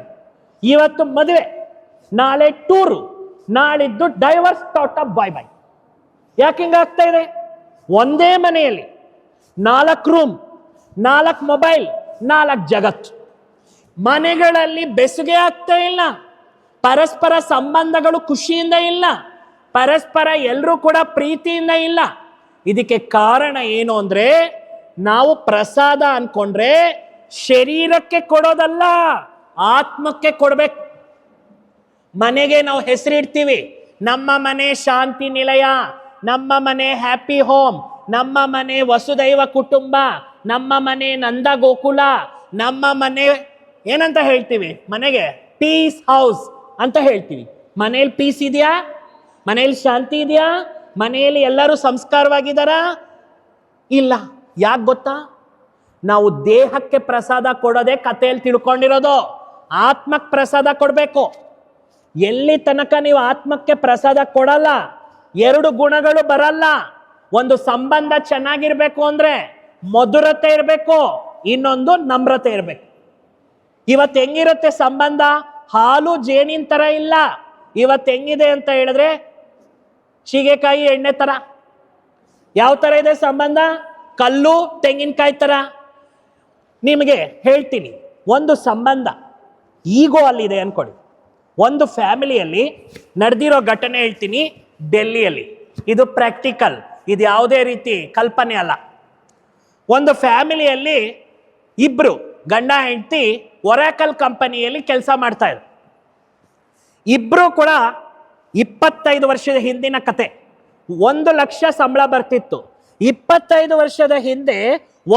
ಇವತ್ತು ಮದುವೆ, ನಾಳೆ ಟೂರು, ನಾಳಿದ್ದು ಡೈವರ್ಸ್, ಟಾಟಾ ಬಾಯ್ ಬಾಯ್. ಯಾಕೆ ಹಿಂಗಾಗ್ತಾ ಇದೆ? ಒಂದೇ ಮನೆಯಲ್ಲಿ 4 ರೂಮ್, 4 ಮೊಬೈಲ್, 4 ಜಗತ್ತು. ಮನೆಗಳಲ್ಲಿ ಬೆಸುಗೆ ಆಗ್ತಾ ಇಲ್ಲ, ಪರಸ್ಪರ ಸಂಬಂಧಗಳು ಖುಷಿಯಿಂದ ಇಲ್ಲ, ಪರಸ್ಪರ ಎಲ್ಲರೂ ಕೂಡ ಪ್ರೀತಿಯಿಂದ ಇಲ್ಲ. ಇದಕ್ಕೆ ಕಾರಣ ಏನು ಅಂದ್ರೆ, ನಾವು ಪ್ರಸಾದ ಅನ್ಕೊಂಡ್ರೆ ಶರೀರಕ್ಕೆ ಕೊಡೋದಲ್ಲ, ಆತ್ಮಕ್ಕೆ ಕೊಡ್ಬೇಕು. ಮನೆಗೆ ನಾವು ಹೆಸರಿಡ್ತೀವಿ, ನಮ್ಮ ಮನೆ ಶಾಂತಿ ನಿಲಯ, ನಮ್ಮ ಮನೆ ಹ್ಯಾಪಿ ಹೋಮ್, ನಮ್ಮ ಮನೆ ವಸುದೈವ ಕುಟುಂಬ, ನಮ್ಮ ಮನೆ ನಂದ ಗೋಕುಲ, ನಮ್ಮ ಮನೆ ಏನಂತ ಹೇಳ್ತೀವಿ? ಮನೆಗೆ ಪೀಸ್ ಹೌಸ್ ಅಂತ ಹೇಳ್ತೀವಿ. ಮನೆಯಲ್ಲಿ ಪೀಸ್ ಇದೆಯಾ? ಮನೆಯಲ್ಲಿ ಶಾಂತಿ ಇದೆಯಾ? ಮನೆಯಲ್ಲಿ ಎಲ್ಲರೂ ಸಂಸ್ಕಾರವಾಗಿದ್ದಾರಾ? ಇಲ್ಲ. ಯಾಕೆ ಗೊತ್ತಾ? ನಾವು ದೇಹಕ್ಕೆ ಪ್ರಸಾದ ಕೊಡೋದೇ ಕಥೆಯಲ್ಲಿ ತಿಳ್ಕೊಂಡಿರೋದು. ಆತ್ಮಕ್ಕೆ ಪ್ರಸಾದ ಕೊಡಬೇಕು. ಎಲ್ಲಿ ತನಕ ನೀವು ಆತ್ಮಕ್ಕೆ ಪ್ರಸಾದ ಕೊಡಲ್ಲ, 2 ಗುಣಗಳು ಬರಲ್ಲ. ಒಂದು ಸಂಬಂಧ ಚೆನ್ನಾಗಿರ್ಬೇಕು ಅಂದ್ರೆ ಮಧುರತೆ ಇರಬೇಕು, ಇನ್ನೊಂದು ನಮ್ರತೆ ಇರಬೇಕು. ಇವತ್ತು ಹೆಂಗಿರುತ್ತೆ ಸಂಬಂಧ? ಹಾಲು ಜೇನಿನ ತರ ಇಲ್ಲ. ಇವತ್ತು ಹೆಂಗಿದೆ ಅಂತ ಹೇಳಿದ್ರೆ ಸೀಗೆಕಾಯಿ ಎಣ್ಣೆ ತರ. ಯಾವ ತರ ಇದೆ ಸಂಬಂಧ? ಕಲ್ಲು ತೆಂಗಿನಕಾಯಿ ತರ. ನಿಮಗೆ ಹೇಳ್ತೀನಿ, ಒಂದು ಸಂಬಂಧ ಈಗೋ ಅಲ್ಲಿದೆ ಅನ್ಕೊಳ್ಳಿ. ಒಂದು ಫ್ಯಾಮಿಲಿಯಲ್ಲಿ ನಡೆದಿರೋ ಘಟನೆ ಹೇಳ್ತೀನಿ, ಡೆಲ್ಲಿಯಲ್ಲಿ. ಇದು ಪ್ರಾಕ್ಟಿಕಲ್, ಇದು ಯಾವುದೇ ರೀತಿ ಕಲ್ಪನೆ ಅಲ್ಲ. ಒಂದು ಫ್ಯಾಮಿಲಿಯಲ್ಲಿ ಇಬ್ರು ಗಂಡ ಹೆಂಡತಿ ಒರಾಕಲ್ ಕಂಪನಿಯಲ್ಲಿ ಕೆಲಸ ಮಾಡ್ತಾ ಇದ್ರು. ಇಬ್ರು ಕೂಡ 25 ವರ್ಷದ ಹಿಂದಿನ ಕತೆ. 1 ಲಕ್ಷ ಸಂಬಳ ಬರ್ತಿತ್ತು. 25 ವರ್ಷದ ಹಿಂದೆ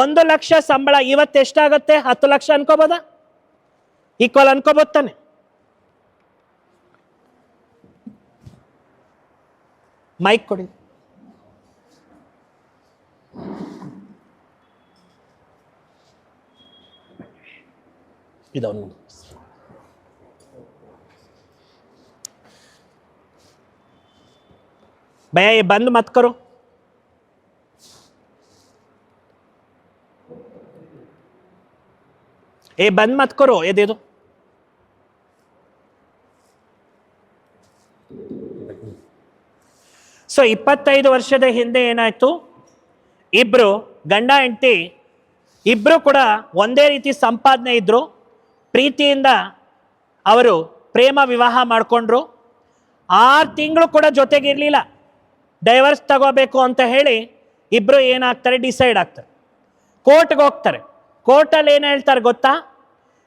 1 ಲಕ್ಷ ಸಂಬಳ ಇವತ್ತೆಷ್ಟಾಗತ್ತೆ? 10 ಲಕ್ಷ ಅನ್ಕೋಬೋದಾ? ಈಕ್ವಲ್ ಅನ್ಕೋಬೋದು ತಾನೆ? ಮೈಕ್ ಕೊಡಿ. ಇದನ್ನು भैया ये बंद मत करो. ये बंद मत करो, ये दे दो. ಸೊ 25 ವರ್ಷದ ಹಿಂದೆ ಏನಾಯ್ತು? ಇಬ್ರು ಗಂಡ ಹೆಂಡತಿ ಇಬ್ರು ಕೂಡ ಒಂದೇ ರೀತಿ ಸಂಪಾದನೆ ಇದ್ರು, ಪ್ರೀತಿಯಿಂದ ಅವರು ಪ್ರೇಮ ವಿವಾಹ ಮಾಡಿಕೊಂಡ್ರು. 6 ತಿಂಗಳು ಕೂಡ ಜೊತೆಗಿರ್ಲಿಲ್ಲ. ಡೈವರ್ಸ್ ತಗೋಬೇಕು ಅಂತ ಹೇಳಿ ಇಬ್ರು ಏನಾಗ್ತಾರೆ? ಡಿಸೈಡ್ ಆಗ್ತಾರೆ, ಕೋರ್ಟ್ಗೆ ಹೋಗ್ತಾರೆ. ಕೋರ್ಟಲ್ಲಿ ಏನು ಹೇಳ್ತಾರೆ ಗೊತ್ತಾ?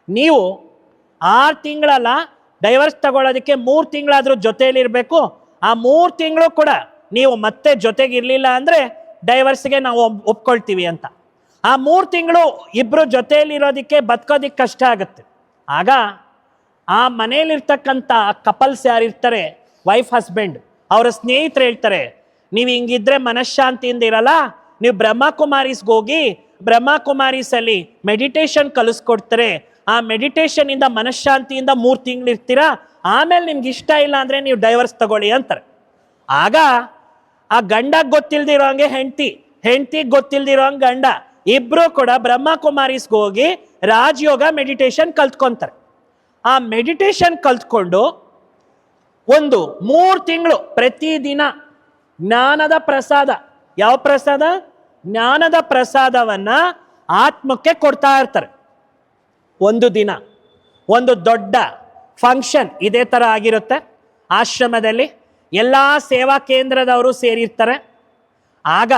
ನೀವು 6 ತಿಂಗಳಲ್ಲ, ಡೈವರ್ಸ್ ತಗೊಳ್ಳೋದಕ್ಕೆ 3 ತಿಂಗಳಾದ್ರೂ ಜೊತೆಯಲ್ಲಿರಬೇಕು. ಆ 3 ತಿಂಗಳು ಕೂಡ ನೀವು ಮತ್ತೆ ಜೊತೆಗಿರ್ಲಿಲ್ಲ ಅಂದ್ರೆ ಡೈವರ್ಸ್ಗೆ ನಾವು ಒಪ್ಕೊಳ್ತೀವಿ ಅಂತ. ಆ 3 ತಿಂಗಳು ಇಬ್ರು ಜೊತೆಯಲ್ಲಿರೋದಕ್ಕೆ ಬದುಕೋದಿಕ್ಕೆ ಕಷ್ಟ ಆಗುತ್ತೆ. ಆಗ ಆ ಮನೆಯಲ್ಲಿರ್ತಕ್ಕಂಥ ಕಪಲ್ಸ್ ಯಾರಿರ್ತಾರೆ, ವೈಫ್ ಹಸ್ಬೆಂಡ್, ಅವರ ಸ್ನೇಹಿತರು ಹೇಳ್ತಾರೆ, ನೀವು ಹಿಂಗಿದ್ರೆ ಮನಃಶಾಂತಿಯಿಂದ ಇರಲ್ಲ, ನೀವು ಬ್ರಹ್ಮಕುಮಾರೀಸ್ಗೆ ಹೋಗಿ ಬ್ರಹ್ಮಕುಮಾರೀಸಲ್ಲಿ ಮೆಡಿಟೇಷನ್ ಕಲಿಸ್ಕೊಡ್ತಾರೆ, ಆ ಮೆಡಿಟೇಷನ್ ಇಂದ ಮನಃಶಾಂತಿಯಿಂದ 3 ತಿಂಗಳು ಇರ್ತೀರಾ, ಆಮೇಲೆ ನಿಮ್ಗೆ ಇಷ್ಟ ಇಲ್ಲ ಅಂದ್ರೆ ನೀವು ಡೈವರ್ಸ್ ತಗೊಳ್ಳಿ ಅಂತಾರೆ. ಆಗ ಆ ಗಂಡಗೆ ಗೊತ್ತಿಲ್ದಿರೋಂಗೆ ಹೆಂಡತಿಗೆ ಗೊತ್ತಿಲ್ದಿರೋಂಗೆ ಗಂಡ, ಇಬ್ರು ಕೂಡ ಬ್ರಹ್ಮಕುಮಾರೀಸ್ಗೆ ಹೋಗಿ ರಾಜಯೋಗ ಮೆಡಿಟೇಷನ್ ಕಲ್ತ್ಕೊಂತಾರೆ. ಆ ಮೆಡಿಟೇಷನ್ ಕಲ್ತ್ಕೊಂಡು 3 ತಿಂಗಳು ಪ್ರತಿದಿನ ಜ್ಞಾನದ ಪ್ರಸಾದ, ಯಾವ ಪ್ರಸಾದ? ಜ್ಞಾನದ ಪ್ರಸಾದವನ್ನ ಆತ್ಮಕ್ಕೆ ಕೊಡ್ತಾ ಇರ್ತಾರೆ. ಒಂದು ದಿನ ಒಂದು ದೊಡ್ಡ ಫಂಕ್ಷನ್ ಇದೇ ತರ ಆಗಿರುತ್ತೆ. ಆಶ್ರಮದಲ್ಲಿ ಎಲ್ಲ ಸೇವಾ ಕೇಂದ್ರದವರು ಸೇರಿರ್ತಾರೆ. ಆಗ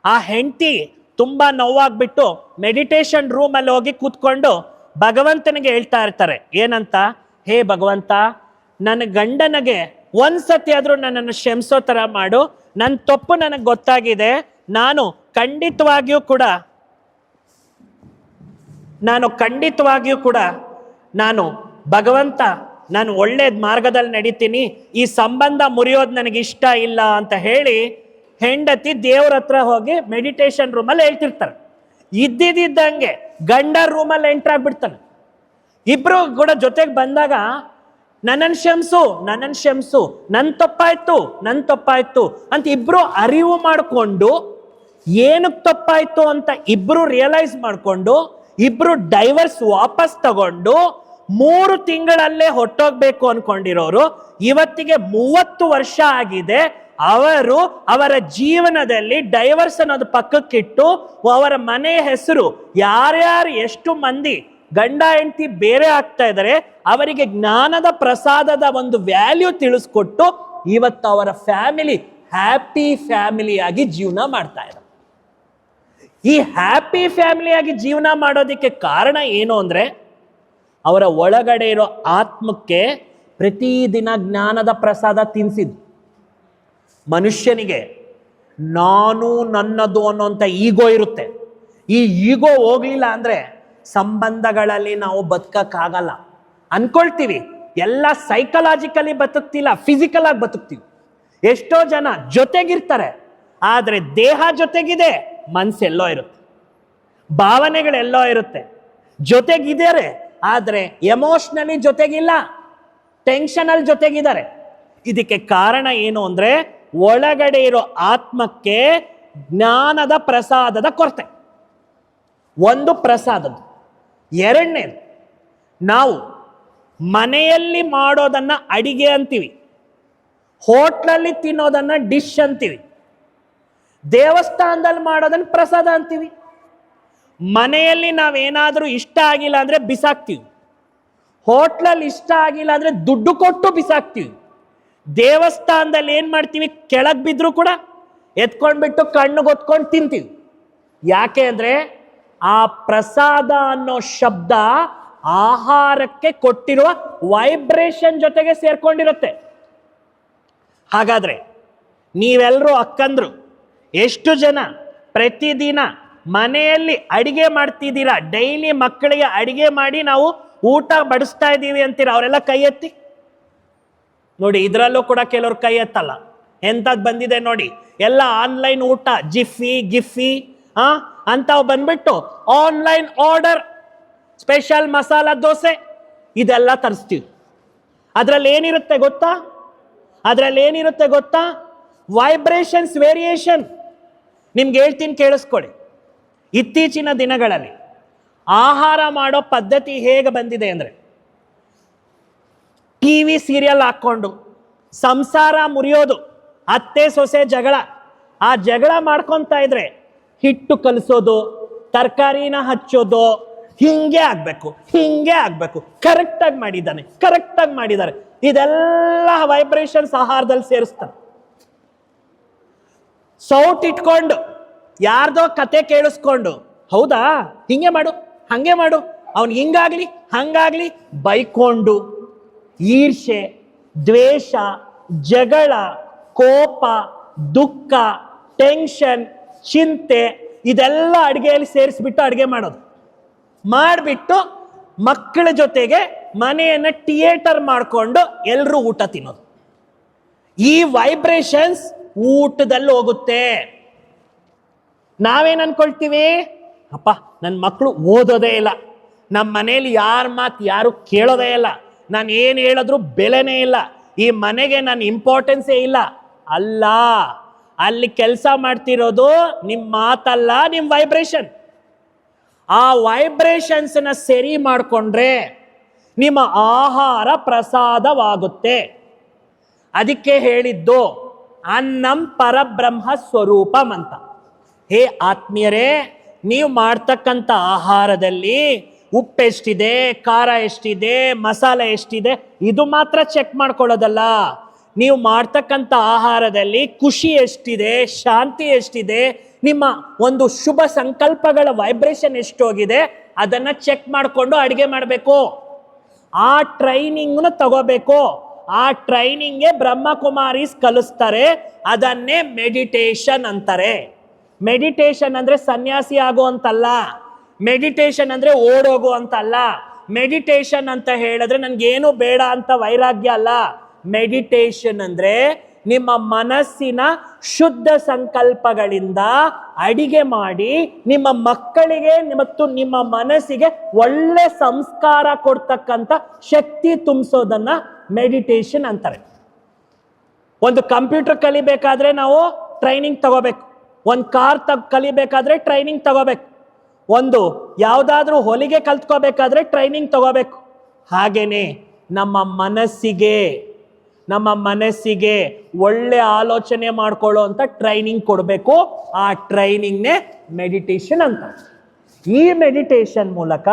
ಆ ಹೆಂಡತಿ ತುಂಬಾ ನೋವಾಗ್ಬಿಟ್ಟು ಮೆಡಿಟೇಷನ್ ರೂಮಲ್ಲಿ ಹೋಗಿ ಕೂತ್ಕೊಂಡು ಭಗವಂತನಿಗೆ ಹೇಳ್ತಾ ಇರ್ತಾರೆ, ಏನಂತ? ಹೇ ಭಗವಂತ, ನನ್ನ ಗಂಡನಿಗೆ ಒಂದ್ಸತಿ ಆದ್ರೂ ನನ್ನನ್ನು ಕ್ಷಮಿಸೋ ತರ ಮಾಡು, ನನ್ನ ತಪ್ಪು ನನಗೆ ಗೊತ್ತಾಗಿದೆ, ನಾನು ಖಂಡಿತವಾಗಿಯೂ ಕೂಡ ನಾನು ಭಗವಂತ, ನಾನು ಒಳ್ಳೆ ಮಾರ್ಗದಲ್ಲಿ ನಡೀತೀನಿ, ಈ ಸಂಬಂಧ ಮುರಿಯೋದು ನನಗೆ ಇಷ್ಟ ಇಲ್ಲ ಅಂತ ಹೇಳಿ ಹೆಂಡತಿ ದೇವ್ರ ಹತ್ರ ಹೋಗಿ ಮೆಡಿಟೇಷನ್ ರೂಮಲ್ಲಿ ಹೇಳ್ತಿರ್ತಾರೆ. ಇದ್ದಿದ್ದಂಗೆ ಗಂಡ ರೂಮಲ್ಲಿ ಎಂಟರ್ ಆಗ್ಬಿಡ್ತಾನೆ. ಇಬ್ರು ಕೂಡ ಜೊತೆಗೆ ಬಂದಾಗ ನನ್ನನ್ನು ಕ್ಷಮಿಸು, ನನ್ನ ತಪ್ಪಾಯ್ತು ಅಂತ ಇಬ್ರು ಅರಿವು ಮಾಡಿಕೊಂಡು ಏನಕ್ಕೆ ತಪ್ಪಾಯ್ತು ಅಂತ ಇಬ್ರು ರಿಯಲೈಸ್ ಮಾಡಿಕೊಂಡು ಇಬ್ರು ಡೈವರ್ಸ್ ವಾಪಸ್ ತಗೊಂಡು 3 ತಿಂಗಳಲ್ಲೇ ಹೊಟ್ಟೋಗ್ಬೇಕು ಅನ್ಕೊಂಡಿರೋರು ಇವತ್ತಿಗೆ 30 ವರ್ಷ ಆಗಿದೆ. ಅವರು ಅವರ ಜೀವನದಲ್ಲಿ ಡೈವರ್ಸ್ ಅನ್ನೋದು ಪಕ್ಕಕ್ಕಿಟ್ಟು ಅವರ ಮನೆ ಹೆಸರು ಯಾರ್ಯಾರು ಎಷ್ಟು ಮಂದಿ ಗಂಡ ಹೆಂಡತಿ ಬೇರೆ ಆಗ್ತಾ ಇದ್ದಾರೆ ಅವರಿಗೆ ಜ್ಞಾನದ ಪ್ರಸಾದದ ಒಂದು ವ್ಯಾಲ್ಯೂ ತಿಳಿಸ್ಕೊಟ್ಟು ಇವತ್ತು ಅವರ ಫ್ಯಾಮಿಲಿ ಹ್ಯಾಪಿ ಫ್ಯಾಮಿಲಿಯಾಗಿ ಜೀವನ ಮಾಡ್ತಾ ಇದ್ದಾರೆ. ಈ ಹ್ಯಾಪಿ ಫ್ಯಾಮಿಲಿಯಾಗಿ ಜೀವನ ಮಾಡೋದಕ್ಕೆ ಕಾರಣ ಏನು ಅಂದ್ರೆ, ಅವರ ಒಳಗಡೆ ಇರೋ ಆತ್ಮಕ್ಕೆ ಪ್ರತಿದಿನ ಜ್ಞಾನದ ಪ್ರಸಾದ ತಿನ್ಸಿದ್ದು. ಮನುಷ್ಯನಿಗೆ ನಾನು ನನ್ನದು ಅನ್ನೋಂಥ ಈಗೋ ಇರುತ್ತೆ. ಈ ಈಗೋ ಹೋಗ್ಲಿಲ್ಲ ಅಂದ್ರೆ ಸಂಬಂಧಗಳಲ್ಲಿ ನಾವು ಬದುಕಕ್ಕಾಗಲ್ಲ. ಅನ್ಕೊಳ್ತೀವಿ ಎಲ್ಲ ಸೈಕಲಾಜಿಕಲಿ ಬದುಕ್ತಿಲ್ಲ, ಫಿಸಿಕಲ್ ಆಗಿ ಬದುಕ್ತೀವಿ. ಎಷ್ಟೋ ಜನ ಜೊತೆಗಿರ್ತಾರೆ, ಆದ್ರೆ ದೇಹ ಜೊತೆಗಿದೆ, ಮನ್ಸೆಲ್ಲೋ ಇರುತ್ತೆ, ಭಾವನೆಗಳೆಲ್ಲೋ ಇರುತ್ತೆ. ಜೊತೆಗಿದ್ದಾರೆ ಆದ್ರೆ ಎಮೋಷನಲಿ ಜೊತೆಗಿಲ್ಲ, ಟೆನ್ಷನ್ ಅಲ್ಲಿ ಜೊತೆಗಿದ್ದಾರೆ. ಇದಕ್ಕೆ ಕಾರಣ ಏನು ಅಂದ್ರೆ ಒಳಗಡೆ ಇರೋ ಆತ್ಮಕ್ಕೆ ಜ್ಞಾನದ ಪ್ರಸಾದದ ಕೊರತೆ. ಒಂದು ಪ್ರಸಾದದ್ದು. ಎರಡನೇದು, ನಾವು ಮನೆಯಲ್ಲಿ ಮಾಡೋದನ್ನ ಅಡಿಗೆ ಅಂತೀವಿ, ಹೋಟ್ಲಲ್ಲಿ ತಿನ್ನೋದನ್ನ ಡಿಶ್ ಅಂತೀವಿ, ದೇವಸ್ಥಾನದಲ್ಲಿ ಮಾಡೋದನ್ನ ಪ್ರಸಾದ ಅಂತೀವಿ. ಮನೆಯಲ್ಲಿ ನಾವೇನಾದ್ರೂ ಇಷ್ಟ ಆಗಿಲ್ಲ ಅಂದ್ರೆ ಬಿಸಾಕ್ತೀವಿ, ಹೋಟ್ಲಲ್ಲಿ ಇಷ್ಟ ಆಗಿಲ್ಲ ಅಂದ್ರೆ ದುಡ್ಡು ಕೊಟ್ಟು ಬಿಸಾಕ್ತೀವಿ. ದೇವಸ್ಥಾನದಲ್ಲಿ ಏನ್ ಮಾಡ್ತೀವಿ, ಕೆಳಗ್ ಬಿದ್ರು ಕೂಡ ಎತ್ಕೊಂಡ್ಬಿಟ್ಟು ಕಣ್ಣು ಗೊತ್ಕೊಂಡು ತಿಂತೀವಿ. ಯಾಕೆ ಅಂದ್ರೆ ಆ ಪ್ರಸಾದ ಅನ್ನೋ ಶಬ್ದ ಆಹಾರಕ್ಕೆ ಕೊಟ್ಟಿರುವ ವೈಬ್ರೇಷನ್ ಜೊತೆಗೆ ಸೇರ್ಕೊಂಡಿರುತ್ತೆ. ಹಾಗಾದ್ರೆ ನೀವೆಲ್ಲರೂ ಅಕ್ಕಂದ್ರು ಎಷ್ಟು ಜನ ಪ್ರತಿದಿನ ಮನೆಯಲ್ಲಿ ಅಡಿಗೆ ಮಾಡ್ತಿದ್ದೀರಾ? ಡೈಲಿ ಮಕ್ಕಳಿಗೆ ಅಡಿಗೆ ಮಾಡಿ ನಾವು ಊಟ ಬಡಿಸ್ತಾ ಇದ್ದೀವಿ ಅಂತೀರ, ಅವರೆಲ್ಲ ಕೈ ಎತ್ತಿ ನೋಡಿ. ಇದರಲ್ಲೂ ಕೂಡ ಕೆಲವ್ರು ಕೈ ಎತ್ತಲ್ಲ. ಎಂತದ್ ಬಂದಿದೆ ನೋಡಿ, ಎಲ್ಲ ಆನ್ಲೈನ್ ಊಟ, ಜಿಫಿ ಗಿಫಿ ಅಂತಾವ್ ಬಂದ್ಬಿಟ್ಟು online order, special masala dosa ಇದೆಲ್ಲ ತರಿಸ್ತೀವಿ. ಅದ್ರಲ್ಲಿ ಏನಿರುತ್ತೆ ಗೊತ್ತಾ? Vibrations, variation. ನಿಮ್ಗೆ ಹೇಳ್ತೀನಿ ಕೇಳಿಸ್ಕೊಳ್ಳಿ. ಇತ್ತೀಚಿನ ದಿನಗಳಲ್ಲಿ ಆಹಾರ ಮಾಡೋ ಪದ್ಧತಿ ಹೇಗೆ ಬಂದಿದೆ ಅಂದ್ರೆ, ಟಿವಿ ಸೀರಿಯಲ್ ಹಾಕೊಂಡು ಸಂಸಾರ ಮುರಿಯೋದು, ಅತ್ತೆ ಸೊಸೆ ಜಗಳ, ಆ ಜಗಳ ಮಾಡ್ಕೊಂತ ಇದ್ರೆ ಹಿಟ್ಟು ಕಲಿಸೋದು, ತರಕಾರಿನ ಹಚ್ಚೋದು, ಹಿಂಗೆ ಆಗ್ಬೇಕು, ಕರೆಕ್ಟಾಗಿ ಮಾಡಿದ್ದಾರೆ, ಇದೆಲ್ಲ ವೈಬ್ರೇಷನ್ಸ್ ಆಹಾರದಲ್ಲಿ ಸೇರಿಸ್ತಾನೆ. ಸೌಟ್ ಇಟ್ಕೊಂಡು ಯಾರ್ದೋ ಕತೆ ಕೇಳಿಸ್ಕೊಂಡು, ಹೌದಾ ಹಿಂಗೆ ಮಾಡು ಹಂಗೆ ಮಾಡು, ಅವನ್ ಹಿಂಗಾಗ್ಲಿ ಹಂಗಾಗ್ಲಿ ಬೈಕೊಂಡು ಈರ್ಷೆ, ದ್ವೇಷ, ಜಗಳ, ಕೋಪ, ದುಃಖ, ಟೆನ್ಷನ್, ಚಿಂತೆ ಇದೆಲ್ಲ ಅಡುಗೆಯಲ್ಲಿ ಸೇರಿಸ್ಬಿಟ್ಟು ಅಡುಗೆ ಮಾಡೋದು. ಮಾಡಿಬಿಟ್ಟು ಮಕ್ಕಳ ಜೊತೆಗೆ ಮನೆಯನ್ನ ಥಿಯೇಟರ್ ಮಾಡಿಕೊಂಡು ಎಲ್ಲರೂ ಊಟ ತಿನ್ನೋದು. ಈ ವೈಬ್ರೇಷನ್ಸ್ ಊಟದಲ್ಲಿ ಹೋಗುತ್ತೆ. ನಾವೇನ್ ಅನ್ಕೊಳ್ತೀವಿ, ಅಪ್ಪ ನನ್ನ ಮಕ್ಕಳು ಓದೋದೇ ಇಲ್ಲ, ನಮ್ಮ ಮನೇಲಿ ಯಾರ ಮಾತು ಯಾರು ಕೇಳೋದೇ ಇಲ್ಲ, ನಾನು ಏನು ಹೇಳಿದ್ರು ಬೆಲೆನೇ ಇಲ್ಲ, ಈ ಮನೆಗೆ ನನ್ನ ಇಂಪಾರ್ಟೆನ್ಸೇ ಇಲ್ಲ. ಅಲ್ಲ, ಅಲ್ಲಿ ಕೆಲಸ ಮಾಡ್ತಿರೋದು ನಿಮ್ಮ ಮಾತಲ್ಲ, ನಿಮ್ಮ ವೈಬ್ರೇಷನ್. ಆ ವೈಬ್ರೇಷನ್ಸ್ನ ಸರಿ ಮಾಡಿಕೊಂಡ್ರೆ ನಿಮ್ಮ ಆಹಾರ ಪ್ರಸಾದವಾಗುತ್ತೆ. ಅದಕ್ಕೆ ಹೇಳಿದ್ದು ಅನ್ನಂ ಪರಬ್ರಹ್ಮ ಸ್ವರೂಪಂ ಅಂತ. ಹೇ ಆತ್ಮೀಯರೇ, ನೀವು ಮಾಡ್ತಕ್ಕಂಥ ಆಹಾರದಲ್ಲಿ ಉಪ್ಪೆಷ್ಟಿದೆ, ಖಾರ ಎಷ್ಟಿದೆ, ಮಸಾಲೆ ಎಷ್ಟಿದೆ, ಇದು ಮಾತ್ರ ಚೆಕ್ ಮಾಡ್ಕೊಳ್ಳೋದಲ್ಲ. ನೀವು ಮಾಡ್ತಕ್ಕಂಥ ಆಹಾರದಲ್ಲಿ ಖುಷಿ ಎಷ್ಟಿದೆ, ಶಾಂತಿ ಎಷ್ಟಿದೆ, ನಿಮ್ಮ ಒಂದು ಶುಭ ಸಂಕಲ್ಪಗಳ ವೈಬ್ರೇಷನ್ ಎಷ್ಟೋಗಿದೆ, ಅದನ್ನ ಚೆಕ್ ಮಾಡಿಕೊಂಡು ಅಡುಗೆ ಮಾಡಬೇಕು. ಆ ಟ್ರೈನಿಂಗ್ನ ತಗೋಬೇಕು. ಆ ಟ್ರೈನಿಂಗ್ಗೆ ಬ್ರಹ್ಮಕುಮಾರೀಸ್ ಕಲಿಸ್ತಾರೆ. ಅದನ್ನೇ ಮೆಡಿಟೇಷನ್ ಅಂತಾರೆ. ಮೆಡಿಟೇಷನ್ ಅಂದ್ರೆ ಸನ್ಯಾಸಿ ಆಗೋ ಅಂತಲ್ಲ, ಮೆಡಿಟೇಷನ್ ಅಂದ್ರೆ ಓಡೋಗು ಅಂತಲ್ಲ, ಮೆಡಿಟೇಷನ್ ಅಂತ ಹೇಳಿದ್ರೆ ನನ್ಗೇನು ಬೇಡ ಅಂತ ವೈರಾಗ್ಯ ಅಲ್ಲ. ಮೆಡಿಟೇಷನ್ ಅಂದ್ರೆ ನಿಮ್ಮ ಮನಸ್ಸಿನ ಶುದ್ಧ ಸಂಕಲ್ಪಗಳಿಂದ ಅಡಿಗೆ ಮಾಡಿ ನಿಮ್ಮ ಮಕ್ಕಳಿಗೆ ಮತ್ತು ನಿಮ್ಮ ಮನಸ್ಸಿಗೆ ಒಳ್ಳೆ ಸಂಸ್ಕಾರ ಕೊಡ್ತಕ್ಕಂಥ ಶಕ್ತಿ ತುಂಬಿಸೋದನ್ನ ಮೆಡಿಟೇಷನ್ ಅಂತಾರೆ. ಒಂದು ಕಂಪ್ಯೂಟರ್ ಕಲಿಬೇಕಾದ್ರೆ ನಾವು ಟ್ರೈನಿಂಗ್ ತಗೋಬೇಕು, ಒಂದು ಕಾರ್ ಕಲಿಬೇಕಾದ್ರೆ ಟ್ರೈನಿಂಗ್ ತಗೋಬೇಕು, ಒಂದು ಯಾವುದಾದ್ರೂ ಹೊಲಿಗೆ ಕಲ್ತ್ಕೋಬೇಕಾದ್ರೆ ಟ್ರೈನಿಂಗ್ ತಗೋಬೇಕು. ಹಾಗೇನೆ ನಮ್ಮ ಮನಸ್ಸಿಗೆ ಒಳ್ಳೆ ಆಲೋಚನೆ ಮಾಡ್ಕೊಳ್ಳೋ ಅಂತ ಟ್ರೈನಿಂಗ್ ಕೊಡಬೇಕು. ಆ ಟ್ರೈನಿಂಗ್ನೇ ಮೆಡಿಟೇಷನ್ ಅಂತ. ಈ ಮೆಡಿಟೇಷನ್ ಮೂಲಕ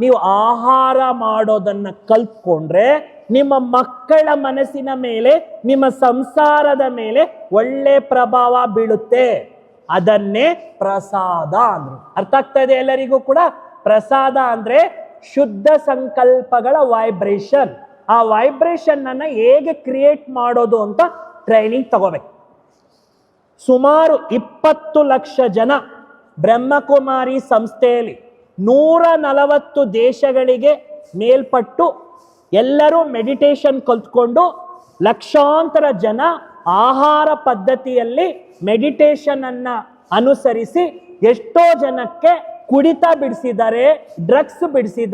ನೀವು ಆಹಾರ ಮಾಡೋದನ್ನ ಕಲ್ತ್ಕೊಂಡ್ರೆ ನಿಮ್ಮ ಮಕ್ಕಳ ಮನಸ್ಸಿನ ಮೇಲೆ, ನಿಮ್ಮ ಸಂಸಾರದ ಮೇಲೆ ಒಳ್ಳೆ ಪ್ರಭಾವ ಬೀಳುತ್ತೆ. ಅದನ್ನೇ ಪ್ರಸಾದ ಅಂದ್ರು. ಅರ್ಥ ಆಗ್ತಾ ಇದೆ ಎಲ್ಲರಿಗೂ ಕೂಡ? ಪ್ರಸಾದ ಅಂದ್ರೆ ಶುದ್ಧ ಸಂಕಲ್ಪಗಳ ವೈಬ್ರೇಷನ್. ಆ ವೈಬ್ರೇಷನ್ ಅನ್ನ ಹೇಗೆ ಕ್ರಿಯೇಟ್ ಮಾಡೋದು ಅಂತ ಟ್ರೈನಿಂಗ್ ತಗೋಬೇಕು. ಸುಮಾರು 20 ಲಕ್ಷ ಜನ ಬ್ರಹ್ಮಕುಮಾರಿ ಸಂಸ್ಥೆಯಲ್ಲಿ 140 ದೇಶಗಳಿಗೆ ಮೇಲ್ಪಟ್ಟು ಎಲ್ಲರೂ ಮೆಡಿಟೇಷನ್ ಕಲ್ತ್ಕೊಂಡು ಲಕ್ಷಾಂತರ ಜನ ಆಹಾರ ಪದ್ಧತಿಯಲ್ಲಿ ಮೆಡಿಟೇಷನ್ ಅನ್ನ ಅನುಸರಿಸಿ ಎಷ್ಟೋ ಜನಕ್ಕೆ ಕುಡಿತ ಬಿಡಿಸಿದ್ದಾರೆ, ಡ್ರಗ್ಸ್ ಬಿಡಿಸಿದ್ದಾರೆ.